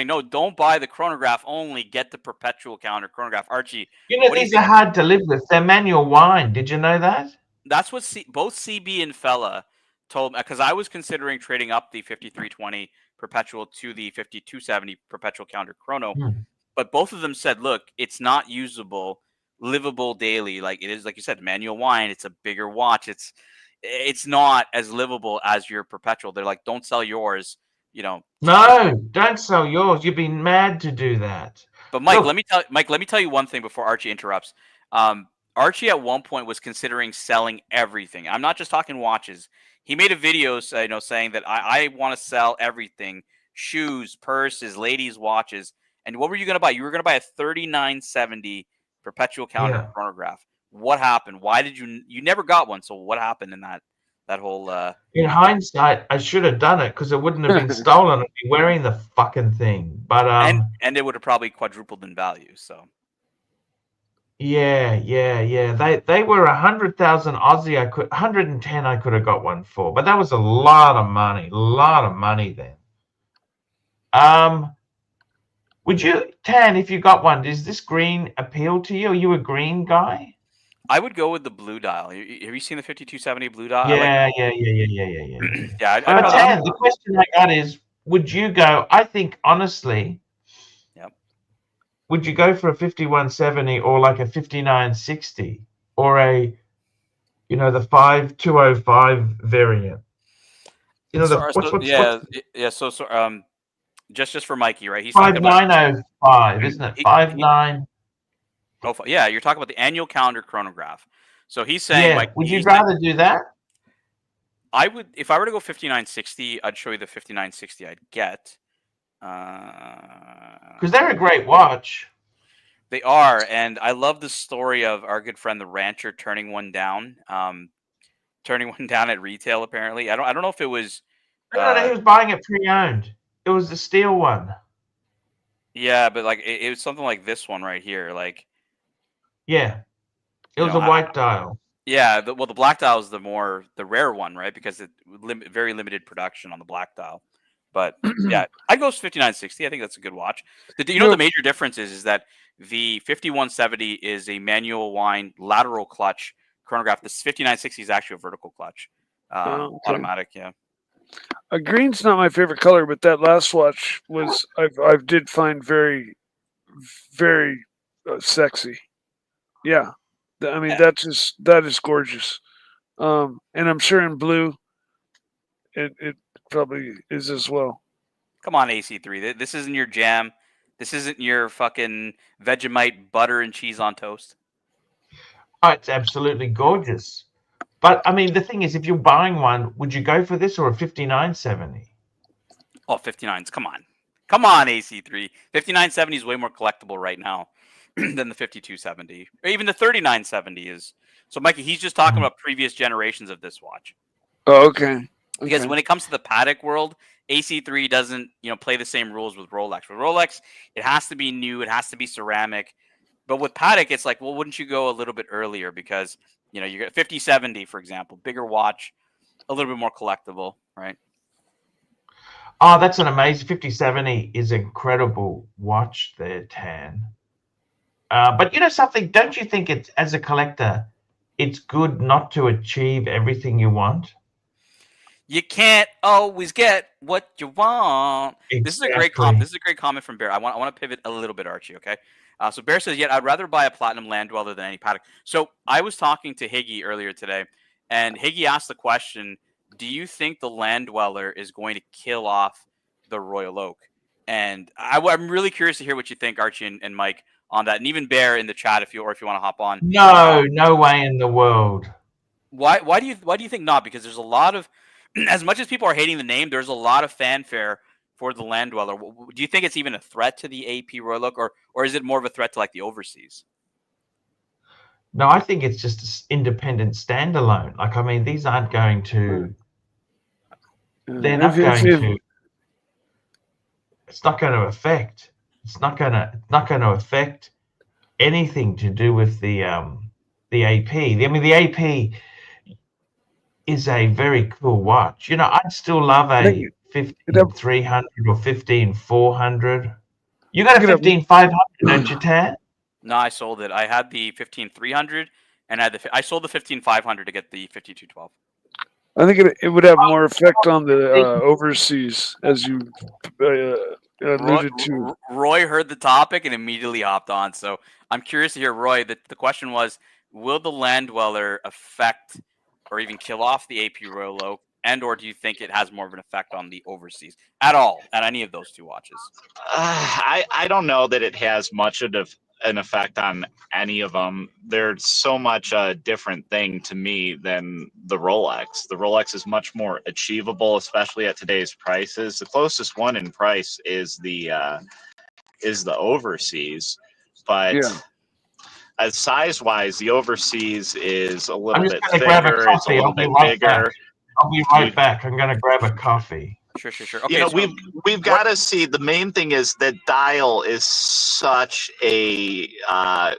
no, don't buy the chronograph only. Get the perpetual calendar chronograph. Archie, You know, these are hard to live with. They're manual wind. Did you know that? That's what both CB and Fella told me, because I was considering trading up the 5320 perpetual to the 5270 perpetual calendar chrono, but both of them said, look, it's not usable, livable daily. Like it is, like you said, manual wind. It's a bigger watch. It's not as livable as your perpetual. They're like, don't sell yours. You know. No, don't sell yours. You'd be mad to do that. But Mike, let me tell you one thing before Archie interrupts. Archie at one point was considering selling everything. I'm not just talking watches. He made a video, saying that I want to sell everything: shoes, purses, ladies' watches. And what were you going to buy? You were going to buy a 3970 perpetual calendar chronograph. What happened? Why did you never got one? So what happened in that whole? In hindsight, I should have done it because it wouldn't have been stolen. I'd be wearing the fucking thing. But and it would have probably quadrupled in value. So. Yeah. They were 100,000 Aussie. 110. I could have got one for, but that was a lot of money. Then. Would you, Tan, if you got one, does this green appeal to you? Are you a green guy? I would go with the blue dial. Have you seen the 5270 blue dial? Yeah. Yeah. But Tan, the question I got is, would you go? I think honestly. would you go for a 5170 or like a 5960 or a, you know, the 5205 variant? You know, just for Mikey, right? He's talking about 5905, isn't it? 59. Oh, yeah, you're talking about the annual calendar chronograph. So he's saying, Yeah, Mike, would you rather do that? I would, if I were to go 5960, I'd show you the 5960 I'd get. Because they're a great watch. They are, and I love the story of our good friend the rancher turning one down. Turning one down at retail. Apparently, I don't know if it was. No, he was buying it pre-owned. It was the steel one. Yeah, but like it was something like this one right here. Like, yeah, it was a white dial. Yeah, the black dial is the rare one, right? Because it very limited production on the black dial. But yeah, I'd go 5960. I think that's a good watch. You know, the major difference is that the 5170 is a manual wind lateral clutch chronograph. This 5960 is actually a vertical clutch, automatic. Yeah. Green's not my favorite color, but that last watch was I did find very, very sexy. Yeah, I mean that is gorgeous, and I'm sure in blue, it probably is as well. Come on, AC3. This isn't your jam. This isn't your fucking Vegemite butter and cheese on toast. Oh, it's absolutely gorgeous. But, I mean, the thing is, if you're buying one, would you go for this or a 5970? Oh, 59s. Come on. Come on, AC3. 5970 is way more collectible right now than the 5270. Or even the 3970 is. So, Mikey, he's just talking about previous generations of this watch. Oh, okay. Because when it comes to the Patek world, AC3 doesn't, play the same rules with Rolex. With Rolex, it has to be new. It has to be ceramic. But with Patek, it's like, well, wouldn't you go a little bit earlier? Because you get 5070, for example, bigger watch, a little bit more collectible, right? Oh, that's an amazing 5070 is an incredible watch there, Tan. But you know something? Don't you think it's, as a collector, it's good not to achieve everything you want? You can't always get what you want. Exactly. This is a great comment. This is a great comment from Bear. I want to pivot a little bit, Archie. Okay. So Bear says, "Yet I'd rather buy a platinum land dweller than any Patek." So I was talking to Higgy earlier today, and Higgy asked the question: do you think the land dweller is going to kill off the Royal Oak? And I'm really curious to hear what you think, Archie and Mike, on that, and even Bear in the chat if you want to hop on. No way in the world. Why do you think not? Because there's a lot of, as much as people are hating the name, there's a lot of fanfare for the land dweller. Do you think it's even a threat to the AP Royal Oak, or is it more of a threat to like the overseas? No, I think it's just an independent standalone. Like, I mean, these aren't going to. They're not going to. It's not going to affect. It's not going to affect anything to do with the AP. I mean, the AP is a very cool watch. I'd still love a 15300 or 15400. You got a 15500, don't you, Tad? No, I sold it. I had the 15300, and I sold the 15500 to get the 5212. I think it would have more effect on the overseas, as you alluded to. Roy heard the topic and immediately hopped on. So I'm curious to hear, Roy. The question was, will the land dweller affect or even kill off the AP Royal Oak, and/or do you think it has more of an effect on the overseas at all, at any of those two watches? I don't know that it has much of an effect on any of them. There's so much a different thing to me than the Rolex. The Rolex is much more achievable, especially at today's prices. The closest one in price is the overseas, but as size-wise, the overseas is a little bit thicker. It's a little bit bigger. I'll be right back. I'm gonna grab a coffee. Sure. Okay, we've got to see. The main thing is that dial is such a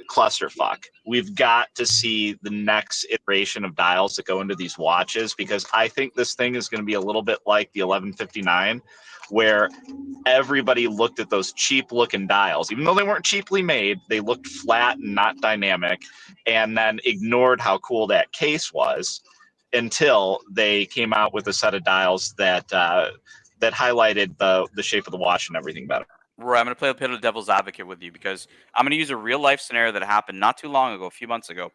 clusterfuck. We've got to see the next iteration of dials that go into these watches, because I think this thing is going to be a little bit like the 1159, where everybody looked at those cheap-looking dials, even though they weren't cheaply made. They looked flat and not dynamic, and then ignored how cool that case was, until they came out with a set of dials that highlighted the shape of the watch and everything better. Roy, I'm going to play a bit of devil's advocate with you because I'm going to use a real life scenario that happened not too long ago, a few months ago.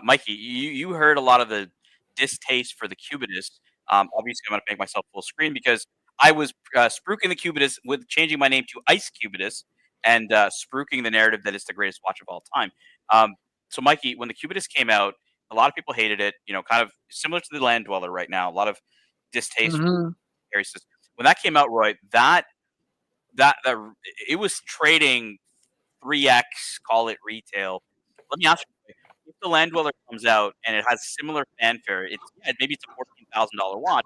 Mikey, you heard a lot of the distaste for the Cubitus. Obviously, I'm going to make myself full screen because I was spruiking the Cubitus with changing my name to Ice Cubitus and spruiking the narrative that it's the greatest watch of all time. So, Mikey, when the Cubitus came out, a lot of people hated it. You know, kind of similar to the Land Dweller right now. A lot of distaste for Harry says. When that came out, Roy, that it was trading 3x, call it retail. Let me ask you, if the Land Dweller comes out and it has similar fanfare, maybe it's a $14,000 watch,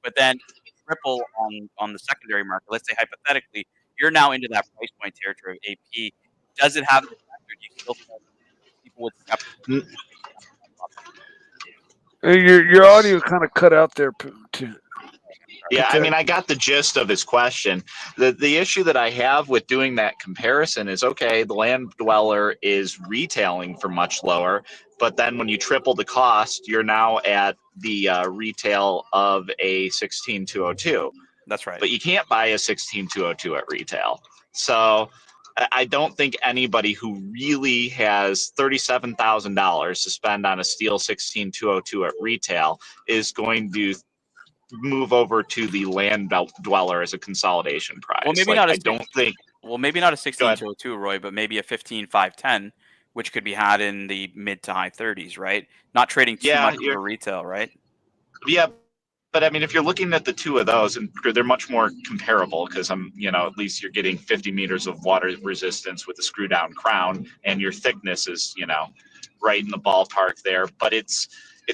but then triple on the secondary market. Let's say hypothetically, you're now into that price point territory of AP. Does it have the effect, or do you still think people would separate? Your audio kind of cut out there too. Yeah, I Okay. mean, I got the gist of his question. The issue that I have with doing that comparison is, okay, the Land Dweller is retailing for much lower, but then when you triple the cost, you're now at the retail of a 16202. That's right. But you can't buy a 16202 at retail. So I don't think anybody who really has $37,000 to spend on a steel 16202 at retail is going to move over to the Land Dweller as a consolidation prize. Well, maybe like, not. I don't think. Well, maybe not a 16202, Roy, but maybe a 15510, which could be had in the mid to high 30s, right? Not trading too much over retail, right? Yeah, but I mean, if you're looking at the two of those, and they're much more comparable because at least you're getting 50 meters of water resistance with a screw down crown, and your thickness is, right in the ballpark there. But it's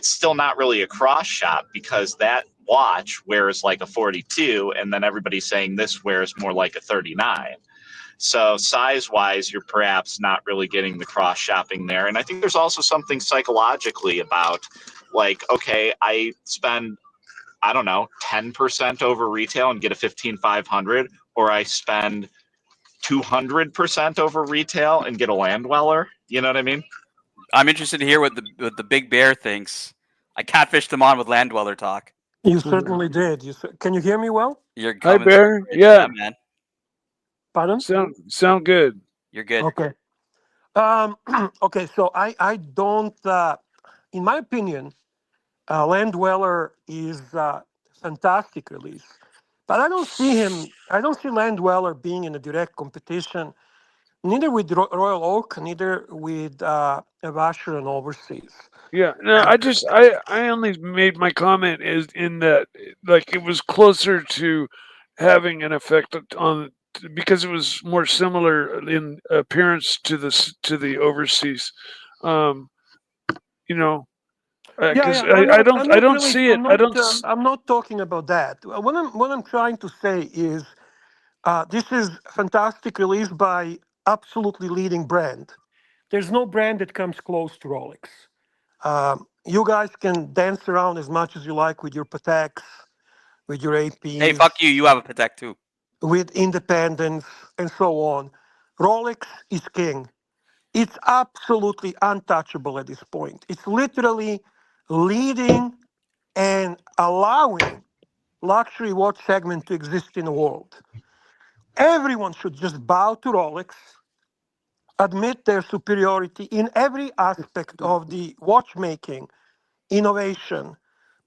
still not really a cross shot because that watch wears like a 42, and then everybody's saying this wears more like a 39. So size-wise, you're perhaps not really getting the cross-shopping there. And I think there's also something psychologically about, like, okay, I spend, I don't know, 10% over retail and get a 15,500, or I spend 200% over retail and get a Land Dweller. You know what I mean? I'm interested to hear what the Big Bear thinks. I catfished him on with Land Dweller talk. You certainly did. Can you hear me well? You're Hi, coming. Bear. Yeah, man. Pardon? Sound good. You're good. Okay. Okay. So I don't. In my opinion, Land Dweller is fantastic release, but I don't see him. I don't see Land Dweller being in a direct competition, neither with Royal Oak, neither with Vasher and Overseas. Yeah, no, I only made my comment is in that, like, it was closer to having an effect on, because it was more similar in appearance to the Overseas. Because I don't see it. I'm not talking about that. What I'm trying to say is, this is fantastic release by absolutely leading brand. There's no brand that comes close to Rolex. You guys can dance around as much as you like with your Pateks, with your APs. Hey, fuck you. You have a Patek too. With independence and so on. Rolex is king. It's absolutely untouchable at this point. It's literally leading and allowing luxury watch segment to exist in the world. Everyone should just bow to Rolex, admit their superiority in every aspect of the watchmaking, innovation,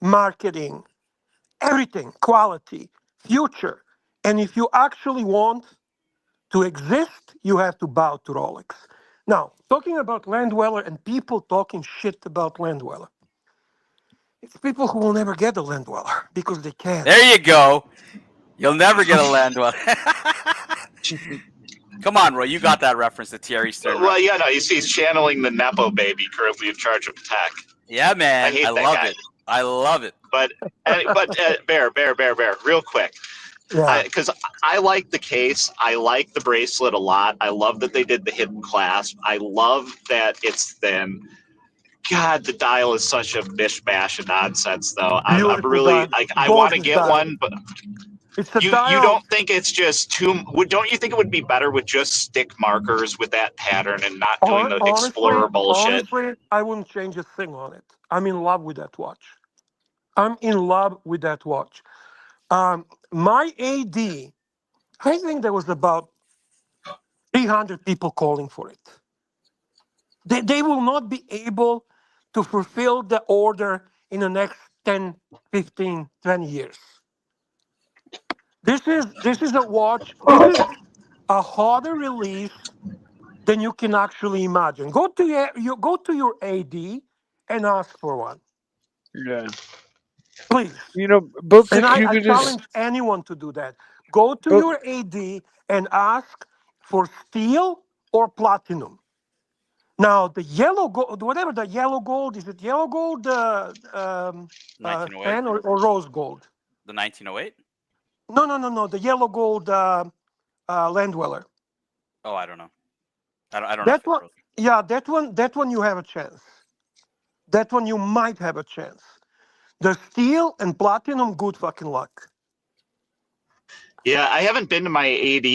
marketing, everything, quality, future. And if you actually want to exist, you have to bow to Rolex. Now, talking about Land Dweller and people talking shit about Land Dweller. It's people who will never get a Land Dweller because they can't. There you go. You'll never get a Land Dweller. Come on, Roy. You got that reference to Thierry Stern. Well, yeah, no, you see, he's channeling the Nepo baby currently in charge of Patek. Yeah, man. I hate that love guy. it. I love it. But Bear, real quick. Yeah. Because I like the case. I like the bracelet a lot. I love that they did the hidden clasp. I love that it's thin. God, the dial is such a mishmash of nonsense, though. I'm really, I want to get one, but you don't think it's just too? Don't you think it would be better with just stick markers with that pattern and not doing the Explorer bullshit? Honestly, I wouldn't change a thing on it. I'm in love with that watch. I'm in love with that watch. My AD, I think there was about 300 people calling for it. They will not be able to fulfill the order in the next 10, 15, 20 years. This is a watch. This is a harder release than you can actually imagine. Go to your AD and ask for one, Yeah. please. You know, both the And I Cubitus, challenge anyone to do that. Go to both, your AD and ask for steel or platinum. Now the yellow gold, whatever the yellow gold, is it yellow gold, 1908. Stan, or rose gold? The 1908. No. The yellow gold land dweller. Oh, I don't know. I don't know if That it's one, rose. yeah, that one you have a chance. That one you might have a chance. The steel and platinum, good fucking luck. Yeah, I haven't been to my AD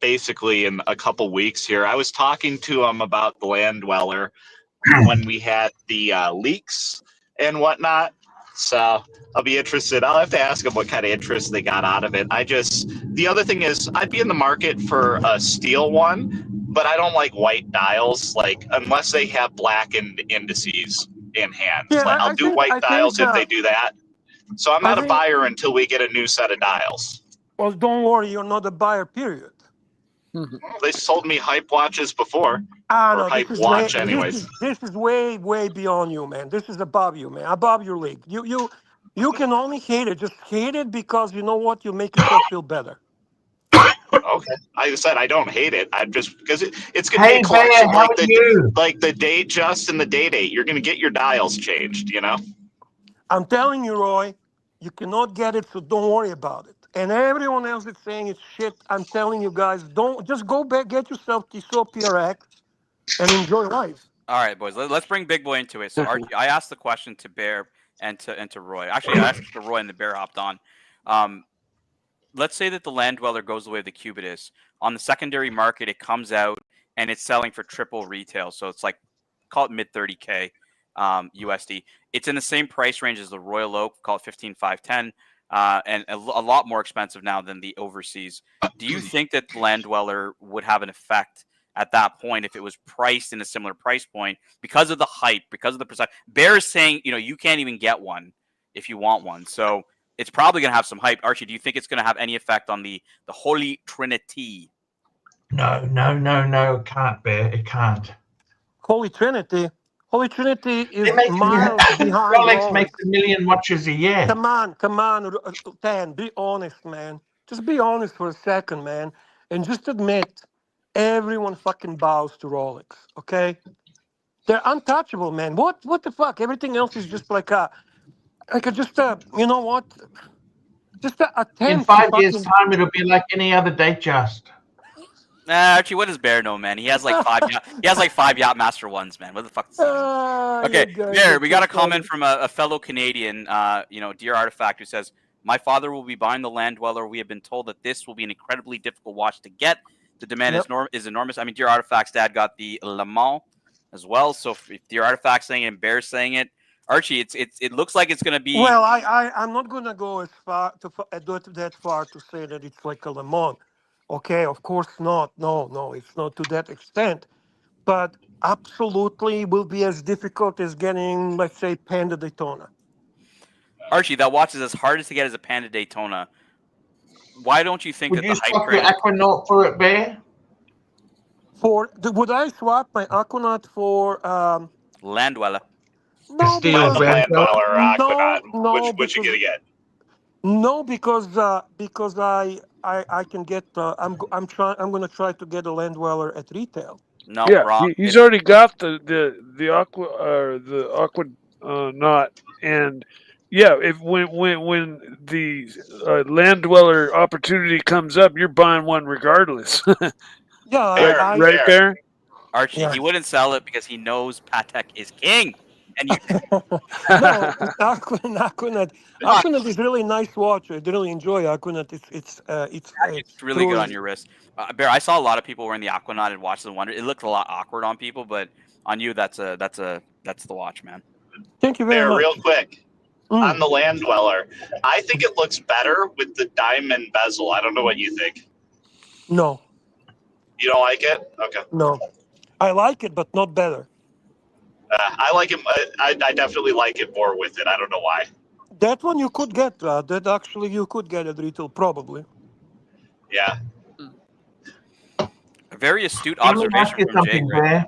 basically in a couple weeks here. I was talking to him about the Land Dweller when we had the leaks and whatnot. So I'll be interested. I'll have to ask them what kind of interest they got out of it. The other thing is, I'd be in the market for a steel one, but I don't like white dials, like unless they have blackened indices in hand. Yeah, Like I'll do white dials if they do that. So I'm not a buyer until we get a new set of dials. Well, don't worry, you're not a buyer, period. They sold me hype watches before. No, Hype watch, anyways. This is way beyond you, man. This is above you, man. Above your league. You can only hate it. Just hate it because you know what? You make yourself feel better. Okay. I said I don't hate it. I'm just because it's gonna be a Hey, collection Bear, how are you? like the date just and the date. You're gonna get your dials changed, you know? I'm telling you, Roy, you cannot get it, so don't worry about it. And everyone else is saying it's shit. I'm telling you guys, don't just go back, get yourself Tissot PRX and enjoy life. All right, boys. Let's bring Big Boy into it. So Archie, I asked the question to Bear and to Roy. Actually, I asked it to Roy and the Bear hopped on. Let's say that the Land Dweller goes the way of the Cubitus. On the secondary market, it comes out and it's selling for triple retail. So it's like, call it mid 30K USD. It's in the same price range as the Royal Oak, call it 15,510, and a lot more expensive now than the overseas. Do you think that the Land Dweller would have an effect at that point if it was priced in a similar price point because of the hype, because of the percent? Bear is saying, you can't even get one if you want one. So it's probably going to have some hype. Archie, do you think it's going to have any effect on the Holy Trinity? No, it can't, Bear. It can't. Holy Trinity is They miles behind Rolex Rolex. makes 1 million watches a year. Come on, Dan, be honest, man. Just be honest for a second, man, and just admit everyone fucking bows to Rolex, okay? They're untouchable, man. What the fuck? Everything else is just you know what? Just a attempt. In 5 years' time, it'll be like any other Datejust. Archie, what does Bear know, man? He has like five Yacht Master ones, man. What the fuck does he know? Okay, Bear, we got a comment from a fellow Canadian, Dear Artifact, who says, "My father will be buying the Land Dweller. We have been told that this will be an incredibly difficult watch to get. The demand is enormous." I mean, Dear Artifact's dad got the Le Mans as well. So if Dear Artifact's saying it and Bear's saying it, Archie, it looks like it's going to be. Well, I'm not going to go as far that far to say that it's like a Le Mans. Okay, of course not. No, it's not to that extent. But absolutely will be as difficult as getting, let's say, Panda Daytona. Archie, that watch is as hard to get as a Panda Daytona. Why don't you think Would that you the hype swap train... your Aquanaut for it, Bear? Would I swap my Aquanaut for Land Dweller? No, Not the Land Dweller or Aquanaut. Which you gonna get? No, because I can get I'm going to try to get a Land Dweller at retail. No, yeah, wrong. He's already got the Aqua Knot, and yeah, if when the Land Dweller opportunity comes up, you're buying one regardless. Yeah, right there. Archie, he wouldn't sell it because he knows Patek is king. And no, Aquanaut is really nice watch. I really enjoy Aquanaut. It's really good on your wrist. Bear, I saw a lot of people wearing the Aquanaut and Watches and Wonder. It looked a lot awkward on people, but on you, that's the watch, man. Thank you very much. Real quick. On the Land Dweller, I think it looks better with the diamond bezel. I don't know what you think. No. You don't like it? Okay. No, I like it, but not better. I like it. I definitely like it more with it. I don't know why. That one you could get. That actually you could get at retail, probably. Yeah. A very astute Let me ask observation you from Jay, something, Greg. Bear.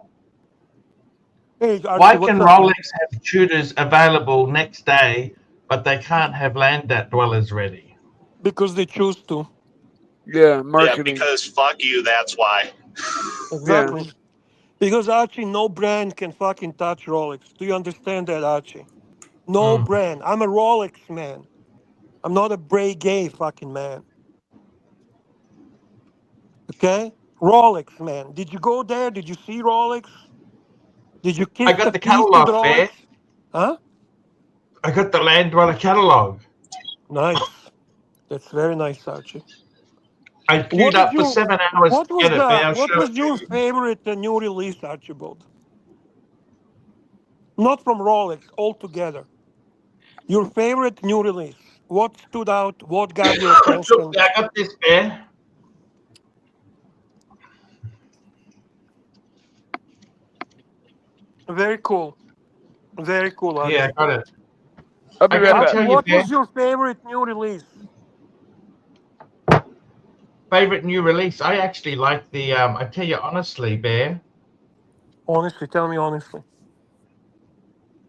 Hey, Archie, Why what's can up, man? Rolex have shooters available next day, but they can't have land that dwellers ready? Because they choose to. Yeah, Yeah, marketing. because fuck you, that's why. Exactly. Because Archie, no brand can fucking touch Rolex. Do you understand that, Archie? No Hmm. brand. I'm a Rolex man. I'm not a Breguet fucking man. Okay? Rolex man. Did you go there? Did you see Rolex? Did you I kiss the got the piece with catalog, Rolex? Bear. Huh? I got the land dweller catalog. Nice. That's very nice, Archie. I queued up for 7 hours to get it, Bear. I'll what show was it your to you. favorite new release, Archibald? Not from Rolex, altogether. Your favorite new release. What stood out? What got your Look, attention? Bear, I got this, Bear. Very cool. Very cool, Yeah, Archie. I got it. I'll be I right got to back. tell you, What Bear. was your favorite new release? Favorite new release? I actually like the. I tell you honestly, Bear. Honestly, tell me honestly.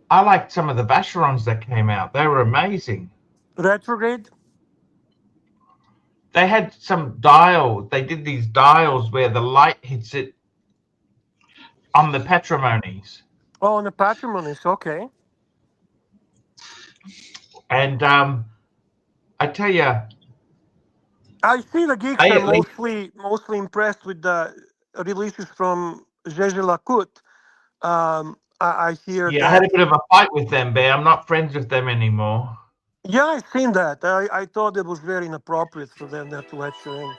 I liked some of the Vacherons that came out. They were amazing. Retrograde? They had some dial. They did these dials where the light hits it on the patrimonies. Oh, on the patrimonies. Okay. And I tell you, I see the geeks they are at least. mostly impressed with the releases from Jeje Lacoute. I hear Yeah, I had that. a bit of a fight with them, Bear. I'm not friends with them anymore. Yeah, I've seen that. I thought it was very inappropriate for them not to let you in.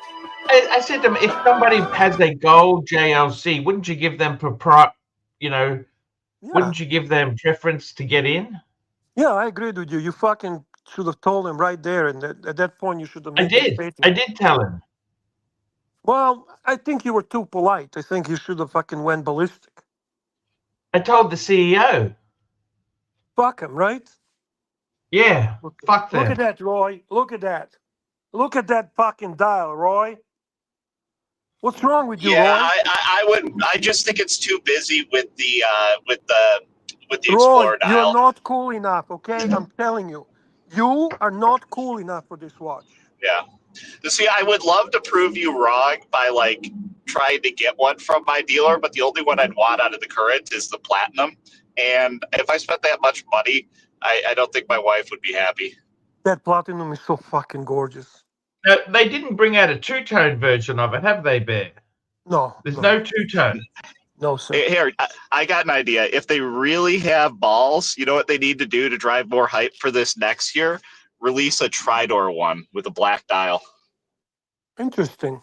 I said to them, if somebody has a gold JLC, wouldn't you give them Yeah. wouldn't you give them preference to get in? Yeah, I agreed with you. You fucking should have told him right there, and at that point, you should have I made that did. I statement. did tell him. Well, I think you were too polite. I think you should have fucking went ballistic. I told the CEO. Fuck him, right? Yeah, fuck Look them. at that, Roy. Look at that. Look at that fucking dial, Roy. What's wrong with you, Yeah, Roy? I would. I just think it's too busy with the Roy, Explorer you're dial. not cool enough, okay? I'm telling you. You are not cool enough for this watch. Yeah. See, I would love to prove you wrong by like trying to get one from my dealer, but the only one I'd want out of the current is the platinum. And if I spent that much money, I don't think my wife would be happy. That platinum is so fucking gorgeous. They didn't bring out a two-tone version of it, have they, Bear? No, There's no, no two-tone. no, sir. Here, I got an idea. If they really have balls, you know what they need to do to drive more hype for this next year? Release a tri-door one with a black dial. Interesting.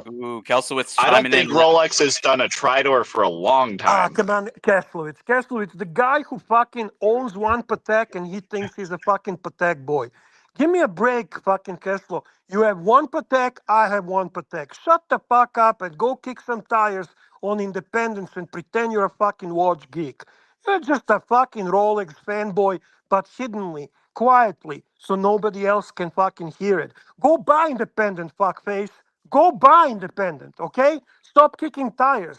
Ooh, Kelsowitz's I don't chiming think in. Rolex has done a tri-door for a long Ah, time. come on, Keslowitz. Keslowitz, the guy who fucking owns one Patek and he thinks he's a fucking Patek boy. Give me a break, fucking Keslow. You have one Patek, I have one Patek. Shut the fuck up and go kick some tires on Independence and pretend you're a fucking watch geek. You're just a fucking Rolex fanboy, but hiddenly, quietly, so nobody else can fucking hear it. Go buy Independent, fuckface. Go buy Independent, okay? Stop kicking tires.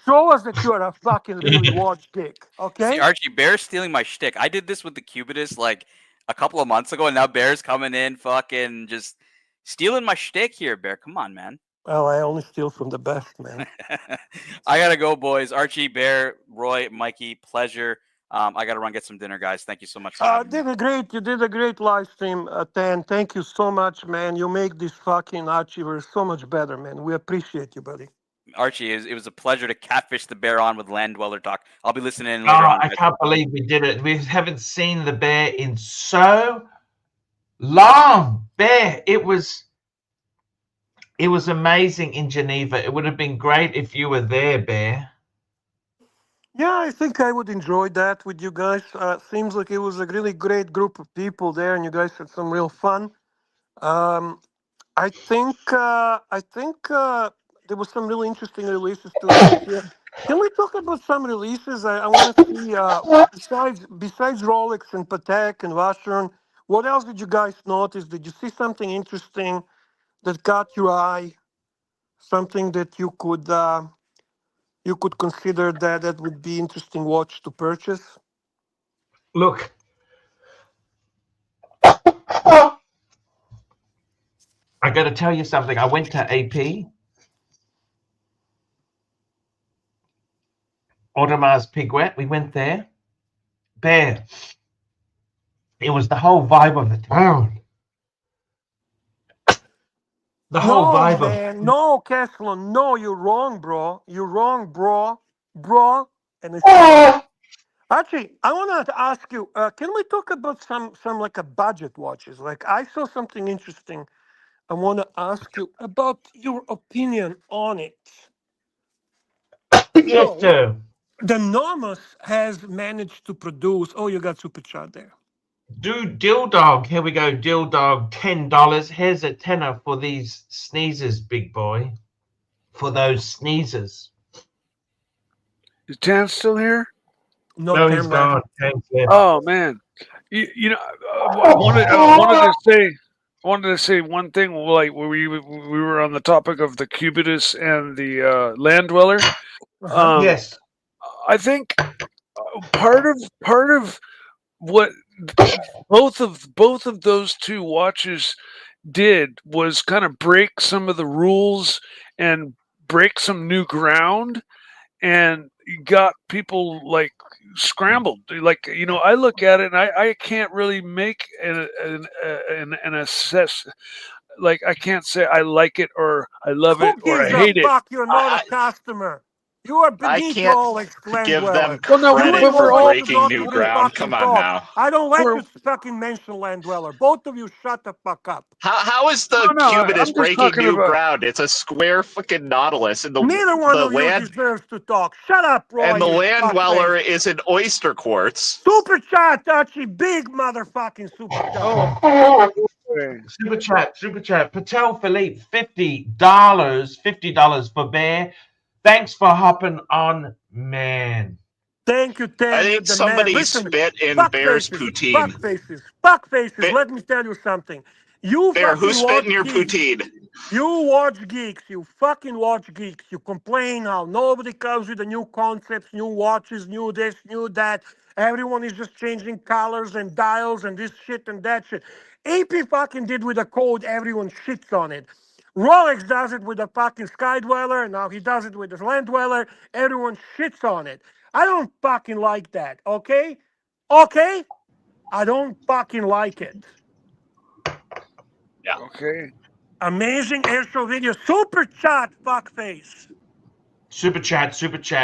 Show us that you're a fucking really watch geek, See, okay? Archie, Bear's stealing my shtick. I did this with the Cubitist like a couple of months ago, and now Bear's coming in fucking just stealing my shtick here, Bear. Come on, man. Well, I only steal from the best, man. I gotta go, boys. Archie, Bear, Roy, Mikey, pleasure. I gotta run get some dinner, guys. Thank you so much for having me. You did a great live stream, Tan. Thank you so much, man. You make this fucking Archiverse so much better, man. We appreciate you, buddy. Archie, it was a pleasure to catfish the Bear on with Land Dweller Talk. I'll be listening in later on. I can't believe we did it. We haven't seen the Bear in so long. Bear, it was amazing in Geneva. It would have been great if you were there, Bear. Yeah, I think I would enjoy that with you guys. Seems like it was a really great group of people there, and you guys had some real fun. I think there was some really interesting releases too this year. Can we talk about some releases? I want to see besides Rolex and Patek and Vacheron, what else did you guys notice? Did you see something interesting that caught your eye? Something that you could consider that would be interesting watch to purchase? Look, I got to tell you something. I went to AP, Audemars Piguet. We went there. Bear. It was the whole vibe of the town. The whole No, vibe of. man. No, Kessler. No, you're wrong, bro. You're wrong, bro. Bro. And it's wrong. Actually, I want to ask you, can we talk about some like a budget watches? Like I saw something interesting. I want to ask you about your opinion on it. Yes, So, sir. the Nomos has managed to produce. Oh, you got super chat there. Dude, Dill Dog. Here we go. Dill Dog, $10. Here's a tenner for these sneezes, big boy. For those sneezes. Is Tan still here? No, he's gone. Tan's left. Oh man, you know, I wanted to say one thing. Like we were on the topic of the Cubitus and the Land Dweller. Yes. I think part of what both of those two watches did was kind of break some of the rules and break some new ground, and got people like scrambled. Like, you know, I look at it and I can't really make an assess. Like, I can't say I like it or I love it or I hate it. Fuck, you're not a customer. You are beneath can't Rolex give them Land Dweller. credit You for ain't breaking not new even ground. fucking Come on talk. now. I don't like to fucking mention Land Dweller. Both of you shut the fuck up. How is the Cubitus breaking new ground? It's a square fucking Nautilus, and Neither one the of you land deserves to talk. Shut up, Roy. and the you Land fuckface. Dweller is an oyster quartz. Super chat, Archie. Big motherfucking super chat. Super chat. Patel Philippe, $50 for Bear. Thanks for hopping on, man. Thank you, Ted. I You're think the somebody man. Listen, spit in fuck Bear's faces, poutine. fuck faces. Let me tell you something. You Bear, fucking who's spitting your geeks. poutine? You watch geeks. You fucking watch geeks. You complain how nobody comes with the new concepts, new watches, new this, new that. Everyone is just changing colors and dials and this shit and that shit. AP fucking did with a code. Everyone shits on it. Rolex does it with the fucking Sky Dweller, and now he does it with the Land Dweller. Everyone shits on it. I don't fucking like that, okay? Okay? I don't fucking like it. Yeah. Okay. Amazing airshow video. Super chat, fuckface. Super chat.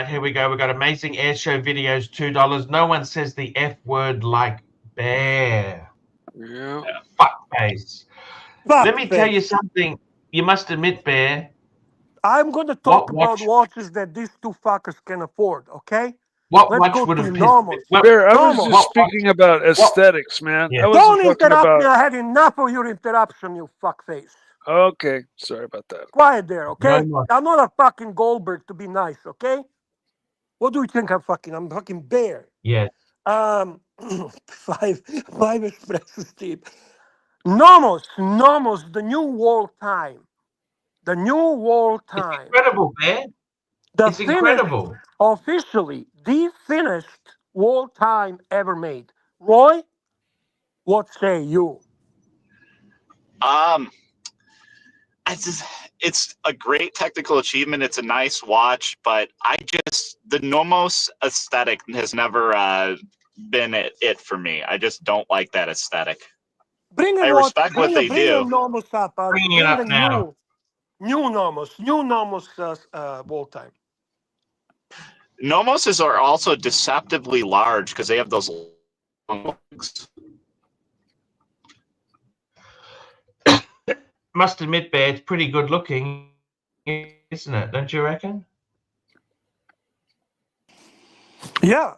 Here we go. We got amazing airshow videos, $2. No one says the F word like Bear. Yeah. Fuckface. Let me tell you something. You must admit, Bear. I'm going to talk about watches that these two fuckers can afford, okay? What Let's watch go would to have Nomos. Bear, I was Nomos. just speaking about aesthetics, man. I wasn't Don't talking interrupt about. me. I had enough of your interruption, you fuckface. Okay, sorry about that. Quiet there, okay? No more. I'm not a fucking Goldberg to be nice, okay? What do you think I'm fucking Bear. Yes. Five espressos deep. Nomos, the new world time. The new world time. Incredible, Bear. It's incredible. Officially, the thinnest world time ever made. Roy, what say you? It's a great technical achievement. It's a nice watch, but the Nomos aesthetic has never been it for me. I just don't like that aesthetic. I respect what they do. Nomos up, Bringing it up now. New Nomos world time. Nomoses are also deceptively large because they have those long legs. Must admit, Bear, it's pretty good looking, isn't it? Don't you reckon? Yeah.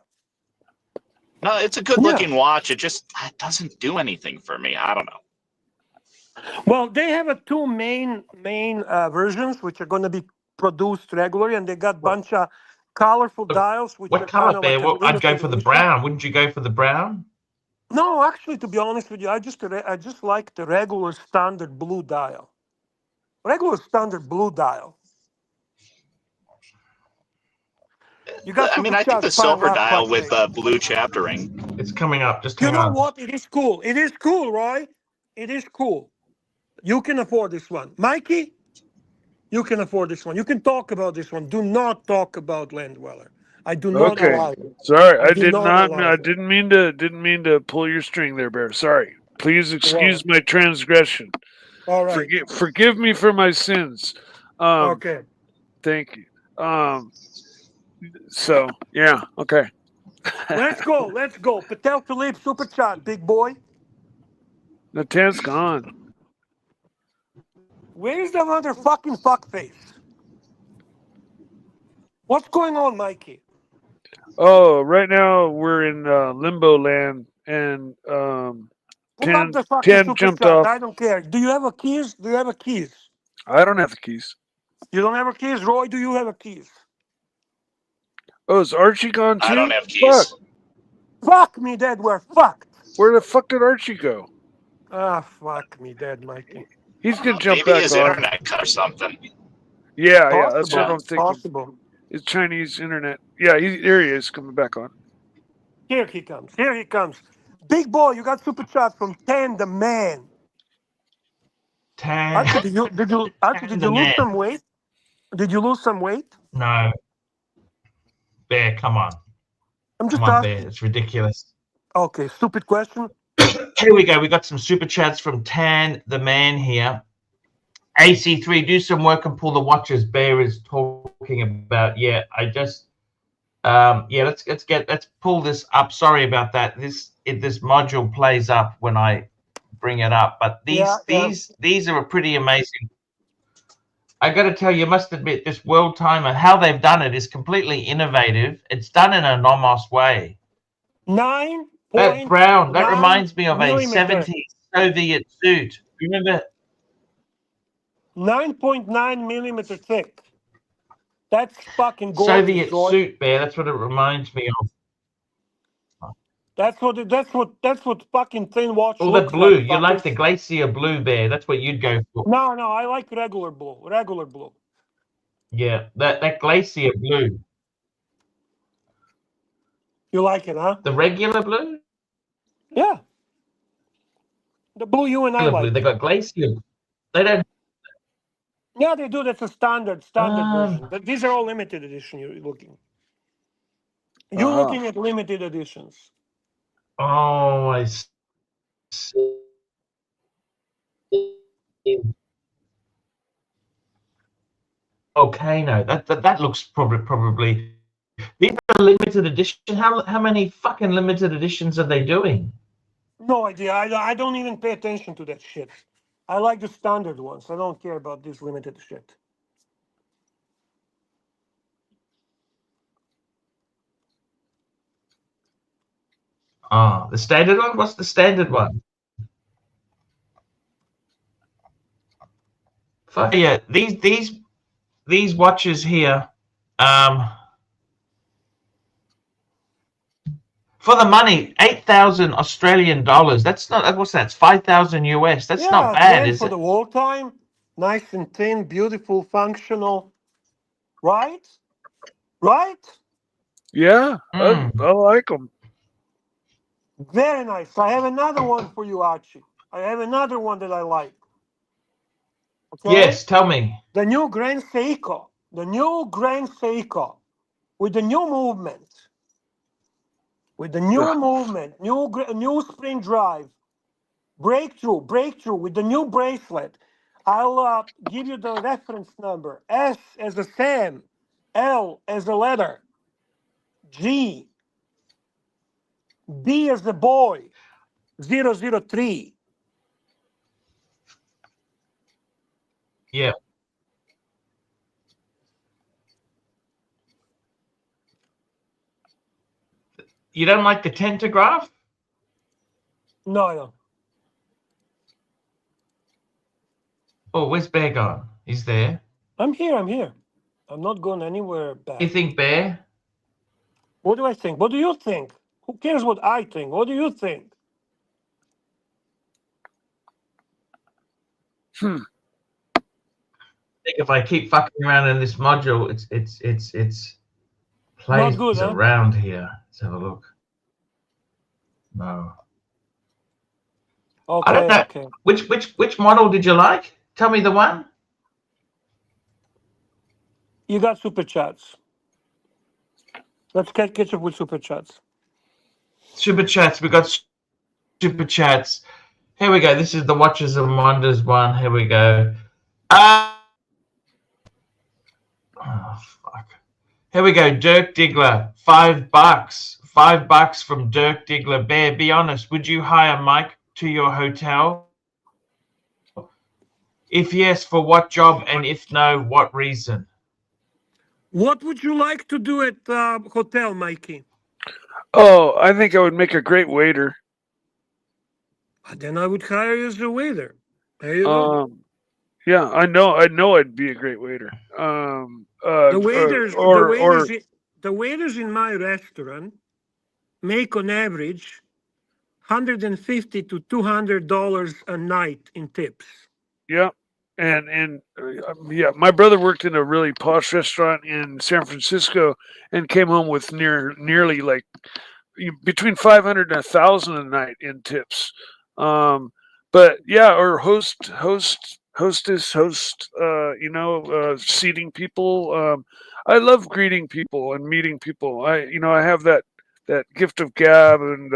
No, it's a good looking watch. It doesn't do anything for me. I don't know. Well, they have two main versions which are going to be produced regularly, and they got bunch of colorful dials which What are kind color, of Bear? like a Well, I'd go limited for the edition. brown. Wouldn't you go for the brown? No, actually, to be honest with you, I just like the regular standard blue dial. Regular standard blue dial. You got I mean, I think supercharged the firing silver arc dial flash with rate. blue chaptering. It's coming up. Just You hang know on. what? It is cool. It is cool, Roy. It is cool. You can afford this one, Mikey. You can afford this one. You can talk about this one. Do not talk about Land Dweller. I do not Okay. allow you. Sorry, I I do did not not. allow I you. didn't mean to pull your string there, Bear. Sorry. Please excuse Well, my transgression. all right. Forgive me for my sins. Okay. Thank you. So yeah. Okay. Let's go. Let's go. Patel Philippe super chat, big boy. The 10's gone. Where's the motherfucking fuckface? What's going on, Mikey? Oh, right now we're in limbo land, and Pull up 10 the fucking super jumped chat. off. I don't care. Do you have a keys? Do you have a keys? I don't have the keys. You don't have a keys, Roy? Do you have a keys? Oh, is Archie gone I don't too? have keys. Fuck me dead. We're fucked. Where the fuck did Archie go? Ah, fuck me dead, Mikey. He's gonna jump Maybe back his on. internet cut or something. Yeah, that's what Possible. I'm thinking. Possible. It's Chinese internet. Yeah, there he is coming back on. Here he comes. Here he comes. Big boy, you got super chat from 10 the man. Archie, did you lose man. some weight? Did you lose some weight? No. Bear, come on. I'm just Come on, Bear. asking. It's ridiculous. Okay, stupid question. Here we go. We got some super chats from Tan the man here. AC3, do some work and pull the watches Bear is talking about. Yeah, I just let's pull this up. Sorry about that. This module plays up when I bring it up, but these are pretty amazing. I got to tell you, must admit, this world timer, how they've done it is completely innovative. It's done in a nomos way. 9. That brown, that 9 reminds me of a millimeter. 70s Soviet suit. Remember? 9.9 millimeter thick. That's fucking gorgeous, Soviet Roy. suit, Bear. That's what it reminds me of. That's what fucking thin watch Oh, the looks blue. like. You like fuckers. the glacier blue, Bear. That's what you'd go for. No, I like regular blue. Regular blue. Yeah, that glacier blue. You like it, huh? The regular blue? Yeah. The blue you and I Regular blue. like. They got glacier. They don't. Yeah, they do. That's a standard version. But these are all limited edition. You're looking. You're looking at limited editions. Oh, I see. Okay, no, that looks probably. These are limited edition. How many fucking limited editions are they doing? No idea. I don't even pay attention to that shit. I like the standard ones. I don't care about this limited shit. Ah, the standard one. What's the standard one? Yeah, these watches here. For the money, 8,000 Australian dollars. That's not. What's that? It's 5,000 US. That's not bad, again, is for it? the wall time, nice and thin, beautiful, functional. Right? Right? Yeah, I like them. Very nice. I have another one for you, Archie. I have another one that I like. Okay? Yes, tell me. The new Grand Seiko. The new Grand Seiko. With the new movement. With the new movement. New spring drive. Breakthrough with the new bracelet. I'll give you the reference number. S as a Sam. L as a letter. G. B as the boy. 003. Yeah. You don't like the tentograph? No, I don't. Oh, where's Bear gone? He's there. I'm here. I'm not going anywhere back. You think Bear? What do I think? What do you think? Who cares what I think? What do you think? I think if I keep fucking around in this module, it's plays Not good, huh? around here. Let's have a look. No. I don't know. Okay. Which model did you like? Tell me the one. You got super chats. Let's catch up with super chats. Super chats. We got super chats. Here we go. This is the Watches and Wonders one. Here we go. Oh, fuck. Here we go. Dirk Diggler. $5. $5 from Dirk Diggler. Bear, be honest. Would you hire Mike to your hotel? If yes, for what job? And if no, what reason? What would you like to do at hotel, Mikey? Oh, I think I would make a great waiter. Then I would hire you as a waiter. There you go. Yeah, I know I'd be a great waiter. The waiters in my restaurant make on average $150 to $200 a night in tips. Yeah, and yeah, my brother worked in a really posh restaurant in San Francisco and came home with nearly like between 500 and 1,000 a night in tips. But yeah, or hostess, seating people. I love greeting people and meeting people. I have that gift of gab, and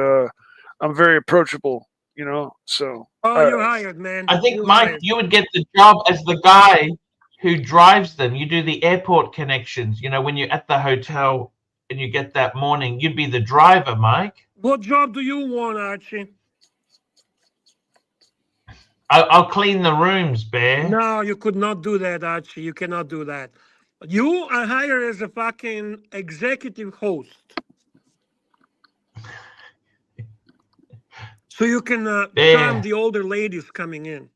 I'm very approachable. So. Oh, you're hired, man. I think, You're Mike, hired. you would get the job as the guy who drives them. You do the airport connections. When you're at the hotel and you get that morning, you'd be the driver, Mike. What job do you want, Archie? I'll clean the rooms, Bear. No, you could not do that, Archie. You cannot do that. You are hired as a fucking executive host. So you can charm the older ladies coming in.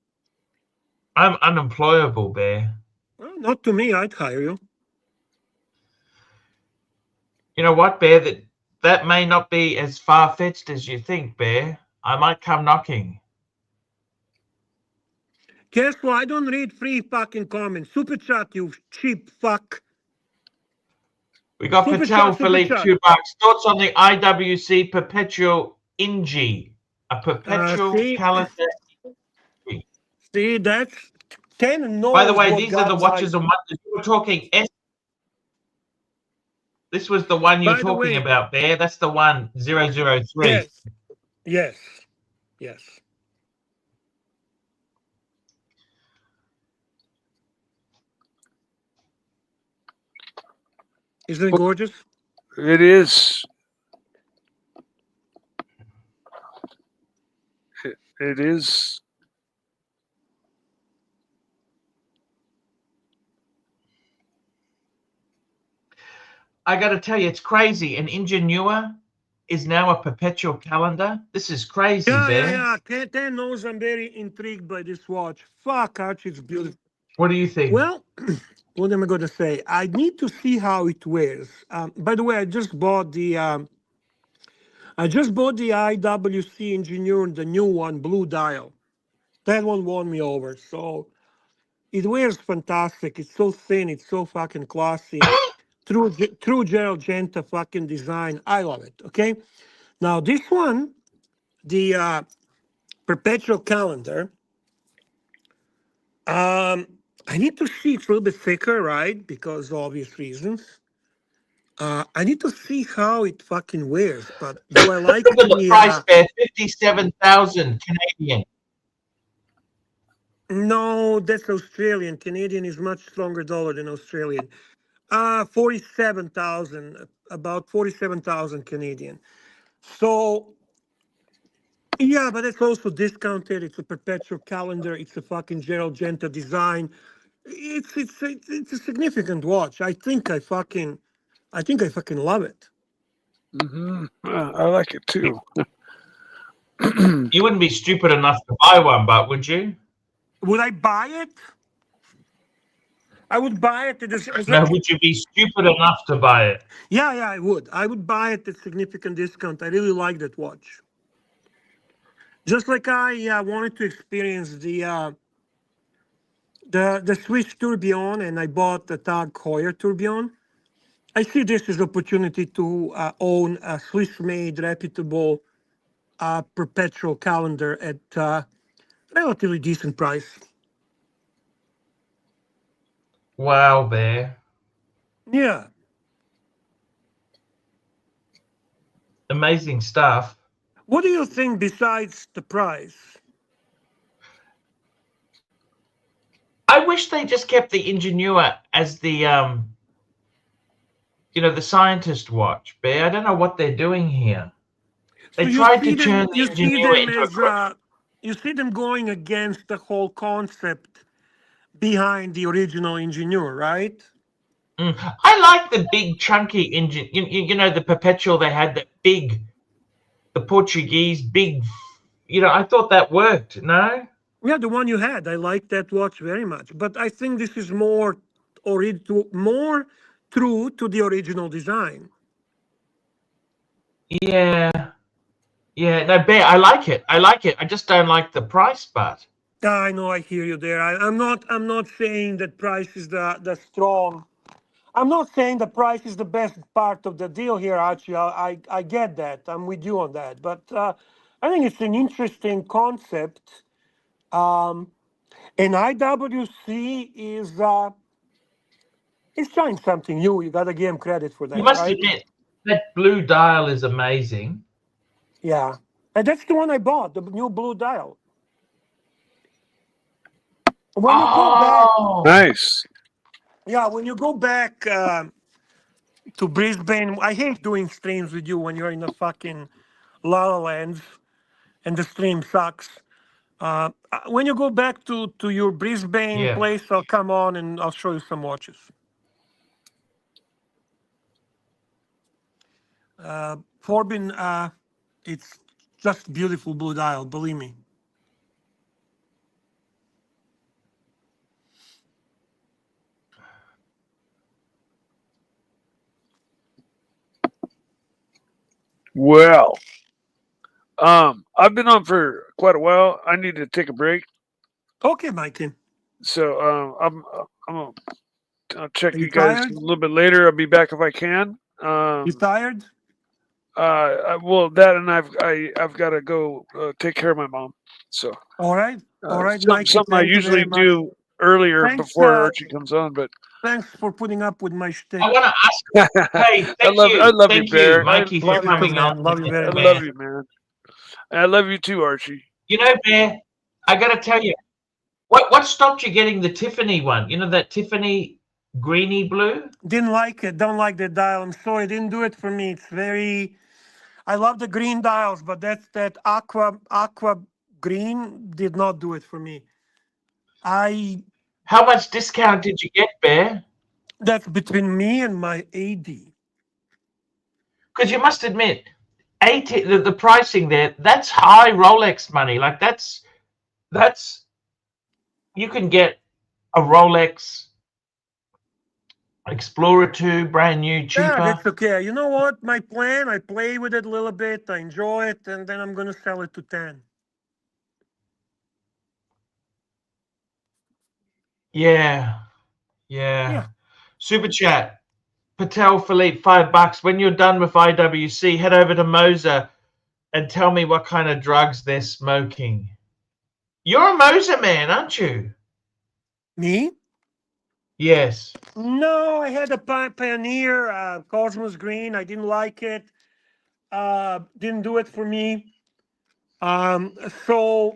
I'm unemployable, Bear. Well, not to me. I'd hire you. You know what, Bear? That may not be as far-fetched as you think, Bear. I might come knocking. Guess what? I don't read free fucking comments. Super chat, you cheap fuck. We got Super Patel chat, Philippe, super chat. $2. Thoughts on the IWC Perpetual Ingy? A perpetual calendar. See, that's 10 knows. By the way, what these are the God's Watches like. and Wonders. You were talking This was the one you were By the talking way- about, Bear. That's the one 003. Yes. Isn't it gorgeous? It is. It is. I got to tell you, it's crazy. An Ingenua is now a perpetual calendar. This is crazy, Bear. Yeah. 10 knows I'm very intrigued by this watch. Fuck, Archie, it's beautiful. What do you think? Well, what am I going to say? I need to see how it wears. By the way, I just bought the IWC Engineer, the new one, blue dial. That one won me over. So it wears fantastic. It's so thin. It's so fucking classy. True Gerald Genta fucking design. I love it. Okay. Now this one, the perpetual calendar. I need to see it's a little bit thicker, right? Because obvious reasons. I need to see how it fucking wears. But do I like Look at the price, Bear. 57,000 Canadian. No, that's Australian. Canadian is much stronger dollar than Australian. 47,000, about 47,000 Canadian. So, yeah, but it's also discounted. It's a perpetual calendar. It's a fucking Gerald Genta design. It's a significant watch. I think I fucking love it. Mm-hmm. I like it too. You wouldn't be stupid enough to buy one, but would you? Would I buy it? I would buy it No, would you be stupid enough to buy it? yeah, I would. I would buy it at significant discount. I really like that watch. Just like I wanted to experience the Swiss tourbillon, and I bought the Tag Heuer tourbillon. I see this as opportunity to own a Swiss-made, reputable, perpetual calendar at relatively decent price. Wow, Bear. Yeah. Amazing stuff. What do you think besides the price? I wish they just kept the Ingenieur as the the scientist watch, Bear. I don't know what they're doing here. They So tried to turn the Ingenieur into a you see them going against the whole concept behind the original Ingenieur, right? I like the big chunky engine. You know, the perpetual they had, that big, the Portuguese big. I thought that worked. No. Yeah, the one you had. I like that watch very much. But I think this is more true to the original design. Yeah. No, Bear. I like it. I just don't like the price, but. I know. I hear you there. I'm not saying that price is the strong. I'm not saying the price is the best part of the deal here, Archie. I get that. I'm with you on that. But I think it's an interesting concept. And IWC is trying something new. You got to give him credit for that, You must right? admit that blue dial is amazing. Yeah. And that's the one I bought, the new blue dial. When you go back, Nice. yeah, when you go back to Brisbane, I hate doing streams with you when you're in the fucking La La Land and the stream sucks. When you go back to your Brisbane place, I'll come on and I'll show you some watches. Forbin, it's just beautiful blue dial, believe me. Well, I've been on for quite a while. I need to take a break. Okay, Mikey. So I'll check you guys tired? a little bit later. I'll be back if I can. You tired? Well, that and I've got to go take care of my mom. So. All right, Mikey. Something I usually do earlier before Archie comes on, but. Thanks for putting up with my shtick. I want to ask. Hey, I love thank you, Bear. Mikey, for coming on. Love you very I much. love you, man. I love you too, Archie. You know, Bear, I got to tell you, what stopped you getting the Tiffany one? You know, that Tiffany greeny blue? Didn't like it. Don't like the dial. I'm sorry. It didn't do it for me. It's very. I love the green dials, but that aqua green did not do it for me. How much discount did you get, Bear? That's between me and my AD. Because you must admit, the pricing there, that's high Rolex money. Like that's you can get a Rolex Explorer 2 brand new, cheaper. Yeah, that's okay. You know what? My plan, I play with it a little bit, I enjoy it, and then I'm going to sell it to 10. Yeah. Super chat. Patel Philippe, $5. When you're done with IWC, head over to Moser and tell me what kind of drugs they're smoking. You're a Moser man, aren't you? Me? Yes. No, I had a Pioneer, Cosmos Green. I didn't like it. Didn't do it for me. So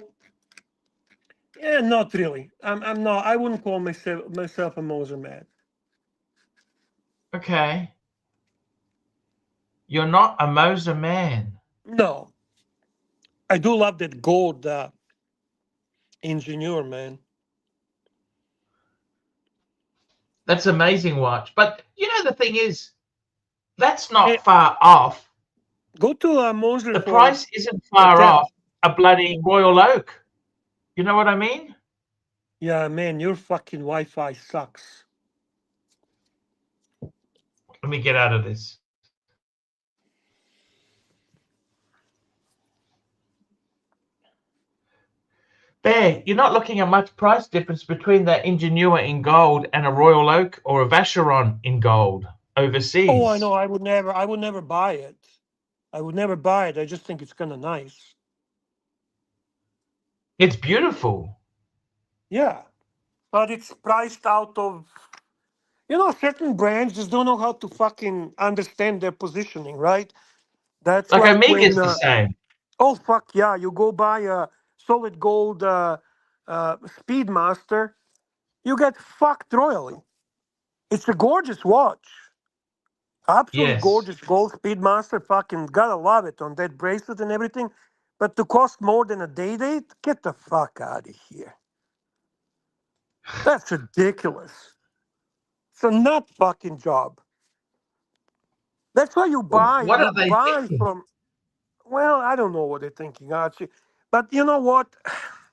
yeah, not really. I'm not. I wouldn't call myself a Moser man. Okay. You're not a Moser man. No. I do love that gold Ingenieur, man. That's amazing watch. But you know the thing is, that's not far off. Go to Moser. The price isn't far off a bloody Royal Oak. You know what I mean? Yeah, man, your fucking Wi-Fi sucks. Let me get out of this. There, you're not looking at much price difference between that Ingenua in gold and a Royal Oak or a Vacheron in gold overseas. Oh, I know. I would never buy it. I would never buy it. I just think it's kind of nice. It's beautiful. Yeah, but it's priced out of. Certain brands just don't know how to fucking understand their positioning, right? That's Like like Omega's when. the same. Oh fuck yeah! You go buy a solid gold Speedmaster, you get fucked royally. It's a gorgeous watch, absolutely Yes. gorgeous gold Speedmaster. Fucking gotta love it on that bracelet and everything. But to cost more than a day date, get the fuck out of here. That's ridiculous. It's a nut fucking job. That's why you buy. What You are they buy thinking? from. Well, I don't know what they're thinking, Archie. But you know what?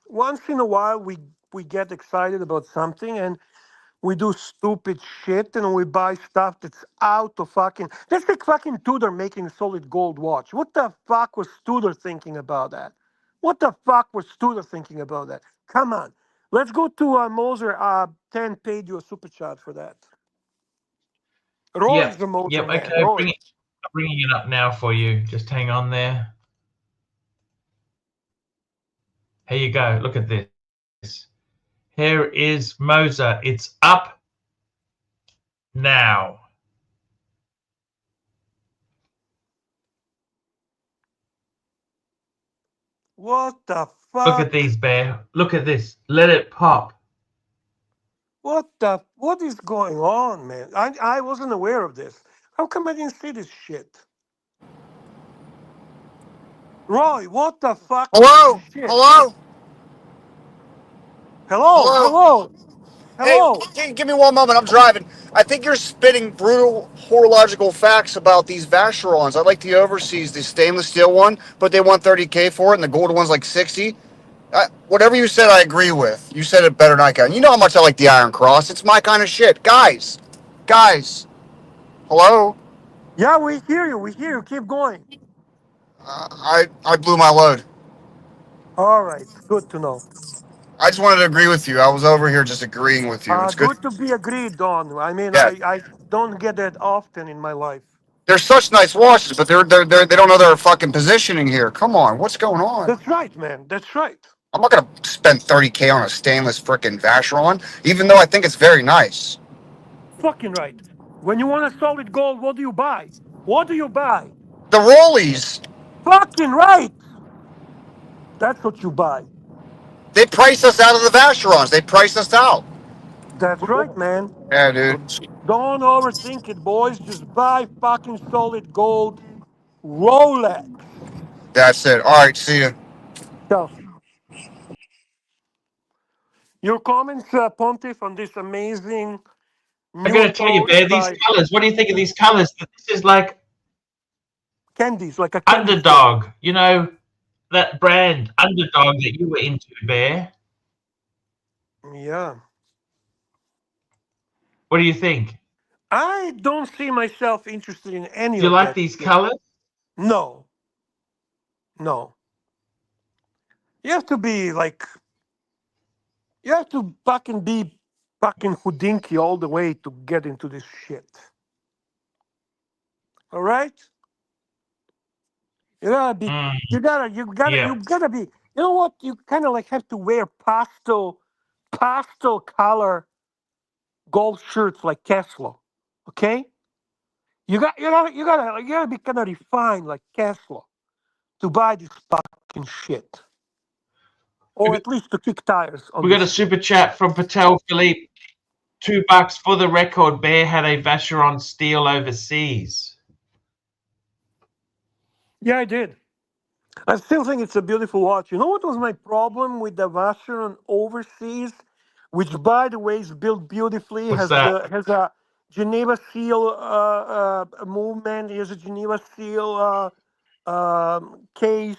Once in a while, we get excited about something and we do stupid shit and we buy stuff that's out of fucking. That's like fucking Tudor making a solid gold watch. What the fuck was Tudor thinking about that? What the fuck was Tudor thinking about that? Come on. Let's go to Moser. 10 paid you a super chat for that. Roy's Yep. the Moser Yep. man. Okay. Roy. I'm bringing it up now for you. Just hang on there. Here you go. Look at this. Here is Moser. It's up now. What the fuck? Look at these, Bear. Look at this. Let it pop. What is going on, man? I wasn't aware of this. How come I didn't see this shit? Roy, what the fuck Hello? is this shit? Hello? Hello, Hello? hello, Hey, hello. give me one moment. I'm driving. I think you're spitting brutal horological facts about these Vacherons. I like the overseas, the stainless steel one, but they want 30K for it, and the gold one's like 60. Whatever you said, I agree with. You said it better than I can. You know how much I like the Iron Cross. It's my kind of shit. Guys. Hello? Yeah, we hear you. We hear you. Keep going. I blew my load. All right, good to know. I just wanted to agree with you. I was over here just agreeing with you. It's good. Good to be agreed, Don. I mean, Yeah. I don't get that often in my life. They're such nice watches, but they don't know their fucking positioning here. Come on, what's going on? That's right, man. That's right. I'm not gonna spend 30K on a stainless frickin' Vacheron, even though I think it's very nice. Fucking right. When you want a solid gold, what do you buy? What do you buy? The Rollies, Fucking right. That's what you buy. they priced us out of the Vacherons. They priced us out. That's right, man. Yeah, dude. Don't overthink it, boys. Just buy fucking solid gold Rolex. That's it. All right, see ya. So, your comments, Pontiff, on this amazing I new gotta tell you, approach Bear, these by colors. What do you think of these colors? This is like candies, like a candy store. Underdog. You know that brand Underdog that you were into, Bear. Yeah. What do you think? I don't see myself interested in any Do you of like that these shit. colors? No. No. You have to be like, you have to fucking be fucking Houdinki all the way to get into this shit. All right? You gotta be, Yeah. you gotta be, you know what? You kind of like have to wear pastel color gold shirts like Tesla. Okay? You gotta be kind of refined like Tesla to buy this fucking shit. Or at least to kick tires on We got a this shit. super chat from Patel Philippe. $2 for the record. Bear had a Vacheron steel overseas. Yeah, I did. I still think it's a beautiful watch. You know what was my problem with the Vacheron Overseas, which by the way is built beautifully, What's that? has a Geneva seal movement, has a Geneva seal case,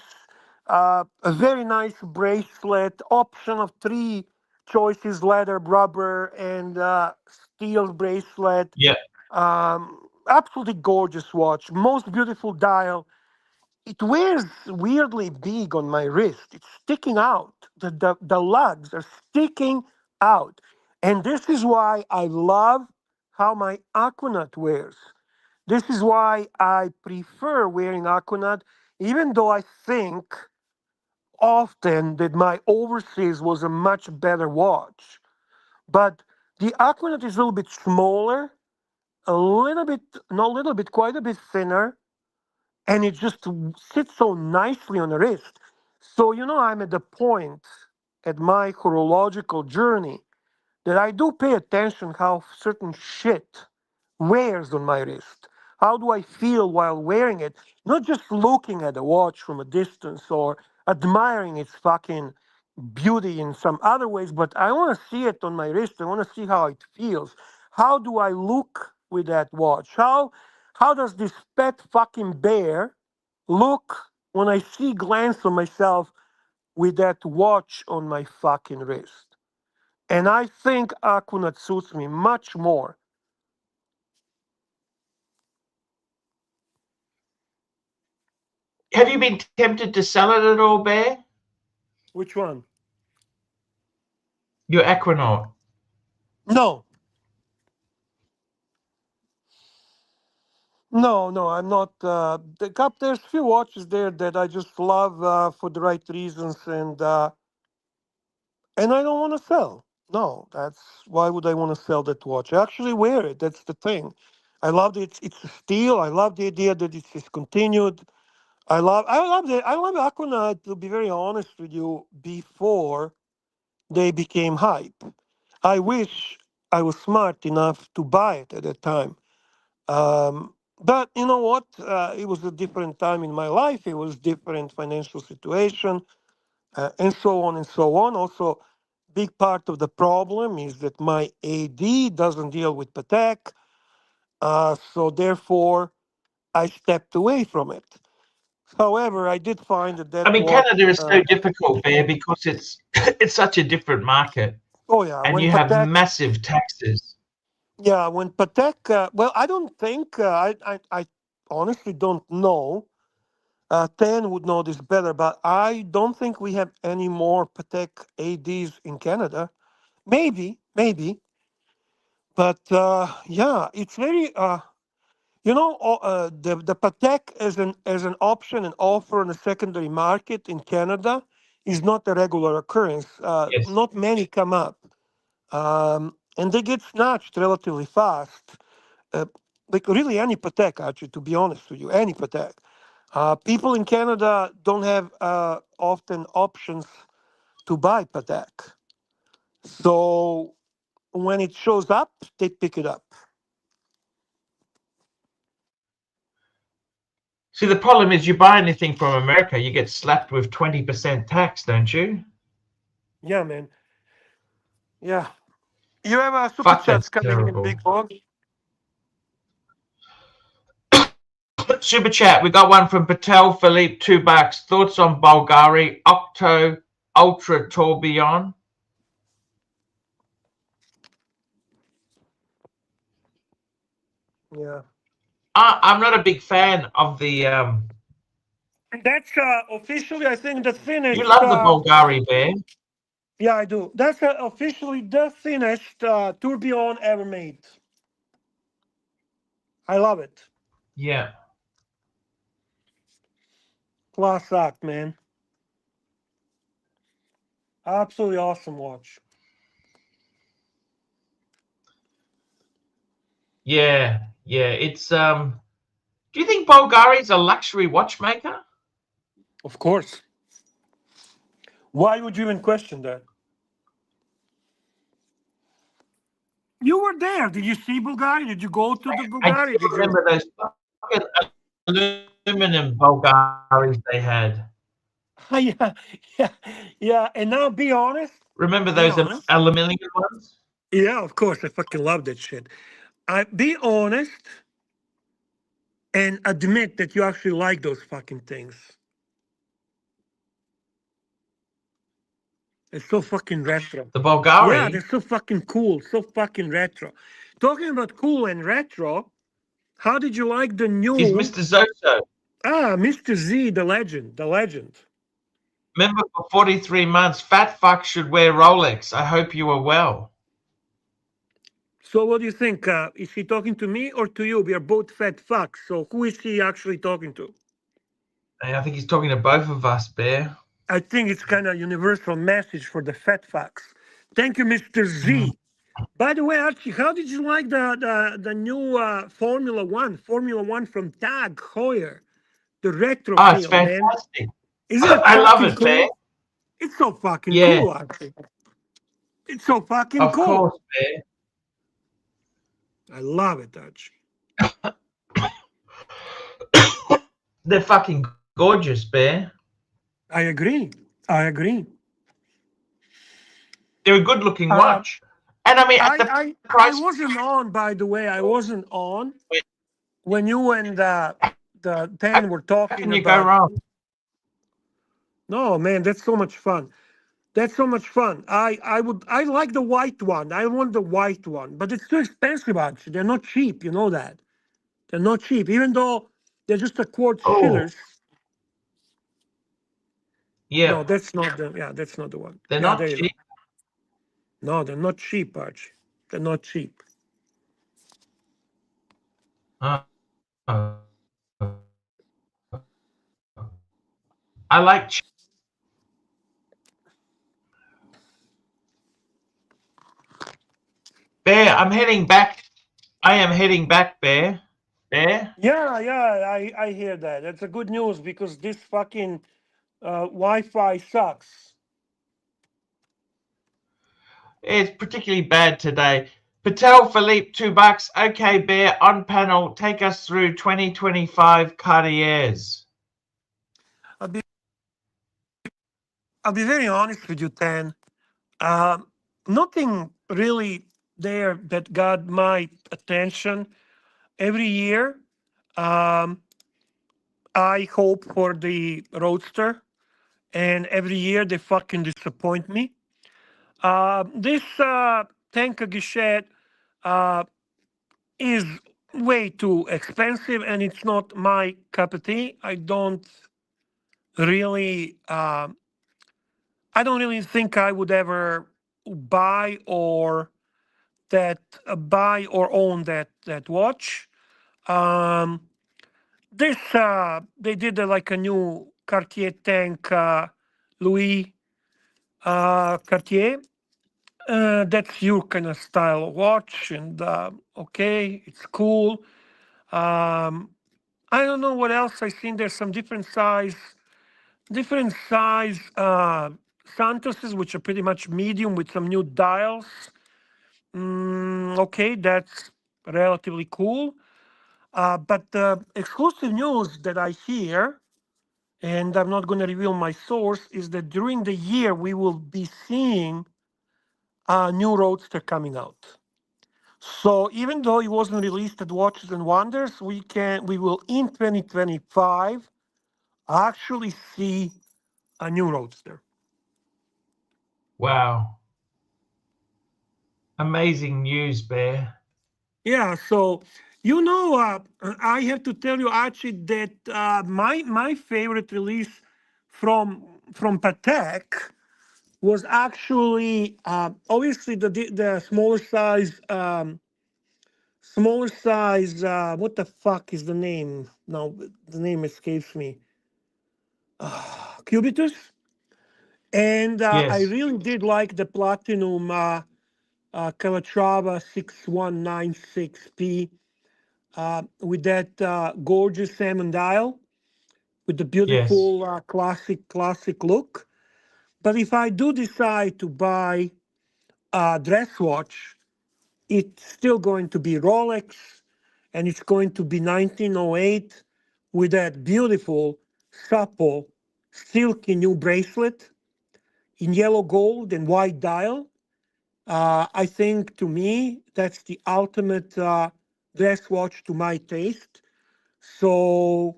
a very nice bracelet, option of three choices, leather, rubber, and steel bracelet. Yeah. Absolutely gorgeous watch. Most beautiful dial. It wears weirdly big on my wrist. It's sticking out. The lugs are sticking out. And this is why I love how my Aquanaut wears. This is why I prefer wearing Aquanaut, even though I think often that my Overseas was a much better watch. But the Aquanaut is a little bit smaller, a little bit, not a little bit, quite a bit thinner, and it just sits so nicely on the wrist. So, I'm at the point at my horological journey that I do pay attention how certain shit wears on my wrist. How do I feel while wearing it? Not just looking at the watch from a distance or admiring its fucking beauty in some other ways, but I want to see it on my wrist. I want to see how it feels. How do I look with that watch? How does this pet fucking bear look when I see glance on myself with that watch on my fucking wrist? And I think Aquanaut suits me much more. Have you been tempted to sell it at all, Bear? Which one? Your Aquanaut. No. No, I'm not. There's few watches there that I just love for the right reasons, and I don't want to sell. No, that's why would I want to sell that watch? I actually wear it. That's the thing. I love it. It's a steel. I love the idea that it's discontinued. I love Aquanaut, to be very honest with you, before they became hype. I wish I was smart enough to buy it at that time. But you know what? It was a different time in my life. It was different financial situation, and so on and so on. Also, big part of the problem is that my AD doesn't deal with Patek, so therefore I stepped away from it. However, I did find that I that mean, watch. Canada is so difficult, Bear, because it's it's such a different market, Oh yeah, and when you have Patek. massive taxes. Yeah, when Patek. Well, I don't think. I honestly don't know. 10 would know this better, but I don't think we have any more Patek ADs in Canada. Maybe, but yeah, it's very. The Patek as an option and offer on the secondary market in Canada is not a regular occurrence. Yes. Not many come up, and they get snatched relatively fast. Uh, like really any Patek, actually, to be honest with you, any Patek. People in Canada don't have often options to buy Patek. So when it shows up, they pick it up. See, the problem is you buy anything from America, you get slapped with 20% tax, don't you? Yeah, man. Yeah. You have super Fuck, chats that's coming in, terrible. big dog. Super chat, we got one from Patel Philippe, $2. Thoughts on Bulgari Octo Ultra Tourbillon? Yeah. I'm not a big fan of the. That's officially, I think, the You thinnest. love the Bulgari, Bear. Yeah, I do. That's officially the thinnest tourbillon ever made. I love it. Yeah. Class act, man. Absolutely awesome watch. Yeah. It's Do you think Bulgari's a luxury watchmaker? Of course. Why would you even question that? You were there. Did you see Bulgari? Did you go to the I Bulgari? do Did you? remember those fucking aluminum Bulgaris they had. Yeah, yeah, yeah. And now be honest. Remember Be those honest. aluminum ones? Yeah, of course. I fucking love that shit. I be honest and admit that you actually like those fucking things. It's so fucking retro. The Yeah, Bulgari. they're so fucking cool, so fucking retro. Talking about cool and retro, how did you like the He's new Mr. Zoso. Mr. Z, the legend, the legend? Member for 43 months. Fat fuck should wear Rolex. I hope you are well. So what do you think? Is he talking to me or to you? We are both fat fucks. So who is he actually talking to? Hey, I think he's talking to both of us, Bear. I think it's kind of universal message for the fat fucks. Thank you, Mr. Z. By the way, Archie, how did you like the new Formula One from Tag Heuer, the retro Oh, it's feel, man? fantastic. Isn't it I love fucking it, Bear. cool? It's so fucking Yeah, cool, Archie. It's so fucking of cool. course, Bear. I love it, Archie. They're fucking gorgeous, Bear. I agree. I agree. They're a good-looking Uh, watch. And I mean, at the I price, wasn't on, by the way. I wasn't on when you and the how 10 were talking can you go about. wrong? No, man, that's so much fun. That's so much fun. I like the white one. I want the white one, but it's too expensive. Actually, they're not cheap. You know that they're not cheap, even though they're just a quartz Oh, shillers. yeah. No, that's not the. Yeah, that's not the one. They're Yeah, not there you go. cheap. No, they're not cheap, Archie. They're not cheap. Oh. I like Bear. I'm heading back. I am heading back, Bear. Bear. Yeah, I hear that. That's a good news because this fucking Wi-Fi sucks. It's particularly bad today. Patel Philippe, $2. Okay, Bear, on panel, take us through 2025 Cartiers. I'll be very honest with you, Tan. Nothing really there that got my attention. Every year, um, I hope for the Roadster, and every year they fucking disappoint me. This Tank Guichet is way too expensive, and it's not my cup of tea. Really, I don't really think I would ever buy or buy or own that watch. Um, this they did like a new Cartier tank, Louis Cartier. That's your kind of style of watch, and okay, it's cool. Um, I don't know what else I seen. There's some different size Santoses, which are pretty much medium with some new dials. Okay, that's relatively cool. But the exclusive news that I hear, and I'm not going to reveal my source, is that during the year we will be seeing a new Roadster coming out. So even though it wasn't released at Watches and Wonders, we will in 2025 actually see a new Roadster. Wow. Amazing news, Bear. Yeah, so I have to tell you, Archie, that my favorite release from Patek was actually obviously the smaller size. What the fuck is the name? No, the name escapes me. Cubitus, and I Yes, really did like the platinum Calatrava 6196P. With that gorgeous salmon dial, with the yes. beautiful classic look. But if I do decide to buy a dress watch, it's still going to be Rolex, and it's going to be 1908 with that beautiful, supple, silky new bracelet in yellow gold and white dial. I think to me, that's the ultimate dress watch to my taste. So,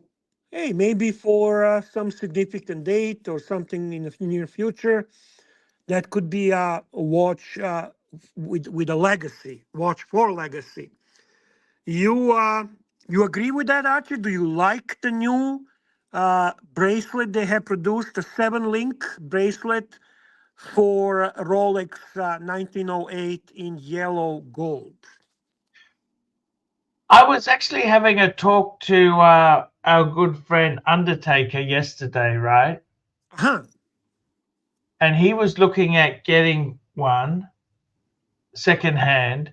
hey, maybe for some significant date or something in the near future, That could be a watch with a legacy, watch for legacy. You agree with that, Archie? Do you like the new bracelet they have produced, the 7-link bracelet for Rolex 1908 in yellow gold? I was actually having a talk to our good friend Undertaker yesterday, right? Huh. And he was looking at getting one secondhand.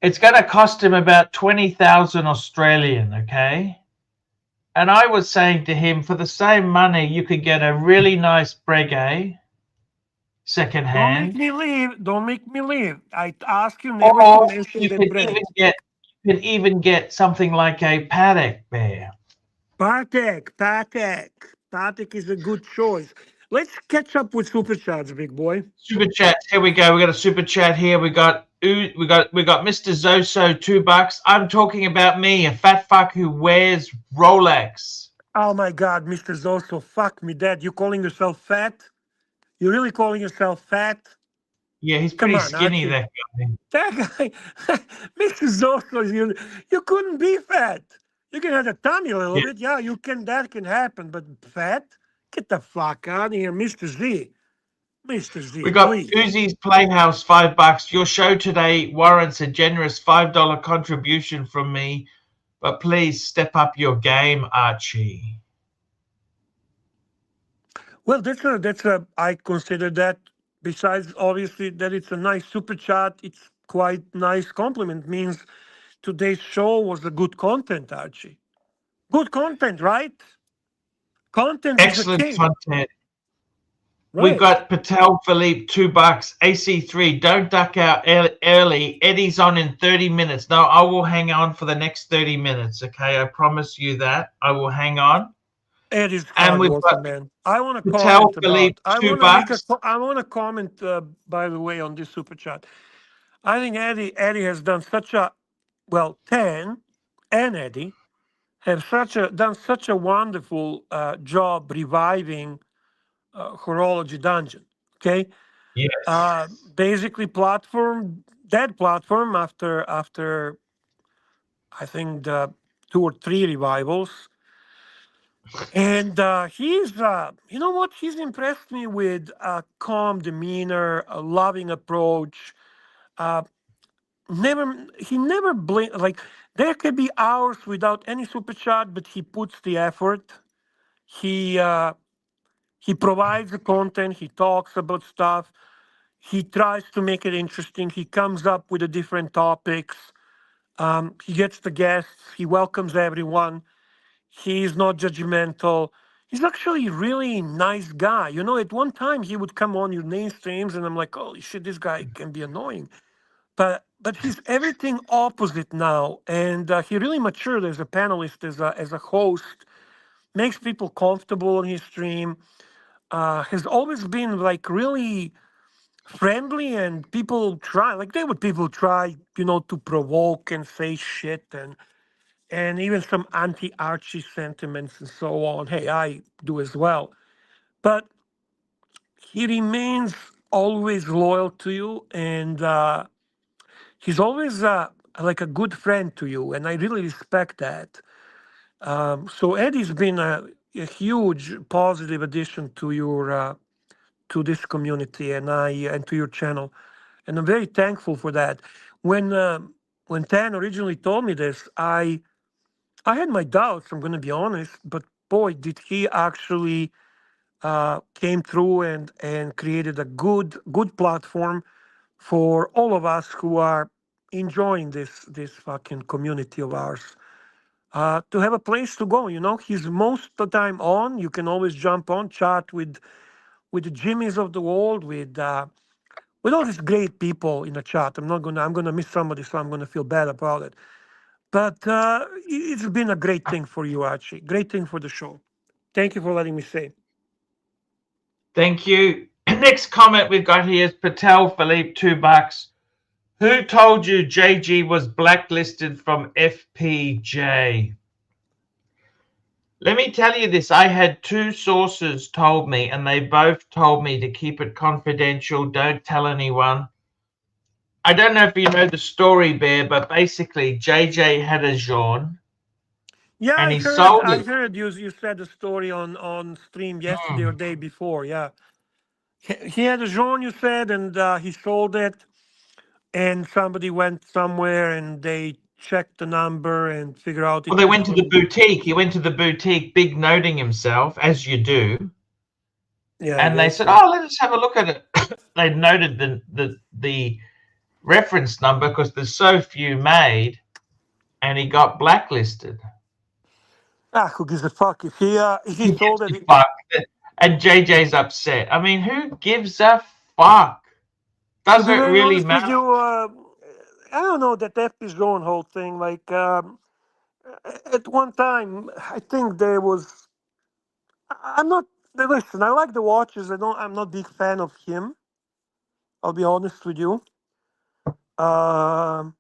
It's going to cost him about 20,000 Australian, okay? And I was saying to him, for the same money, you could get a really nice Breguet Don't make secondhand, me leave. Don't make me leave. I ask you never to or mention you that could brand. even get something like a Patek Bear. Patek is a good choice. Let's catch up with super chats, big boy. Super chat. Here we go. We got a super chat here. We got Mr. Zoso $2. I'm talking about me, a fat fuck who wears Rolex. Oh my God, Mr. Zoso, fuck me, Dad. You calling yourself fat? You really calling yourself fat? Yeah, he's Come pretty on, skinny. Archie. That guy. That guy, Mr. Zoso, you couldn't be fat. You can have a tummy a little Yeah. bit. Yeah, you can. That can happen. But fat? Get the fuck out of here, Mr. Z. Mr. Z, We got please. Uzi's Playhouse $5. Your show today warrants a generous $5 contribution from me, but please step up your game, Archie. Well, that's a. I consider that. Besides, obviously, that it's a nice super chat. It's quite nice compliment. Means today's show was a good content, Archie. Good content, right? Content is a Excellent king, content. We've right? got Patel Philippe $2. AC3, don't duck out early. Eddie's on in 30 minutes. No, I will hang on for the next 30 minutes. Okay, I promise you that. I will hang on. It is And hard we've got working, man. I want to Patel comment Philippe about. I want to make a. $2. I want to comment. By the way, on this super chat, I think Eddie has done such a well. Tan and Eddie have done such a wonderful job reviving Horology Dungeon. Okay, Yes. basically dead platform after I think the 2 or 3 revivals. And he's, you know what? He's impressed me with a calm demeanor, a loving approach. Uh, he never blink. Like there could be hours without any super chat, but he puts the effort. He uh, he provides the content. He talks about stuff. He tries to make it interesting. He comes up with the different topics. He gets the guests. He welcomes everyone. He's not judgmental. He's actually a really nice guy. You know, at one time he would come on your name streams and I'm like, holy shit, this guy can be annoying. But he's everything opposite now. And he really matured as a panelist, as a host, makes people comfortable on his stream. Has always been like really friendly and people try, to provoke and say shit and even some anti-Archie sentiments and so on. Hey, I do as well. But he remains always loyal to you, and he's always like a good friend to you, and I really respect that. So Eddie's been a huge positive addition to your to this community and to your channel, and I'm very thankful for that. When Tan originally told me this, I had my doubts, I'm going to be honest, but boy, did he actually came through and created a good platform for all of us who are enjoying this fucking community of ours. To have a place to go, he's most of the time on. You can always jump on, chat with the Jimmys of the world, with all these great people in the chat. I'm gonna miss somebody, so I'm gonna feel bad about it. But it's been a great thing for you, Archie. Great thing for the show. Thank you for letting me say. Thank you. Next comment we've got here is Patel Philippe $2. Who told you JG was blacklisted from FPJ? Let me tell you this. I had two sources told me, and they both told me to keep it confidential. Don't tell anyone. I don't know if you know the story, Bear, but basically JJ had a Jean Yeah, and I he heard. sold I it. heard you said the story on stream yesterday or day before. Yeah, he had a Jean. You said, and he sold it, and somebody went somewhere and they checked the number and figure out Well, it they was went to the from. boutique. He went to the boutique, big noting himself, as you do. Yeah, I And they guess said, so. "Oh, let us have a look at it." They noted the reference number because there's so few made, and he got blacklisted. Ah, who gives a fuck if he Who gives sold a it? fuck? And JJ's upset. I mean, who gives a fuck? To Does be it very really honest with matter? you, I don't know that FP Zone whole thing. Like at one time, I think there was. I'm not. Listen, I like the watches. I'm not big fan of him. I'll be honest with you. Um,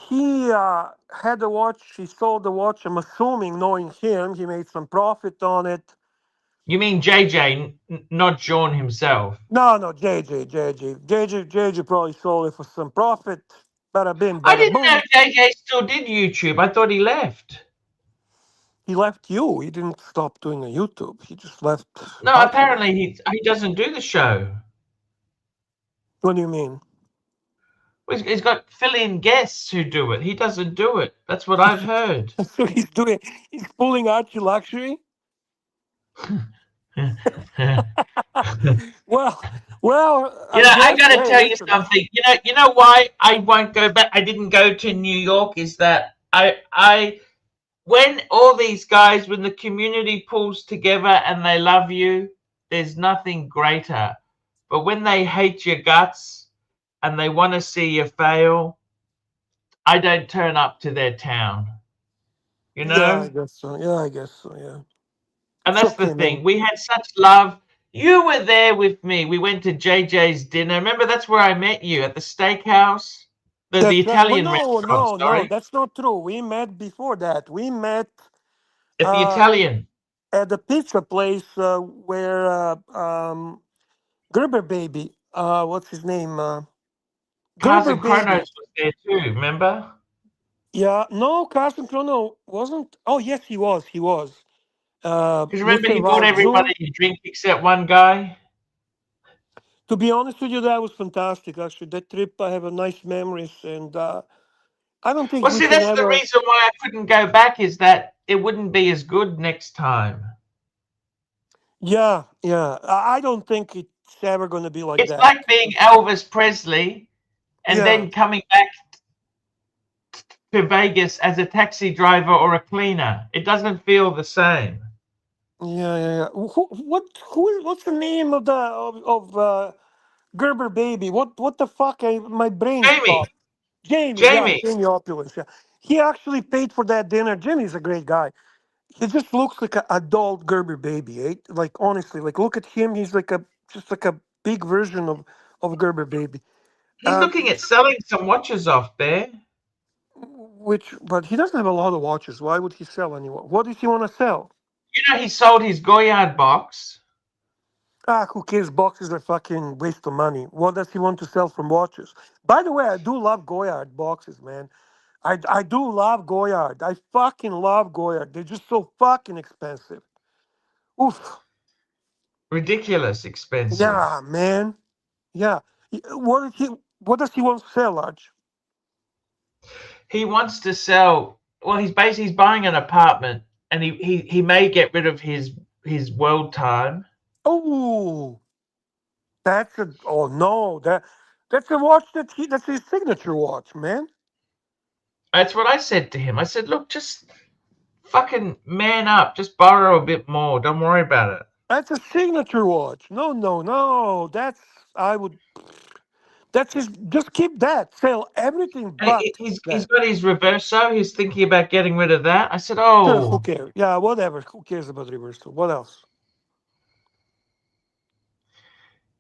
he had a watch. He sold the watch. I'm assuming, knowing him, he made some profit on it. You mean JJ, not John himself? No, JJ probably sold it for some profit. Bada bing, I bada didn't know boom. JJ still did YouTube. I thought he left. He left you. He didn't stop doing a YouTube. He just left No, Archieverse. apparently he doesn't do the show. What do you mean? He's got fill-in guests who do it. He doesn't do it. That's what I've heard. So he's pulling Archie Luxury. Well, You I know, I guess. got to Hey, tell you listen. something. You know why I won't go back. I didn't go to New York. Is that when all these guys, when the community pulls together and they love you, there's nothing greater. But when they hate your guts and they want to see you fail, I don't turn up to their town. You Yeah, I know, guess so. Yeah, I guess so. Yeah. and It's that's the okay, man. thing. We had such love. You were there with me. We went to JJ's dinner. Remember, that's where I met you at the steakhouse, the That's right. Well, Italian no, restaurant. no, Sorry, that's not true. We met before that. We met at the uh, Italian. at the pizza place where Gerber baby. What's his name? Gerber Carson baby. Kronos was there too. Remember? Yeah, no, Carson Chrono wasn't. Oh, yes, he was. He was. Because remember, Mr. he bought Valzoom. everybody a drink except one guy. To be honest with you, that was fantastic. Actually, that trip, I have a nice memories, and I don't think Well, we see, can that's the ever. reason why I couldn't go back. Is that it wouldn't be as good next time. Yeah, yeah. I don't think it's ever going to be like It's that. like being Elvis Presley and Yeah, then coming back to Vegas as a taxi driver or a cleaner. It doesn't feel the same. yeah. What's the name of Gerber baby? What the fuck? My brain Jamie, stopped. Jamie, yeah, Jamie, Jamie Opulence. Yeah, he actually paid for that dinner. Jimmy's a great guy. He just looks like an adult Gerber baby, eh? Like honestly, like look at him. He's like just like a big version of Gerber baby. he's looking at selling some watches off there. But he doesn't have a lot of watches. Why would he sell anyone? What does he want to sell? You know, he sold his Goyard box. Ah, who cares? Boxes are fucking waste of money. What does he want to sell from watches? By the way, I do love Goyard boxes, man. I do love Goyard. I fucking love Goyard. They're just so fucking expensive. Oof. Ridiculous expensive. Yeah, man. Yeah. What does he want to sell, Arch? He wants to sell. Well, he's buying an apartment, and he may get rid of his world time. Oh, that's a watch that's his signature watch, man. That's what I said to him. I said, look, just fucking man up. Just borrow a bit more. Don't worry about it. That's a signature watch. No. I would. That's his. Just keep that. Sell everything And but he's that. got his reverso. He's thinking about getting rid of that. I said, Sure, who oh, cares? Yeah, whatever. Who cares about reversal? What else?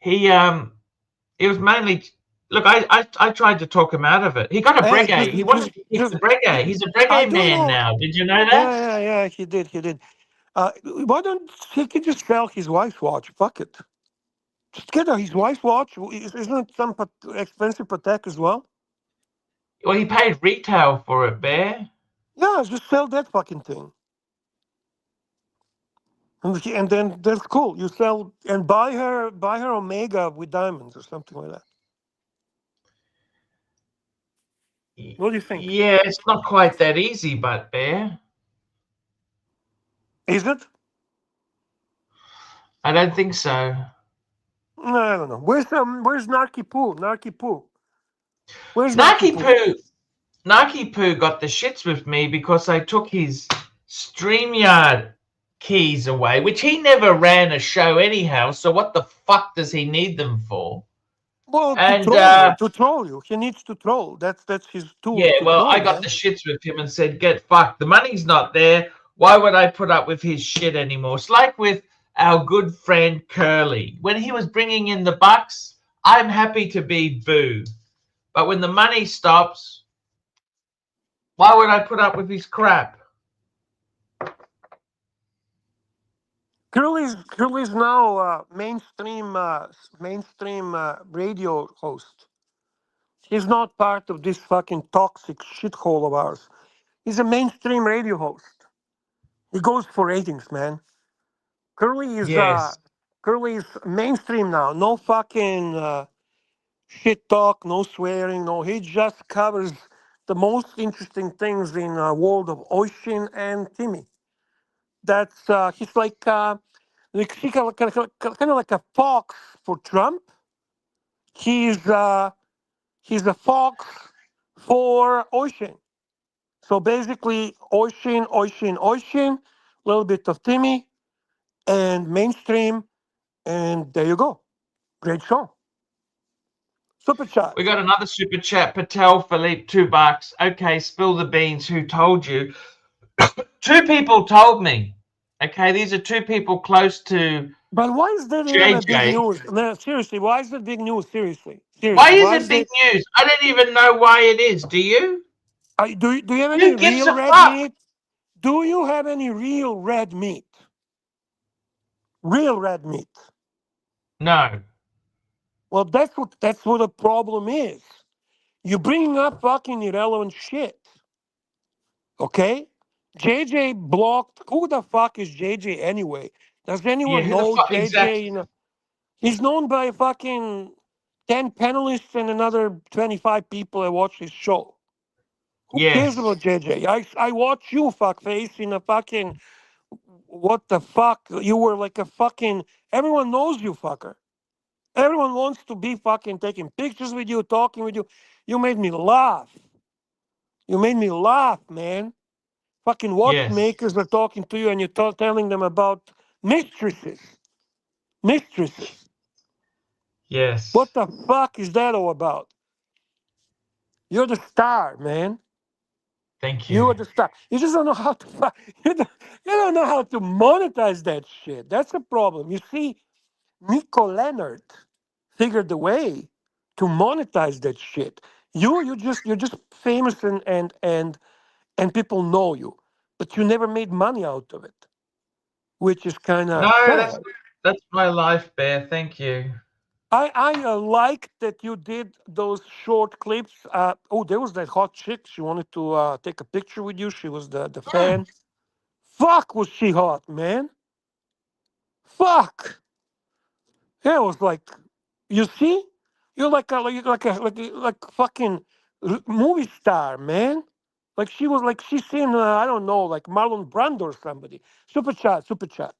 he it was mainly Look, I tried to talk him out of it. He got a Yeah, Breguet. He wanted to kick the Breguet. He's a I Breguet do man know. now. Did you know that? Yeah, he did. Why don't he could just sell his wife's watch? Fuck it. Just get his wife's watch. Isn't it some expensive Patek as well? Well, he paid retail for it, Bear. Yeah, just sell that fucking thing. And then that's cool. You sell and buy her Omega with diamonds or something like that. What do you think? Yeah, it's not quite that easy, but Bear. Is it? I don't think so. No, I don't know. Where's Narky Poo? Narky Poo. Where's Narky Naki Poo? Poo. Naki Poo got the shits with me because I took his StreamYard keys away, which he never ran a show anyhow. So what the fuck does he need them for? Well, And to troll you. He needs to troll. That's his tool yeah, to well, troll, I got man. the shits with him and said, "Get fucked. The money's not there. Why would I put up with his shit anymore?" It's like with our good friend Curly. When he was bringing in the bucks, I'm happy to be boo. But when the money stops, why would I put up with his crap? Curly's now mainstream radio host. He's not part of this fucking toxic shithole of ours. He's a mainstream radio host. He goes for ratings, man. Curly Yes. is mainstream now. No fucking shit talk, no swearing, no. He just covers the most interesting things in world of Ocean and Timmy. That's he's like kind of like a fox for Trump. He's a fox for Ocean. So basically, Ocean, a little bit of Timmy, and mainstream, and there you go. Great show. Super chat. We got another super chat. Patel Philippe, $2. Okay, spill the beans. Who told you? Two people told me. Okay, these are two people close to But why is that even a big JJ. news? No, seriously, why is that big news? Seriously, Why is why it is big it? news? I don't even know why it is. Do you? Do you have any Who gives real a red fuck? meat? Do you have any real red meat? Real red meat. No. Well, that's what the problem is. You're bringing up fucking irrelevant shit. Okay? JJ blocked. Who the fuck is JJ anyway? Does Yeah, anyone who the know fuck JJ? exactly? He's known by fucking 10 panelists and another 25 people that watch his show. Who cares Yes. about JJ? I watch you, fuckface, in a fucking. What the fuck? You were like a fucking. Everyone knows you, fucker. Everyone wants to be fucking taking pictures with you, talking with you. You made me laugh. You made me laugh, man. Fucking Yes. watchmakers are talking to you and you're telling them about mistresses. Mistresses. Yes. What the fuck is that all about? You're the star, man. Thank You you. are the star. You just don't know how to. You don't know how to monetize that shit. That's a problem. You see, Nico Leonard figured a way to monetize that shit. You're just famous and people know you, but you never made money out of it, which is kind No, of sad. that's my life, Bear. Thank you. I like that you did those short clips. Oh, there was that hot chick. She wanted to take a picture with you. She was the fan. Fuck, was she hot, man? Fuck. Yeah, it was like, you see, you're like fucking movie star, man. Like she was like she's seen I don't know, like Marlon Brando or somebody. Super chat, super chat.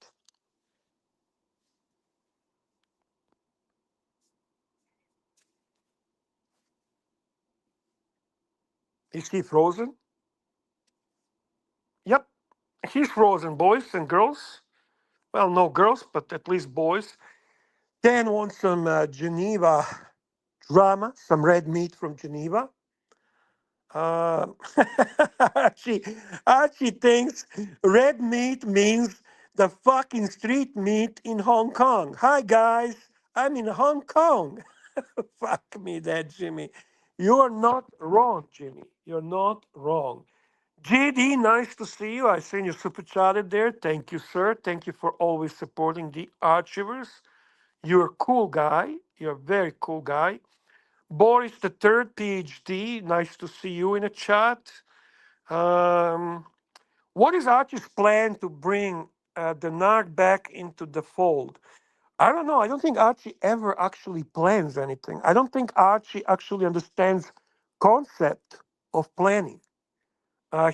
Is he frozen? Yep, he's frozen, boys and girls. Well, no girls, but at least boys. Dan wants some Geneva drama, some red meat from Geneva. Uh, Archie, Archie thinks red meat means the fucking street meat in Hong Kong. Hi guys, I'm in Hong Kong. Fuck me, that Jimmy. You are not wrong, Jimmy. You're not wrong. JD, nice to see you. I seen you super chatted there. Thank you, sir. Thank you for always supporting the Archivers. You're a cool guy. You're a very cool guy. Boris the third PhD, nice to see you in the chat. Um, what is Archie's plan to bring the NARC back into the fold? I don't know. I don't think Archie ever actually plans anything. I don't think Archie actually understands concept of planning.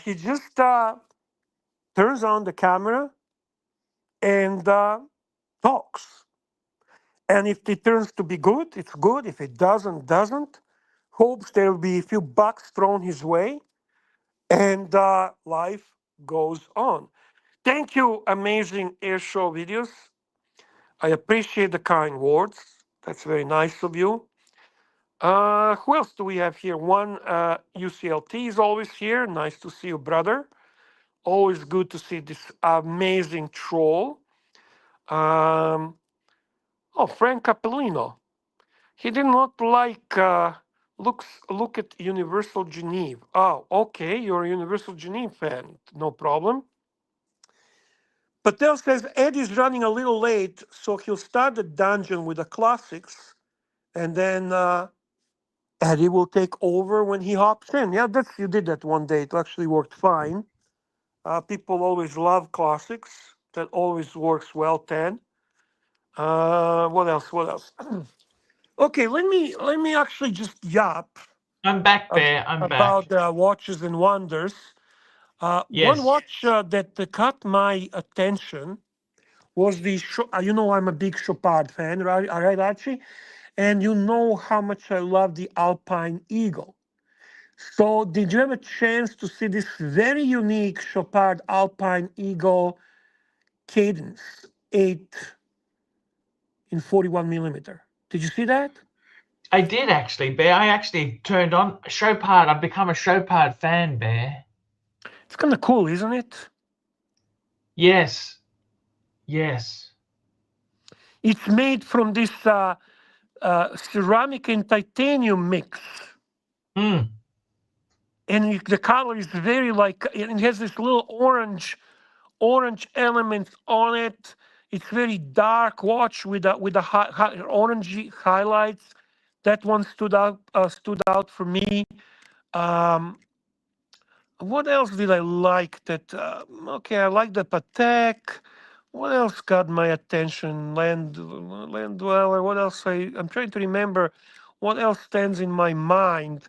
He just turns on the camera and talks. And if it turns to be good, it's good. If it doesn't. Hopes there will be a few bucks thrown his way, and life goes on. Thank you, amazing air show videos. I appreciate the kind words. That's very nice of you. Who else do we have here? One UCLT is always here. Nice to see you, brother. Always good to see this amazing troll. Frank Capellino. He did not like look at Universal Geneva. Oh, okay, you're a Universal Geneva fan. No problem. Patel says Eddie's running a little late, so he'll start the dungeon with the classics, and then Eddie will take over when he hops in. Yeah, you did that one day. It actually worked fine. People always love classics. That always works well. 10. What else? What else? Okay, let me actually just yap. I'm back, Bear. I'm back. About watches and wonders. Yes. One watch that caught my attention was the. You know, I'm a big Chopard fan, right, Archie? And you know how much I love the Alpine Eagle. So, did you have a chance to see this very unique Chopard Alpine Eagle Cadence 8 in 41 millimeter? Did you see that? I did actually, Bear. I actually turned on Chopard. I've become a Chopard fan, Bear. It's kind of cool, isn't it? Yes. Yes. It's made from this ceramic and titanium mix. Mm. And the color is very like, it has this little orange elements on it. It's very dark watch with the orangey highlights. That one stood out for me. What else did I like? Okay, I like the Patek. What else got my attention? Land Dweller. What else? I'm trying to remember. What else stands in my mind?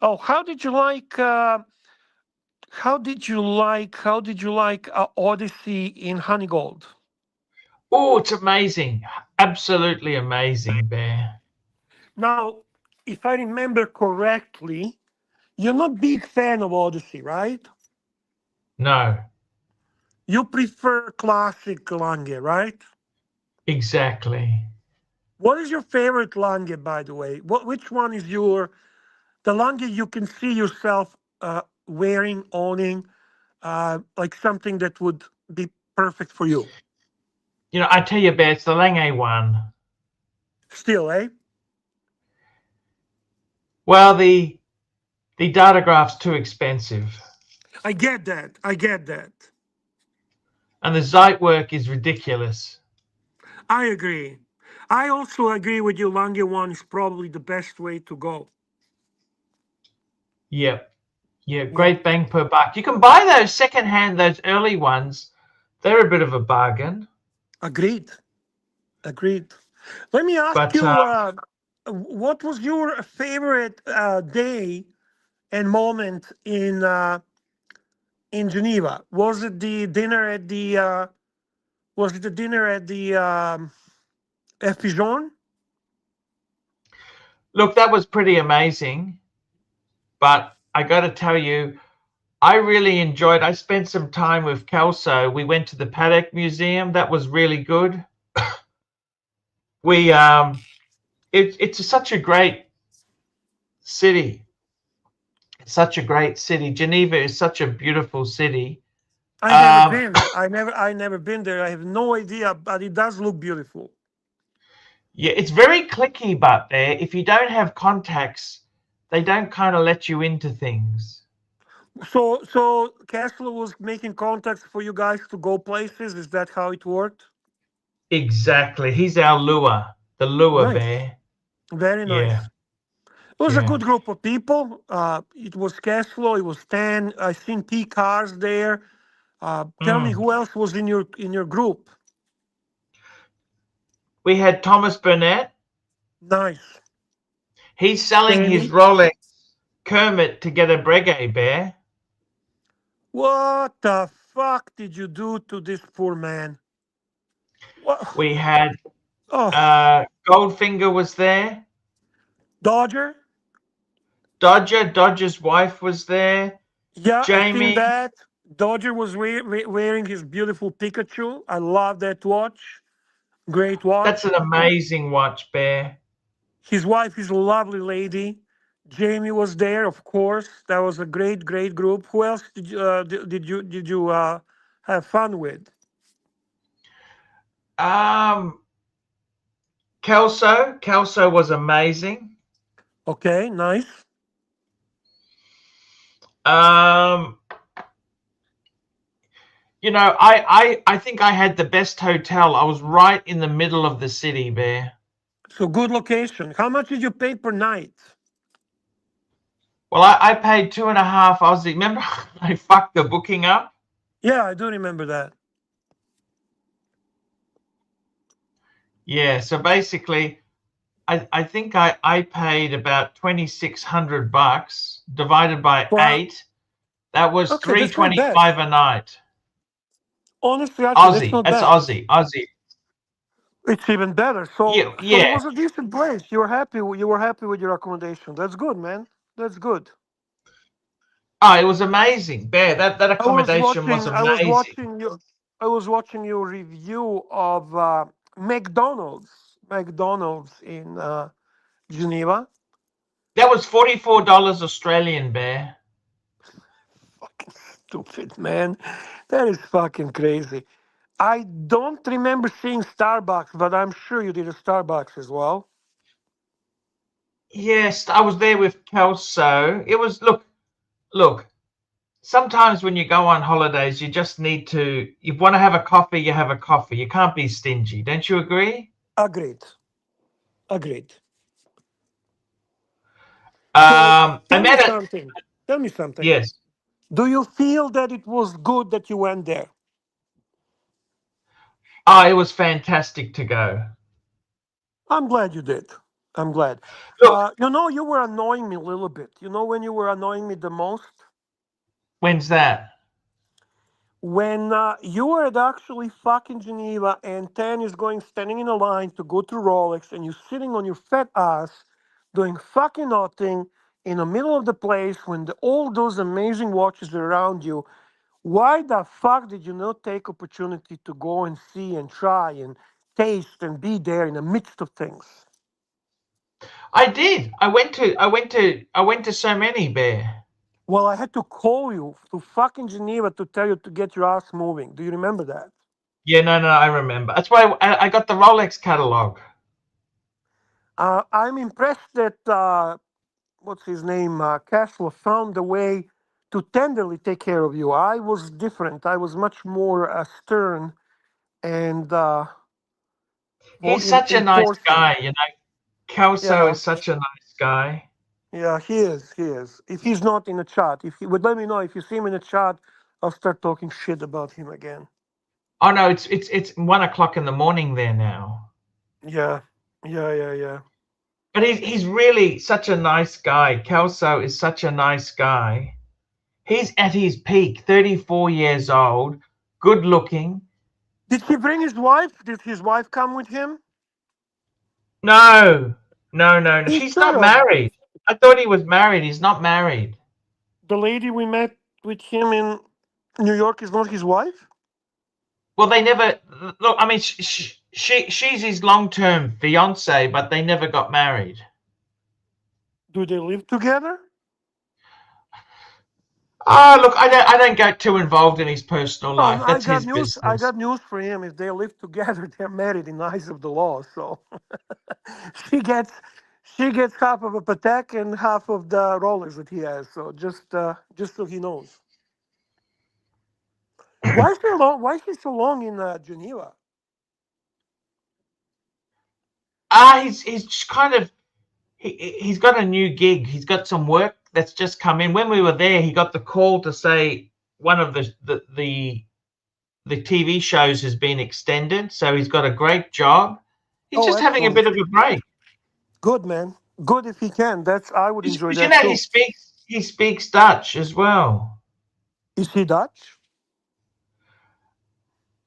Oh, how did you like? Odyssey in Honey Gold? Oh, it's amazing. Absolutely amazing, Bear. Now, if I remember correctly, you're not a big fan of Odyssey, right? No. You prefer classic Lange, right? Exactly. What is your favorite Lange, by the way? Which one is the Lange you can see yourself wearing, owning, like something that would be perfect for you? You know, I tell you, Bear, it's the Lange one. Still, eh? Well, the datagraph's too expensive. I get that. And the Zeitwerk is ridiculous. I agree. I also agree with you. Lange one is probably the best way to go. Yep. Yeah, great bang per buck. You can buy those secondhand, those early ones. They're a bit of a bargain. Agreed. Let me ask you, what was your favorite day and moment in Geneva? Was it the dinner at the F. Pigeon? Look, that was pretty amazing. But I got to tell you, I really enjoyed. I spent some time with Kelso. We went to the Paddock Museum. That was really good. It's such a great city. It's such a great city. Geneva is such a beautiful city. I've never been. I never been there. I have no idea, but it does look beautiful. Yeah, it's very clicky, but there, if you don't have contacts, they don't kind of let you into things. So Kessler was making contacts for you guys to go places. Is that how it worked? Exactly. He's our lure, the lure Nice, bear. very nice. Yeah, It was a yeah. good group of people. It was Cashflow. It was Stan. I seen T cars there. Tell me Mm. who else was in your group? We had Thomas Burnett. Nice. He's selling his Jamie. Rolex Kermit to get a Breguet bear. What the fuck did you do to this poor man? What? We had Oh, Goldfinger was there. Dodger. Dodger's wife was there. Yeah, I seen Jamie, that. Dodger was wearing his beautiful Pikachu. I love that watch. Great watch. that's an amazing watch, bear. His wife is a lovely lady. Jamie was there, of course. That was a great, great group. Who else did you have fun with? Kelso was amazing. Okay, nice. You know, I think I had the best hotel. I was right in the middle of the city, bear. So good location. How much did you pay per night? Well, I paid 2.5 Aussie. Remember, I fucked the booking up. Yeah, I do remember that. Yeah, so basically, I think I paid about $2,600 divided by Well, 8. That was okay, that's not bad. $325 a night. Honestly, actually, that's Aussie. not That's bad. Aussie. It's even better. So, Yeah, so it yeah. was a decent place. You were happy. You were happy with your accommodation. That's good, man. That's good. Oh, it was amazing, Bear. That I was accommodation was watching. I was amazing. watching you. I was watching your review of McDonald's. McDonald's in Geneva. That was $44 Australian, Bear. Fucking stupid, man. That is fucking crazy. I don't remember seeing Starbucks, but I'm sure you did a Starbucks as well. Yes, I was there with Kelso. It was look. Sometimes when you go on holidays, you just need to. You want to have a coffee, you have a coffee. You can't be stingy. Don't you agree? Agreed. Agreed. So I tell me met it. something. Tell me something. Yes. Do you feel that it was good that you went there? Oh, it was fantastic to go. I'm glad you did. I'm glad. Look, You were annoying me a little bit. You know when you were annoying me the most? when's that? When you were at actually fucking Geneva and 10 is standing in a line to go to Rolex and you're sitting on your fat ass doing fucking nothing in the middle of the place when all those amazing watches are around you. Why the fuck did you not take opportunity to go and see and try and taste and be there in the midst of things? I did. I went to so many, Bear. Well, I had to call you to fucking Geneva to tell you to get your ass moving. Do you remember that? Yeah, no, I remember. That's why I got the Rolex catalog. I'm impressed that what's his name, Cashflow found a way to tenderly take care of you. I was different. I was much more stern and He's such a nice enforcing. guy, you know. Kelso Yeah, is such a nice guy. yeah, he is. He is. If he's not in the chat, if he would let me know if you see him in the chat, I'll start talking shit about him again. Oh no, it's 1 o'clock in the morning there now. Yeah, yeah. But he's really such a nice guy. Kelso is such a nice guy. He's at his peak, 34 years old, good looking. Did he bring his wife? Did his wife come with him? No. He She's should not have. married. I thought he was married. He's not married. The lady we met with him in New York is not his wife? Well, they never look. I mean, she's his long-term fiance, but they never got married. Do they live together? Oh, look, I don't get too involved in his personal Oh, life. I That's got his news. I business. got news for him. If they live together, they're married in the eyes of the law. So she gets she gets half of a Patek and half of the rollers that he has. So just so he knows. Why is she long? Why is she so long in Geneva? He's kind of he's got a new gig. He's got some work that's just come in. When we were there, he got the call to say one of the TV shows has been extended, so he's got a great job. He's Oh, just having a excellent. bit of a break. Good man. Good if he can. That's I would enjoy You that know, too. he speaks Dutch as well. Is he Dutch?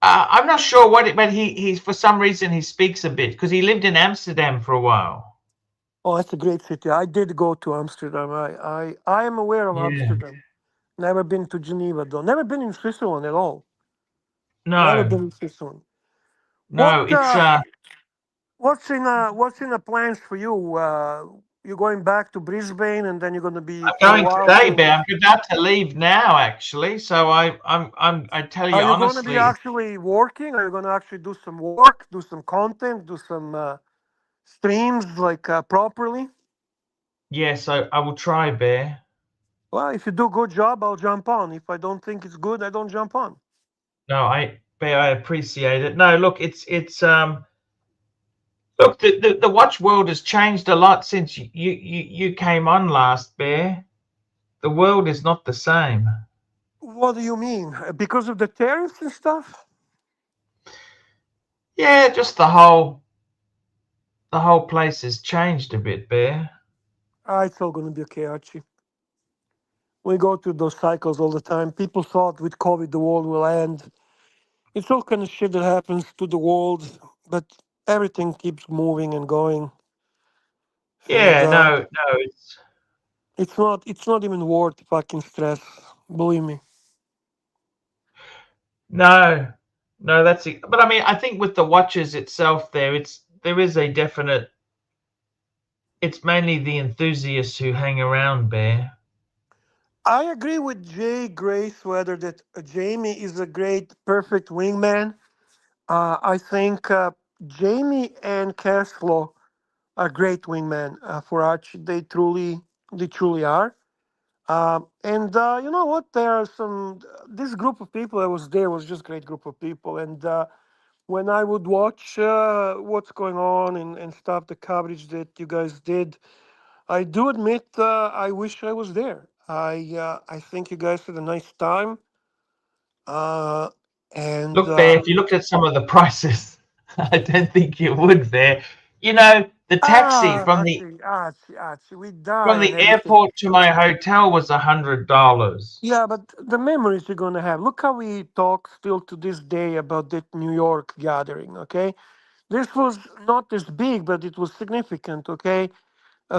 I'm not sure what it, but he's for some reason he speaks a bit because he lived in Amsterdam for a while. Oh, that's a great city. I did go to Amsterdam. I am aware of Yeah. Amsterdam. Never been to Geneva though. Never been in Switzerland at all. Never No, been in Switzerland. no, What it's what's in the plans for you? You're going back to Brisbane and then you're going to be I'm for a going while today, doing. Bear. I'm about to leave now, actually. So I tell you Are you going to be honestly, actually working? Are you going to actually do some work, do some content, do some streams like properly? yes, I will try, Bear. Well, if you do a good job, I'll jump on. If I don't think it's good, I don't jump on. No, Bear, I appreciate it. No, look, look, the watch world has changed a lot since you came on last, Bear. The world is not the same. What do you mean? Because of the tariffs and stuff? Yeah, just the whole place has changed a bit, Bear. It's all going to be okay, Archie. We go through those cycles all the time. People thought with COVID the world will end. It's all kind of shit that happens to the world, but everything keeps moving and going. And Yeah, no, it's not even worth fucking stress. Believe me. no, no, that's it. But I mean, I think with the watches itself, there is a definite. It's mainly the enthusiasts who hang around, Bear. I agree with Jay Grace whether that Jamie is a great, perfect wingman. I think Jamie and Cashflow are great wingmen for Archie. They truly are. And you know what? There are some. This group of people that was there was just great group of people. And when I would watch what's going on and stuff, the coverage that you guys did, I do admit I wish I was there. I think you guys had a nice time. Uh, and Look, Bear, if you looked at some of the prices, I don't think you would, Bear. You know, the taxi Archie, we from die and the everything. airport to my hotel was $100. Yeah, but the memories you're gonna have. Look how we talk still to this day about that New York gathering. Okay, this was not as big, but it was significant. Okay,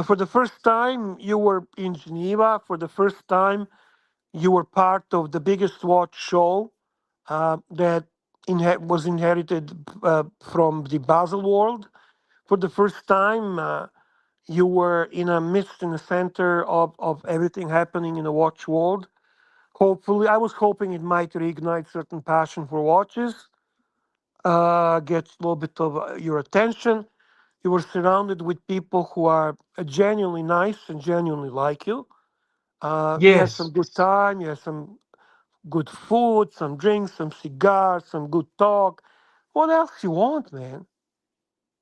for the first time you were in Geneva. For the first time you were part of the biggest watch show that was inherited from the Basel world. For the first time, you were in the center of everything happening in the watch world. Hopefully, I was hoping it might reignite certain passion for watches, get a little bit of your attention. You were surrounded with people who are genuinely nice and genuinely like you. You had Yes. some good time. You had some good food, some drinks, some cigars, some good talk. What else you want, man?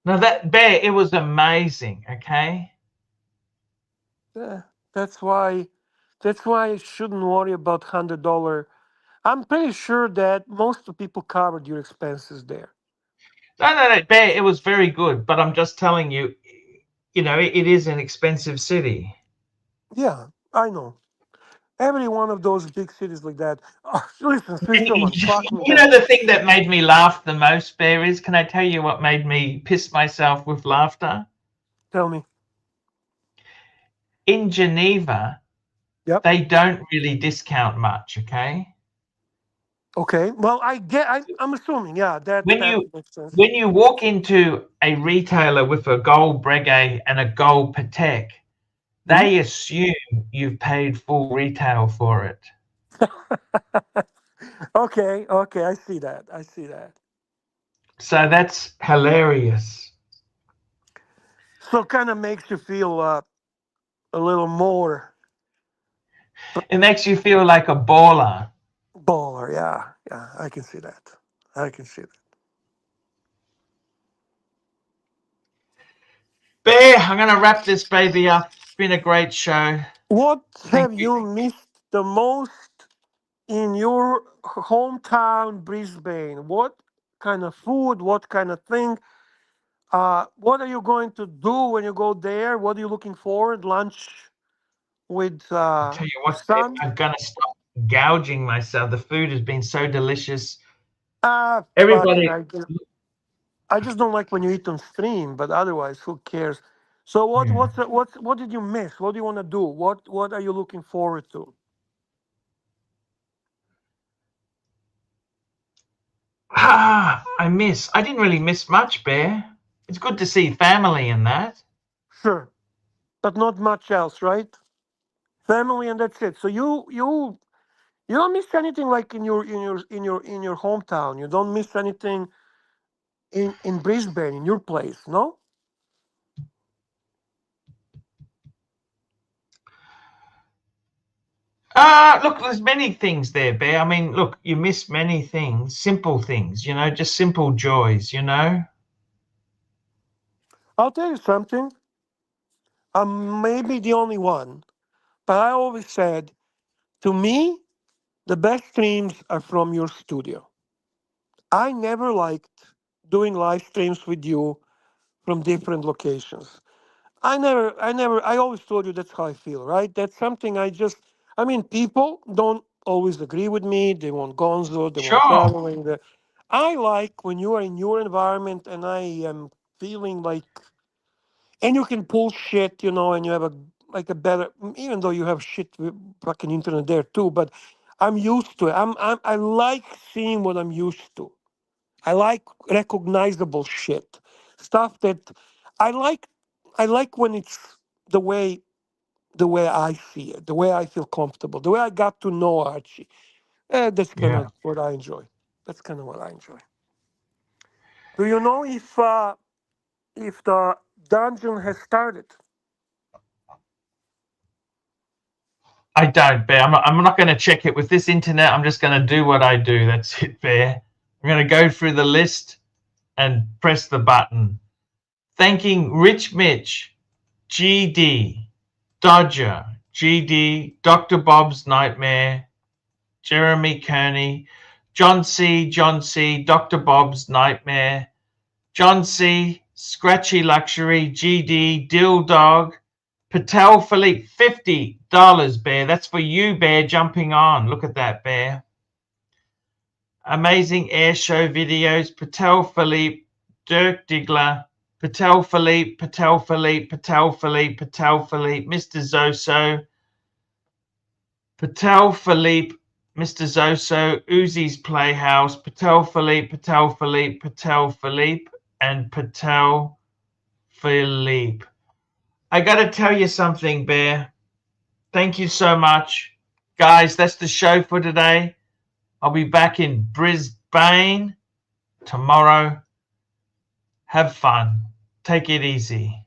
Now that Bear, it was amazing. Okay. Yeah, that's why. That's why I shouldn't worry about $100. I'm pretty sure that most of the people covered your expenses there. No, Bear, it was very good. But I'm just telling you, you know, it is an expensive city. Yeah, I know. Every one of those big cities like that. Oh, listen, And Switzerland, fuck me. you know the thing that made me laugh the most, Bear, is can I tell you what made me piss myself with laughter? Tell me. In Geneva, Yep. they don't really discount much, okay? Okay. Well, I'm assuming. Yeah, When that you makes sense. when you walk into a retailer with a gold breguet and a gold Patek, Mhm. they assume you've paid full retail for it. Okay. Okay. I see that. I see that. So that's hilarious. So kind of makes you feel a little more It makes you feel like a baller. baller. Yeah, yeah, I can see that. I can see that. Bear, I'm going to wrap this baby up. It's been a great show. What Thank have you. you missed the most in your hometown, Brisbane? What kind of food? What kind of thing? What are you going to do when you go there? What are you looking forward? Lunch with I'll tell you your what, Bear, son? I'm going to stop gouging myself. The food has been so delicious. Fuck it. Everybody, I just don't like when you eat on stream, but otherwise, who cares? So yeah. what did you miss? What do you want to do? What are you looking forward to? I didn't really miss much, Bear. It's good to see family and that. Sure, but not much else, right? Family and that's it. So you don't miss anything like in your hometown. You don't miss anything in Brisbane, in your place, no? Look, there's many things there, Bear. I mean, look, you miss many things, simple things, just simple joys, I'll tell you something. I'm maybe the only one, but I always said, to me, the best streams are from your studio. I never liked doing live streams with you from different locations. I always told you that's how I feel, right? That's something I mean, people don't always agree with me. They want gonzo, they want Sure. traveling. I like when you are in your environment and I am feeling like, and you can pull shit, and you have like a better, even though you have shit with fucking internet there too, but I'm used to it. I like seeing what I'm used to. I like recognizable shit, stuff that I like. I like when it's the way the way I see it, the way I feel comfortable, the way I got to know Archie. That's kind Yeah. of what I enjoy. That's kind of what I enjoy. Do you know if the dungeon has started? I don't, Bear. I'm not going to check it with this internet. I'm just going to do what I do. That's it, Bear. I'm going to go through the list and press the button. Thanking Rich Mitch, GD, Dodger, GD, Dr. Bob's Nightmare, Jeremy Kearney, John C., Dr. Bob's Nightmare, John C., Scratchy Luxury, GD, Dill Dog, Patel Philippe, $50, Bear. That's for you, Bear, jumping on. Look at that, Bear. Amazing Air Show videos, Patel Philippe, Dirk Diggler, Patel Philippe, Patel Philippe, Patel Philippe, Patel Philippe, Mr. Zoso, Patel Philippe, Mr. Zoso, Uzi's Playhouse, Patel Philippe, Patel Philippe, Patel Philippe, and Patel Philippe. I got to tell you something, Bear. Thank you so much. Guys, that's the show for today. I'll be back in Brisbane tomorrow. Have fun. Take it easy.